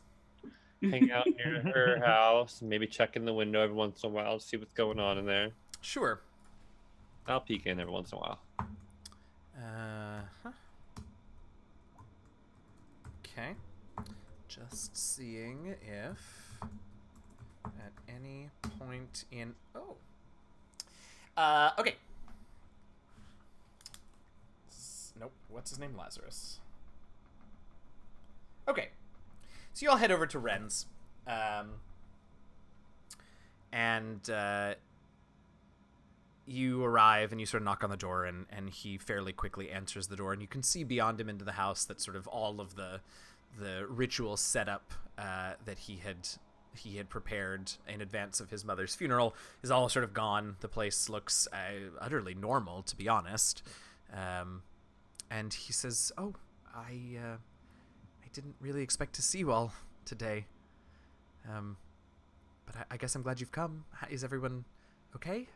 B: hang out near her house, maybe check in the window every once in a while to see what's going on in there.
A: Sure.
B: I'll peek in every once in a while.
A: Huh. Okay. Just seeing if at any point in okay. Nope. What's his name? Lazarus. Okay. So you all head over to Ren's. And you arrive and you sort of knock on the door, and he fairly quickly answers the door, and you can see beyond him into the house that sort of all of the ritual setup that he had prepared in advance of his mother's funeral is all sort of gone. The place looks utterly normal, to be honest. And he says, "Oh, I didn't really expect to see you all today. But I guess I'm glad you've come. Is everyone okay?"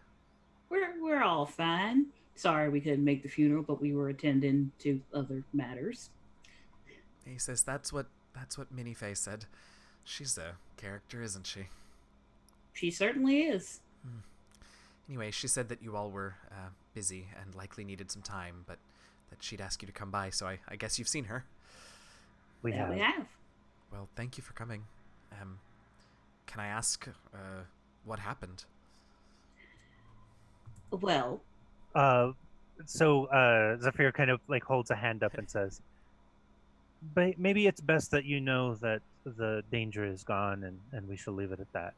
C: We're all fine. Sorry we couldn't make the funeral, but we were attending to other matters.
A: He says, that's what Minifei said. She's a character, isn't she?
C: She certainly is.
A: Anyway, she said that you all were busy and likely needed some time, but that she'd ask you to come by, so I guess you've seen her.
D: We
C: Yeah,
D: have.
C: we have.
A: Well, thank you for coming. Can I ask what happened?
C: Well,
D: So Zafir kind of holds a hand up and says, "But maybe it's best that you know that the danger is gone, and we shall leave it at that.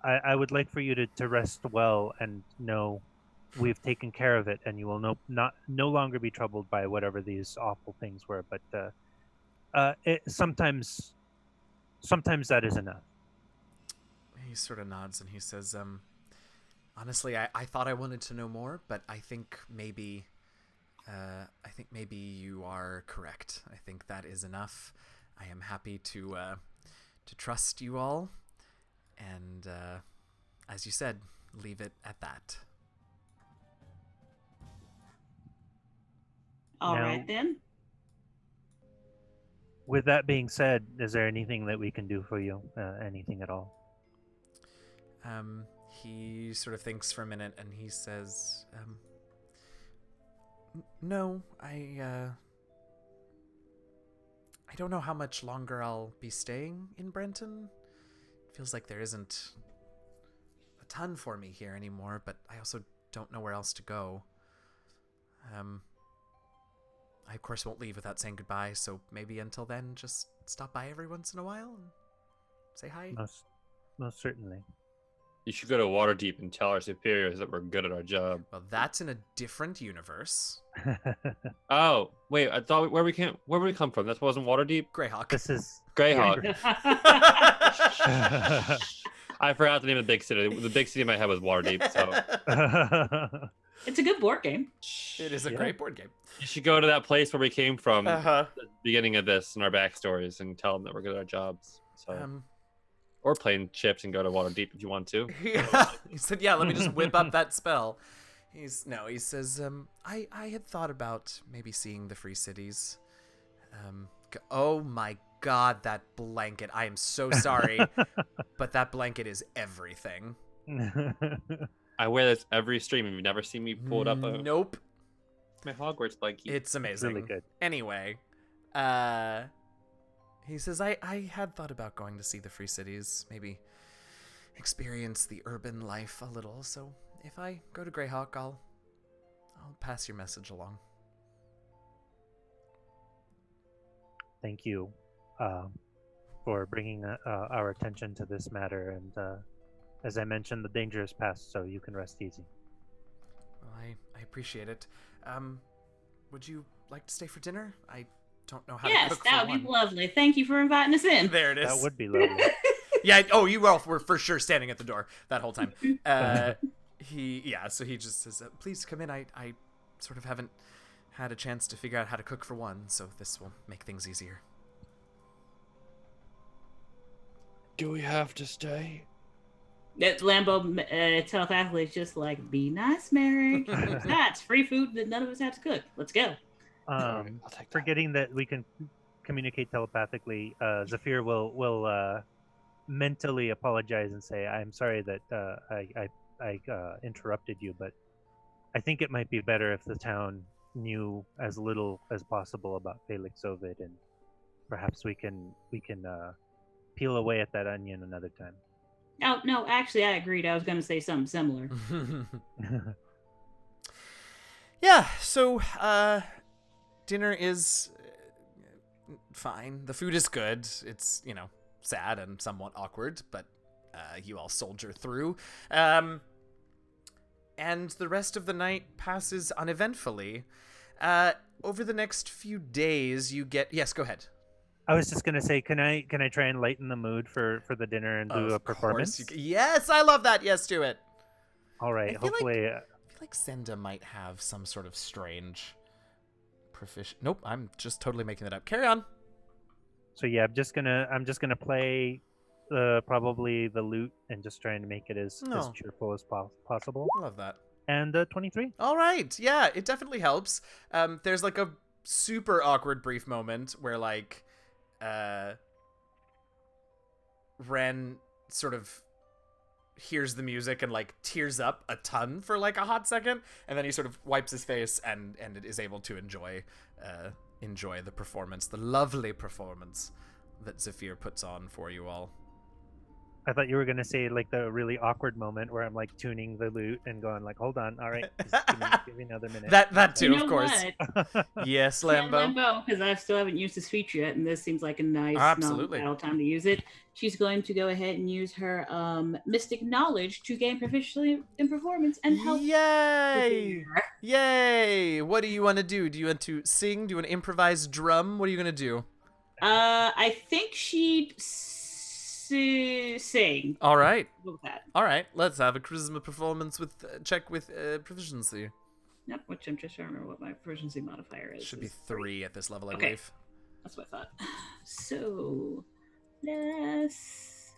D: I would like for you to rest well and know we've taken care of it, and you will no longer be troubled by whatever these awful things were. But sometimes that is enough."
A: He sort of nods and he says, honestly, I thought I wanted to know more, but I think maybe you are correct. I think that is enough. I am happy to trust you all, and as you said, leave it at that.
C: all
D: Now-
C: right then.
D: With that being said, is there anything that we can do for you? Anything at all?
A: He sort of thinks for a minute and he says, no, I don't know how much longer I'll be staying in Brenton. It feels like there isn't a ton for me here anymore, but I also don't know where else to go. I of course won't leave without saying goodbye, so maybe until then, just stop by every once in a while and say hi.
D: Most certainly.
B: You should go to Waterdeep and tell our superiors that we're good at our job.
A: Well, that's in a different universe.
B: Oh, wait, I thought where we come from? That wasn't Waterdeep?
A: Greyhawk.
D: This is
B: Greyhawk. I forgot the name of the big city. The big city in my head was Waterdeep, so
C: It's a good board game.
A: It is a
D: Yeah.
A: great board game.
B: you should go to that place where we came from at
A: Uh-huh.
B: the beginning of this and our backstories and tell them that we're good at our jobs. So or plane ships and go to Waterdeep if you want to.
A: He said, yeah, let me just whip up that spell. He says, I had thought about maybe seeing the Free Cities. Oh my god, that blanket. I am so sorry, but that blanket is everything.
B: I wear this every stream. Have you never seen me pull it up?
A: Nope.
B: My Hogwarts blanket.
A: It's amazing.
D: really good.
A: Anyway, he says, I had thought about going to see the Free Cities, maybe experience the urban life a little. So if I go to Greyhawk, I'll pass your message along.
D: Thank you for bringing our attention to this matter. And as I mentioned, the danger is past, so you can rest easy.
A: Well, I appreciate it. Would you like to stay for dinner? I don't know how to
C: Yes,
A: cook
C: that
A: for
C: would be
A: one.
C: lovely. Thank you for inviting us in.
A: There it is.
D: That would be lovely.
A: Yeah. Oh, you all were for sure standing at the door that whole time. So he just says, "Please come in. I sort of haven't had a chance to figure out how to cook for one, so this will make things easier."
B: Do we have to stay?
C: That Lambo telepathically is just like, be nice, Merrick. That's free food that none of us have to cook. Let's go.
B: I'll take that.
D: Forgetting that we can communicate telepathically, Zafir will mentally apologize and say, "I'm sorry that I interrupted you, but I think it might be better if the town knew as little as possible about Felix Ovid, and perhaps we can peel away at that onion another time."
C: Oh, no, actually, I agreed. I was going to say something similar.
A: Yeah, so dinner is fine. The food is good. It's, sad and somewhat awkward, but you all soldier through. And the rest of the night passes uneventfully. Over the next few days, you get... Yes, go ahead.
D: I was just gonna say, can I try and lighten the mood for the dinner and do a performance?
A: Yes, I love that. Yes, do it.
D: All right,
A: I feel
D: hopefully.
A: I feel like Senda might have some sort of strange proficient. Nope, I'm just totally making that up. Carry on.
D: So yeah, I'm just gonna play probably the lute and just trying to make it as cheerful as possible.
A: I love that.
D: And 23.
A: All right. Yeah, it definitely helps. There's like a super awkward brief moment where like Ren sort of hears the music and like tears up a ton for like a hot second, and then he sort of wipes his face and is able to enjoy the performance, the lovely performance that Zafir puts on for you all.
D: I thought you were gonna say like the really awkward moment where I'm like tuning the lute and going like, "Hold on, all right, just give me another minute."
A: That too,
C: You know
A: of course.
C: what?
A: Yes,
C: Yeah,
A: Lambo.
C: Lambo, because I still haven't used this feature yet, and this seems like a nice
A: Absolutely.
C: non-battle time to use it. She's going to go ahead and use her mystic knowledge to gain proficiency in performance and help.
A: Yay! Yay! What do you want to do? Do you want to sing? Do you want to improvise drum? What are you gonna do?
C: I think she'd sing.
A: All right.
C: With that.
A: All right. Let's have a charisma performance with check with proficiency.
C: Yep, which I'm just trying to remember what my proficiency modifier is.
A: Should be
C: It's
A: 3 at this level, I
C: Okay.
A: believe.
C: That's what I thought. So, let's.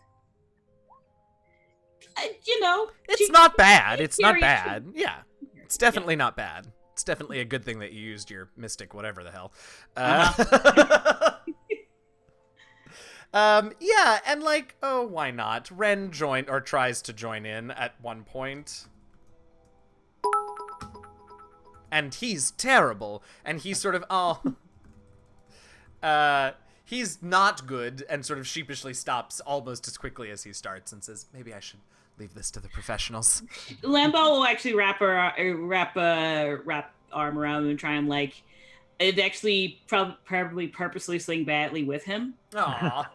A: It's not bad. It's not
C: Period.
A: bad. Yeah. It's definitely not bad. It's definitely a good thing that you used your mystic whatever the hell. Yeah, and like, oh, why not? Ren tries to join in at one point. And he's terrible. And he's sort of, he's not good and sort of sheepishly stops almost as quickly as he starts and says, maybe I should leave this to the professionals.
C: Lambo will actually wrap arm around him and try and like, it'd actually probably purposely sing badly with him.
A: Aw.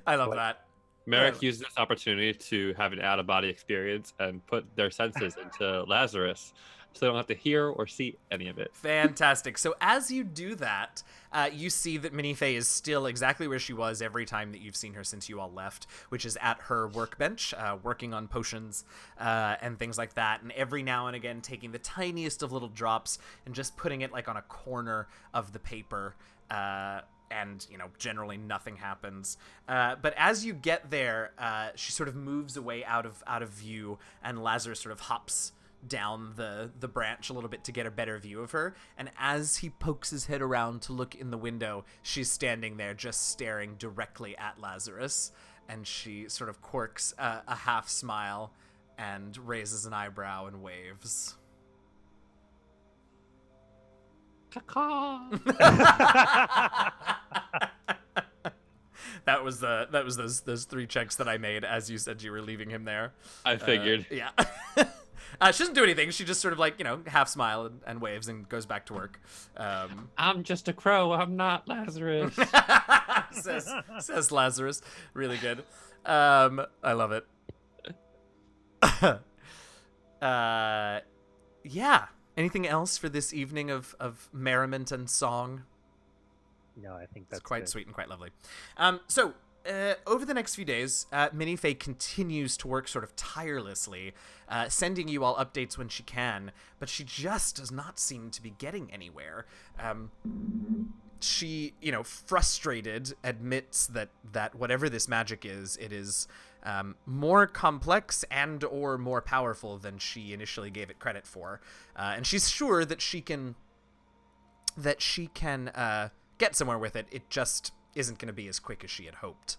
A: I love that.
B: Merrick used this opportunity to have an out-of-body experience and put their senses into Lazarus, so they don't have to hear or see any of it.
A: Fantastic. So as you do that, you see that Minifei is still exactly where she was every time that you've seen her since you all left, which is at her workbench, working on potions and things like that. And every now and again, taking the tiniest of little drops and just putting it like on a corner of the paper. And, generally nothing happens. But as you get there, she sort of moves away out of view, and Lazarus sort of hops down the branch a little bit to get a better view of her. And as he pokes his head around to look in the window, she's standing there just staring directly at Lazarus. And she sort of quirks a half smile and raises an eyebrow and waves. That was those 3 checks that I made as you said you were leaving him there.
B: I figured.
A: Yeah. She doesn't do anything. She just sort of like, half smile and waves and goes back to work.
B: I'm just a crow. I'm not Lazarus.
A: says Lazarus. Really good. I love it. Yeah. Anything else for this evening of merriment and song?
D: No, I think that's
A: It's quite
D: good.
A: sweet and quite lovely. So, over the next few days, Minifay continues to work sort of tirelessly, sending you all updates when she can, but she just does not seem to be getting anywhere. She, frustrated, admits that whatever this magic is, it is more complex and or more powerful than she initially gave it credit for. And she's sure that she can get somewhere with it. It just isn't going to be as quick as she had hoped.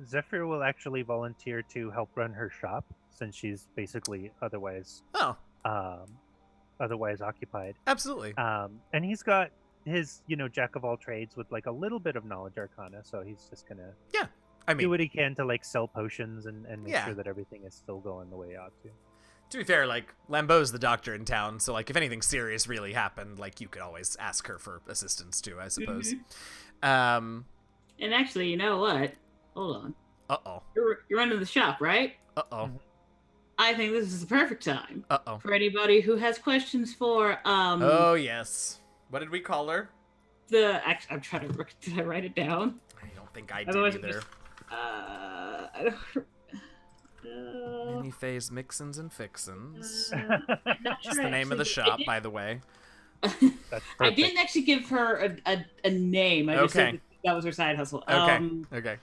D: Zephyr will actually volunteer to help run her shop since she's basically otherwise occupied.
A: Absolutely.
D: And he's got his, jack of all trades with like a little bit of knowledge arcana, so he's just gonna do what he can to like sell potions and make sure that everything is still going the way it ought to.
A: To be fair, like, Lambeau's the doctor in town, so, like, if anything serious really happened, like, you could always ask her for assistance, too, I suppose.
C: And actually, you know what? Hold on.
A: Uh-oh.
C: You're running the shop, right?
A: Uh-oh.
C: I think this is the perfect time
A: Uh-oh.
C: for anybody who has questions for,
A: Oh, yes. What did we call her?
C: I'm trying to... Did I write it down?
A: I don't think I did
C: Otherwise,
A: either.
C: I don't...
A: Minifay's Mixins and Fixins.
C: I'm not
A: That's
C: sure
A: the name of the shop, by the way.
D: That's
C: I didn't actually give her a name. I just said that was her side hustle.
A: Okay.
C: I don't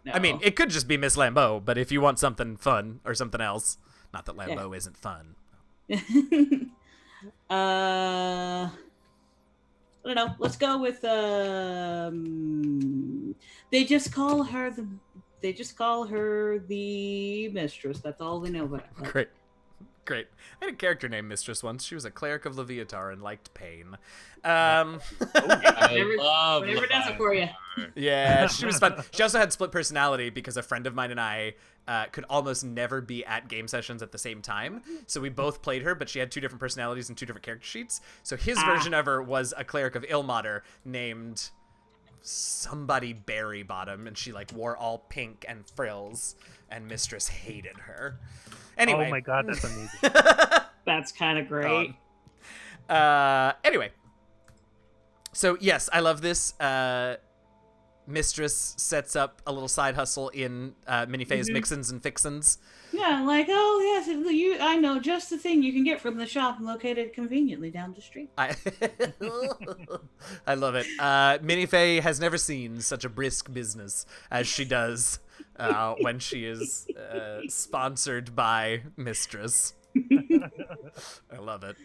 C: know.
A: I mean, it could just be Miss Lambeau, but if you want something fun or something else, not that Lambeau isn't fun.
C: I don't know. Let's go with they just call her the mistress. That's all we know about her.
A: Great. I had a character named Mistress once. She was a cleric of Leviatar and liked pain.
B: I love
C: Whatever does it for you.
A: Yeah, she was fun. She also had split personality because a friend of mine and I could almost never be at game sessions at the same time. So we both played her, but she had 2 different personalities and 2 different character sheets. So his version of her was a cleric of Ilmater named somebody Berry Bottom, and she like wore all pink and frills, and Mistress hated her. Anyway.
D: Oh my god, that's amazing.
C: That's kind of great.
A: Anyway. So, yes, I love this. Mistress sets up a little side hustle in Minifay's Mixins and Fixins.
C: Yeah, like, oh, yes, I know just the thing you can get from the shop located conveniently down the street.
A: I love it. Minifay has never seen such a brisk business as she does when she is sponsored by Mistress. I love it.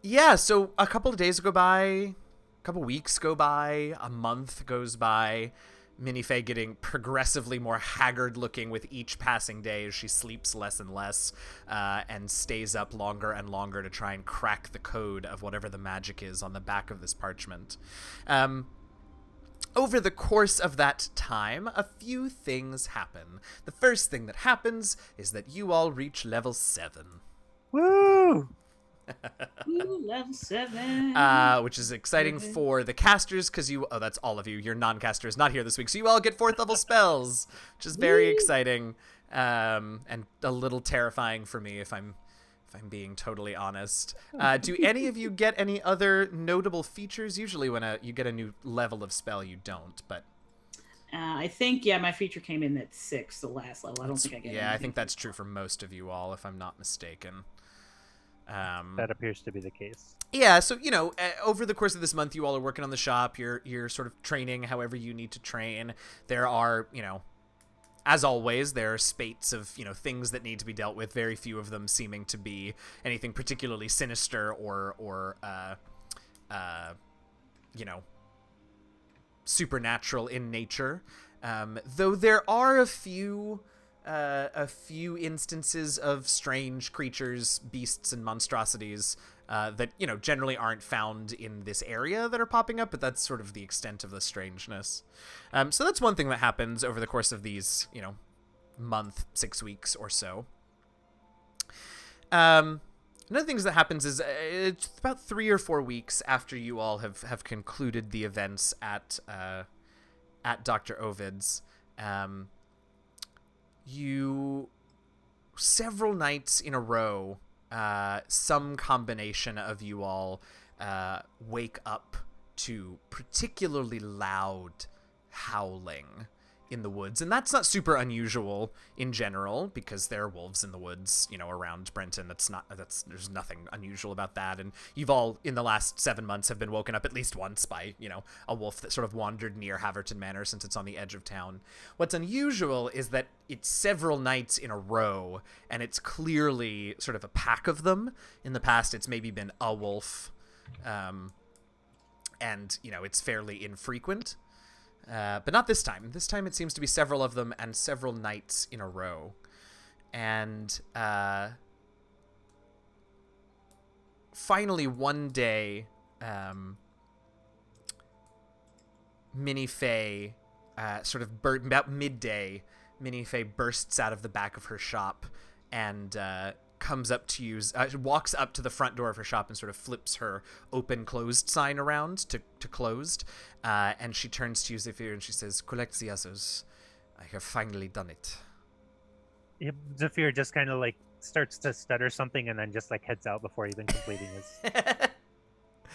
A: Yeah, so a couple of days go by, a couple weeks go by, a month goes by. Minifay getting progressively more haggard looking with each passing day as she sleeps less and less and stays up longer and longer to try and crack the code of whatever the magic is on the back of this parchment. Over the course of that time, a few things happen. The first thing that happens is that you all reach level 7.
D: Woo!
C: Ooh, level 7.
A: Which is exciting for the casters because that's all of you. Your non-casters not here this week, so you all get 4th level spells, which is very exciting and a little terrifying for me if I'm being totally honest. Do any of you get any other notable features? Usually when you get a new level of spell, you don't, but
C: I think, my feature came in at 6, the last level. I don't think I get
A: I think that's true for most of you all, if I'm not mistaken.
D: That appears to be the case.
A: Yeah, so, over the course of this month, you all are working on the shop. You're sort of training however you need to train. There are, as always, there are spates of, things that need to be dealt with, very few of them seeming to be anything particularly sinister or supernatural in nature. Though there are a few instances of strange creatures, beasts, and monstrosities that, generally aren't found in this area that are popping up, but that's sort of the extent of the strangeness. So that's one thing that happens over the course of these, month, 6 weeks or so. Another thing that happens is it's about 3 or 4 weeks after you all have concluded the events at Dr. Ovid's. You several nights in a row, some combination of you all wake up to particularly loud howling in the woods, and that's not super unusual in general because there are wolves in the woods, around Brenton. There's nothing unusual about that, and you've all in the last 7 months have been woken up at least once by, a wolf that sort of wandered near Haverton Manor since it's on the edge of town. What's unusual is that it's several nights in a row, and it's clearly sort of a pack of them. In the past, it's maybe been a wolf, and, it's fairly infrequent. But not this time. This time it seems to be several of them and several nights in a row. And finally one day, Minnie Faye, about midday, Minnie Faye bursts out of the back of her shop and comes up to you, walks up to the front door of her shop and sort of flips her open-closed sign around to closed, and she turns to you, Zephyr, and she says, "Collect the others. I have finally done it."
D: Yep, Zephyr just kind of starts to stutter something and then just heads out before even completing his.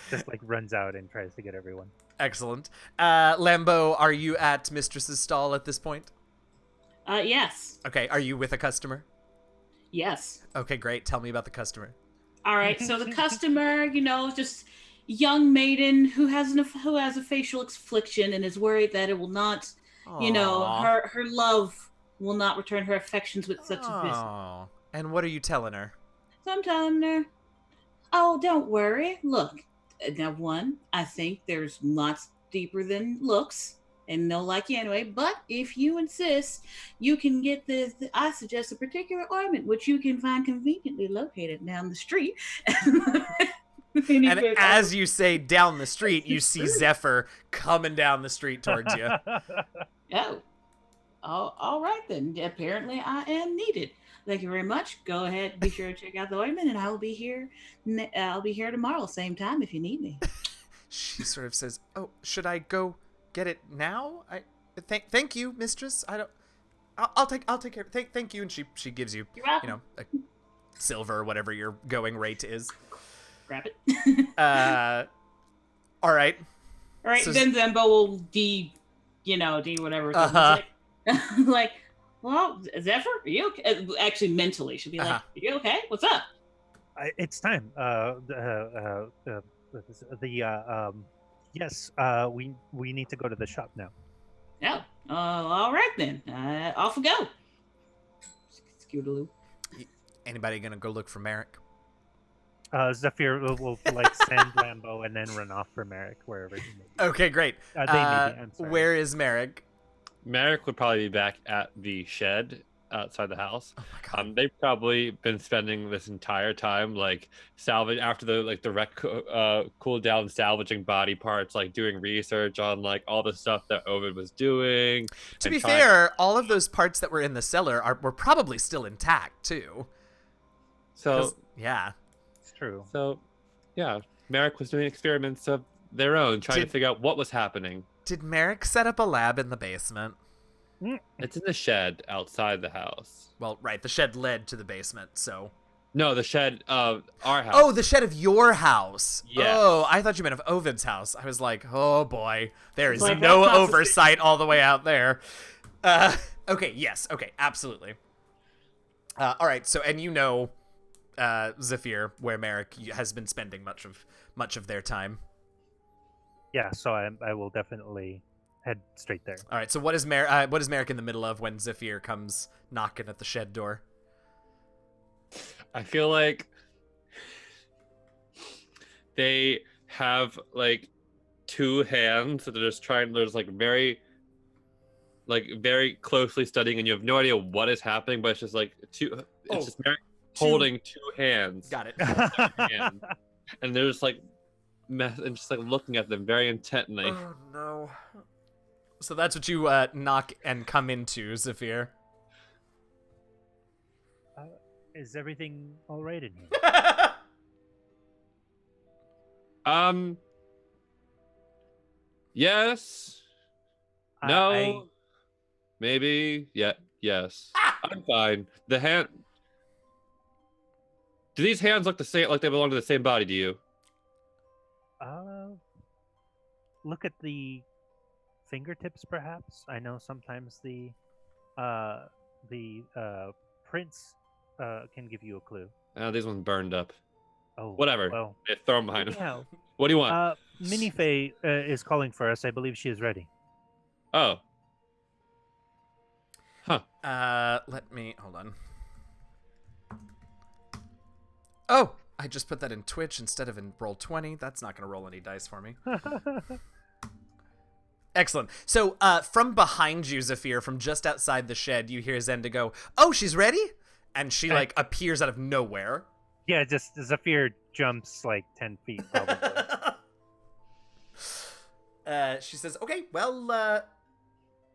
D: Just runs out and tries to get everyone.
A: Excellent. Lambeau, are you at Mistress's stall at this point?
C: Yes.
A: Okay, are you with a customer?
C: Yes.
A: Okay, great. Tell me about the customer.
C: All right. So the customer, just young maiden who has a facial affliction and is worried that it will not,
A: Aww.
C: her love will not return her affections with such a visit.
A: Oh. And what are you telling her?
C: So I'm telling her, oh, don't worry. Look, now I think there's lots deeper than looks. And they'll like you anyway. But if you insist, you can get I suggest a particular ointment, which you can find conveniently located down the street.
A: And as you say down the street, you see Zephyr coming down the street towards you.
C: Oh, all right then. Apparently I am needed. Thank you very much. Go ahead. Be sure to check out the ointment, and I will be here. I'll be here tomorrow, same time, if you need me.
A: She sort of says, "Oh, should I go get it now? Thank you, mistress. I'll take care. Thank you." And she gives you,
C: You're welcome.
A: a silver, whatever your going rate is.
C: Grab it.
A: All right.
C: All right.
A: So,
C: then Zembo will D whatever. Like, well, Zephyr, are you okay? Actually, mentally, she'll be like, "Are you okay? What's up?"
D: It's time. Yes. We need to go to the shop now.
C: Oh, all right then. Off we go. Scootaloo.
A: Anybody gonna go look for Merrick?
D: Zephyr will send Lambeau and then run off for Merrick wherever he may be.
A: Okay, great.
D: They may be. I'm sorry.
A: Where is Merrick?
B: Merrick would probably be back at the shed outside the house.
A: Oh my God.
B: They've probably been spending this entire time salvage after the wreck cooled down, salvaging body parts, doing research on all the stuff that Ovid was doing.
A: To be fair, all of those parts that were in the cellar were probably still intact too.
B: So
A: yeah,
D: it's true.
B: So yeah, Merrick was doing experiments of their own, trying to figure out what was happening.
A: Did Merrick set up a lab in the basement?
B: It's in the shed outside the house.
A: Well, right, the shed led to the basement, so...
B: No, the shed of our house.
A: Oh, the shed of your house.
B: Yes.
A: Oh, I thought you meant of Ovid's house. I was like, oh boy, there is
C: Like,
A: no
C: that's not
A: oversight all the way out there. Okay, yes, okay, absolutely. All right, so, and Zephyr, where Merrick has been spending much of their time.
D: Yeah, so I will definitely head straight there.
A: All right, so what is Merrick in the middle of when Zephyr comes knocking at the shed door?
B: I feel like they have two hands that they're just trying. There's very closely studying, and you have no idea what is happening. But it's just two. It's just Merrick holding two hands.
A: Got it.
B: Hand. and they're just like and just like looking at them very intently.
A: Oh no. So that's what you knock and come into, Zephyr.
D: Is everything all right in here?
B: Yes.
D: I-
B: No. Maybe. Yeah. Yes. I'm fine. The hand. Do these hands look the same? Like they belong to the same body? Do you?
D: Look at the fingertips, perhaps. I know sometimes the prints can give you a clue.
B: Oh, these ones burned up.
D: Oh,
B: Whatever.
D: well,
B: Yeah, throw them behind him.
D: anyhow,
B: What do you want?
D: Minnie Faye is calling for us. I believe she is ready.
B: Oh. Huh.
A: Let me hold on. Oh, I just put that in Twitch instead of in Roll20. That's not going to roll any dice for me. Excellent. So, from behind you, Zephyr, from just outside the shed, you hear Zenda go, "Oh, she's ready?" And she like appears out of nowhere.
D: Yeah, just Zephyr jumps like 10 feet, probably.
A: She says, "Okay, well,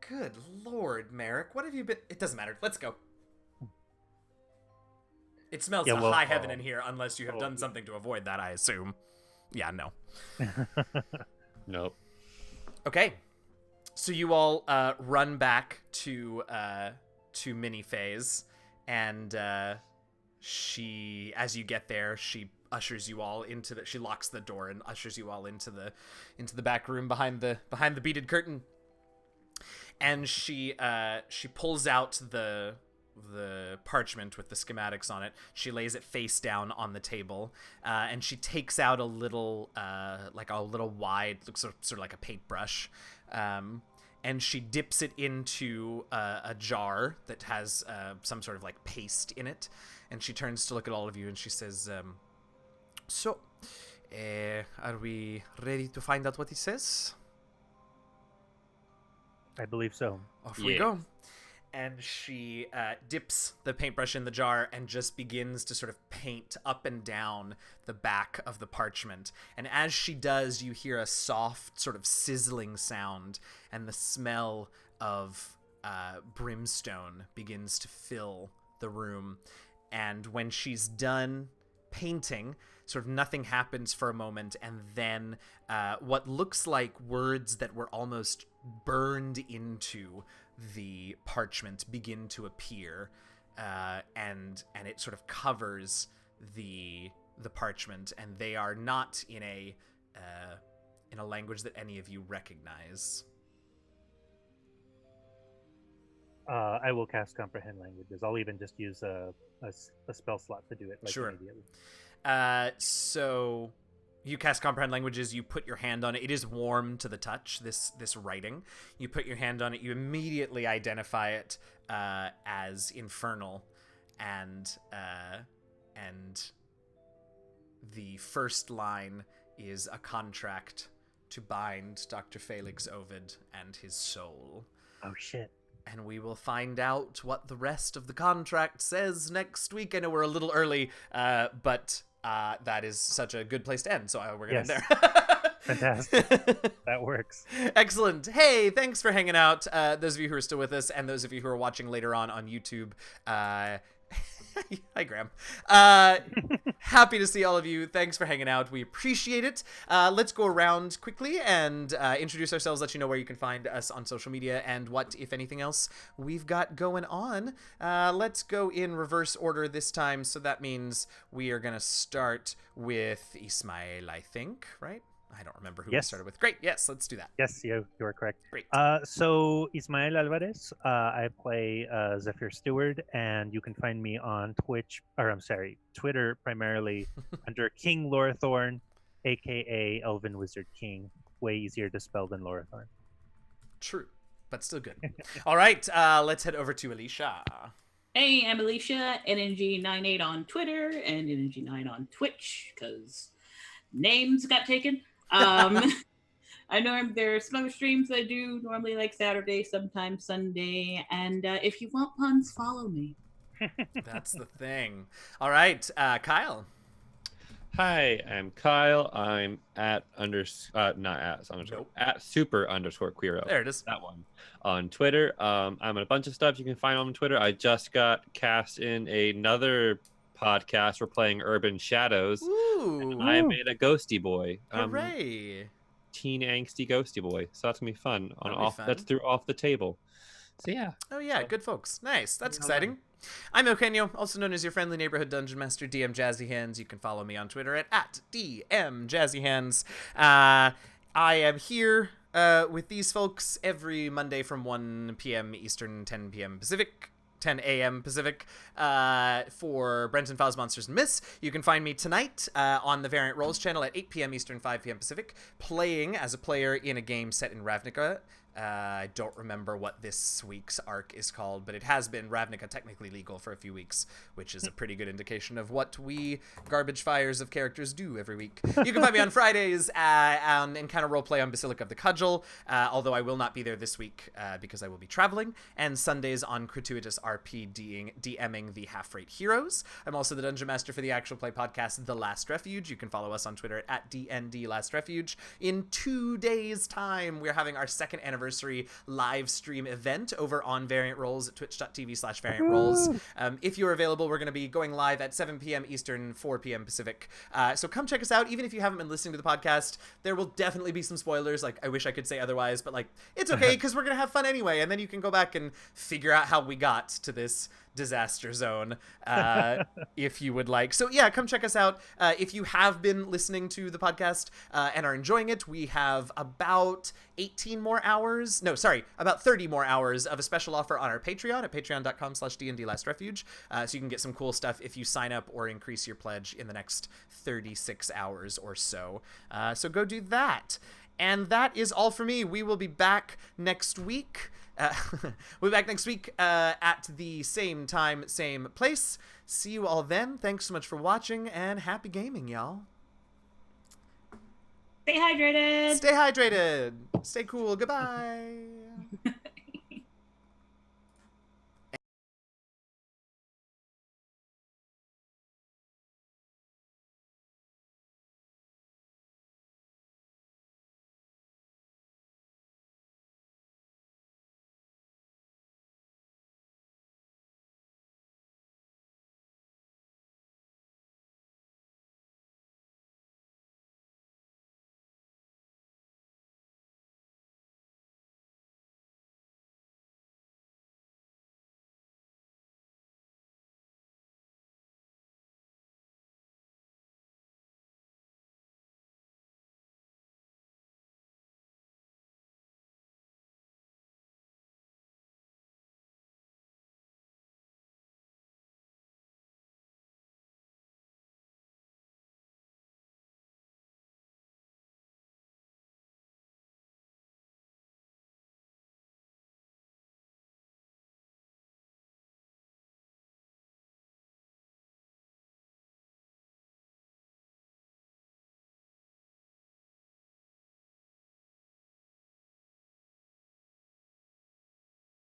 A: good Lord, Merrick, what have you been?" It doesn't matter. Let's go. It smells
D: Yeah,
A: to
D: well,
A: high heaven in here, unless you have done something to avoid that, I assume. Yeah, no.
B: Nope.
A: Okay. So you all run back to Minnie Faye's, and she, as you get there, she ushers you all into she locks the door and ushers you all into the back room behind the beaded curtain. And she pulls out the parchment with the schematics on it. She lays it face down on the table, and she takes out a little wide, looks sort of like a paintbrush, and she dips it into a jar that has some sort of like paste in it, and she turns to look at all of you and she says, "So, are we ready to find out what it says?"
D: I believe so.
A: Off we go. And she dips the paintbrush in the jar and just begins to sort of paint up and down the back of the parchment. And as she does, you hear a soft sort of sizzling sound, and the smell of brimstone begins to fill the room. And when she's done painting, sort of nothing happens for a moment, and then what looks like words that were almost burned into the parchment begin to appear, and it sort of covers the parchment, and they are not in a language that any of you recognize.
D: I will cast comprehend languages. I'll even just use a spell slot to do it like
A: Sure.
D: immediately.
A: So you cast comprehend languages, you put your hand on it. It is warm to the touch, this writing. You put your hand on it, you immediately identify it as infernal, and the first line is a contract to bind Dr. Felix Ovid and his soul.
D: Oh shit.
A: And we will find out what the rest of the contract says next week. I know we're a little early, but that is such a good place to end, so we're going to end there.
D: Fantastic. That works.
A: Excellent. Hey, thanks for hanging out, those of you who are still with us, and those of you who are watching later on YouTube. Hi, Graham. Happy to see all of you. Thanks for hanging out. We appreciate it. Let's go around quickly and introduce ourselves, let you know where you can find us on social media and what, if anything else, we've got going on. Let's go in reverse order this time. So that means we are going to start with Ismael, I think, right? I don't remember who we started with. Great. Yes, let's do that.
D: Yes, you are correct.
A: Great.
D: So Ismael Alvarez, I play Zephyr Steward, and you can find me on Twitter primarily under King Lorathorn, aka Elven Wizard King. Way easier to spell than Lorathorn.
A: True, but still good. All right, let's head over to Alicia.
C: Hey, I'm Alicia, NNG98 on Twitter and NNG9 on Twitch, because names got taken. I know there are some other streams I do normally like Saturday, sometimes Sunday, and if you want puns, follow me.
A: That's the thing. All right, Kyle.
B: Hi, I'm Kyle. I'm at not at underscore
A: Nope.
B: at super underscore queero.
A: There it is.
B: That one on Twitter. I'm on a bunch of stuff you can find on Twitter. I just got cast in another podcast. We're playing Urban Shadows.
A: Ooh.
B: I'm in a ghosty boy.
A: Hooray.
B: Teen angsty ghosty boy. So that's gonna be fun.
A: That'll be fun.
B: That's through Off the Table. So yeah.
A: Oh yeah, good folks. Nice. That's
B: Yeah,
A: exciting. I'm Eugenio, also known as your friendly neighborhood dungeon master, DM Jazzy Hands. You can follow me on Twitter at DM Jazzy Hands. I am here with these folks every Monday from 1 p.m. Eastern, 10 p.m. Pacific. 10 a.m. Pacific for Brenton Files, Monsters, and Myths. You can find me tonight on the Variant Rolls channel at 8 p.m. Eastern, 5 p.m. Pacific, playing as a player in a game set in Ravnica. I don't remember what this week's arc is called, but it has been Ravnica technically legal for a few weeks, which is a pretty good indication of what we garbage fires of characters do every week. You can find me on Fridays on Encounter Roleplay on Basilica of the Cudgel, although I will not be there this week because I will be traveling, and Sundays on Gratuitous RP DMing the Half-Rate Heroes. I'm also the Dungeon Master for the actual play podcast, The Last Refuge. You can follow us on Twitter at DND Last Refuge. In 2 days' time, we're having our second anniversary live stream event over on Variant Rolls at twitch.tv/Variant Rolls. If you're available, we're going to be going live at 7 p.m. Eastern, 4 p.m. Pacific. So come check us out. Even if you haven't been listening to the podcast, there will definitely be some spoilers. Like, I wish I could say otherwise, but like, it's okay because we're going to have fun anyway. And then you can go back and figure out how we got to this disaster zone if you would like. So yeah, come check us out. If you have been listening to the podcast and are enjoying it, we have about 18 more hours, no, sorry, about 30 more hours of a special offer on our Patreon at patreon.com/DNDLastRefuge. So you can get some cool stuff if you sign up or increase your pledge in the next 36 hours or so. So go do that. And that is all for me. We will be back next week. We'll be back next week at the same time, same place. See you all then. Thanks so much for watching, and happy gaming, y'all.
C: Stay hydrated.
A: Stay hydrated. Stay cool. Goodbye.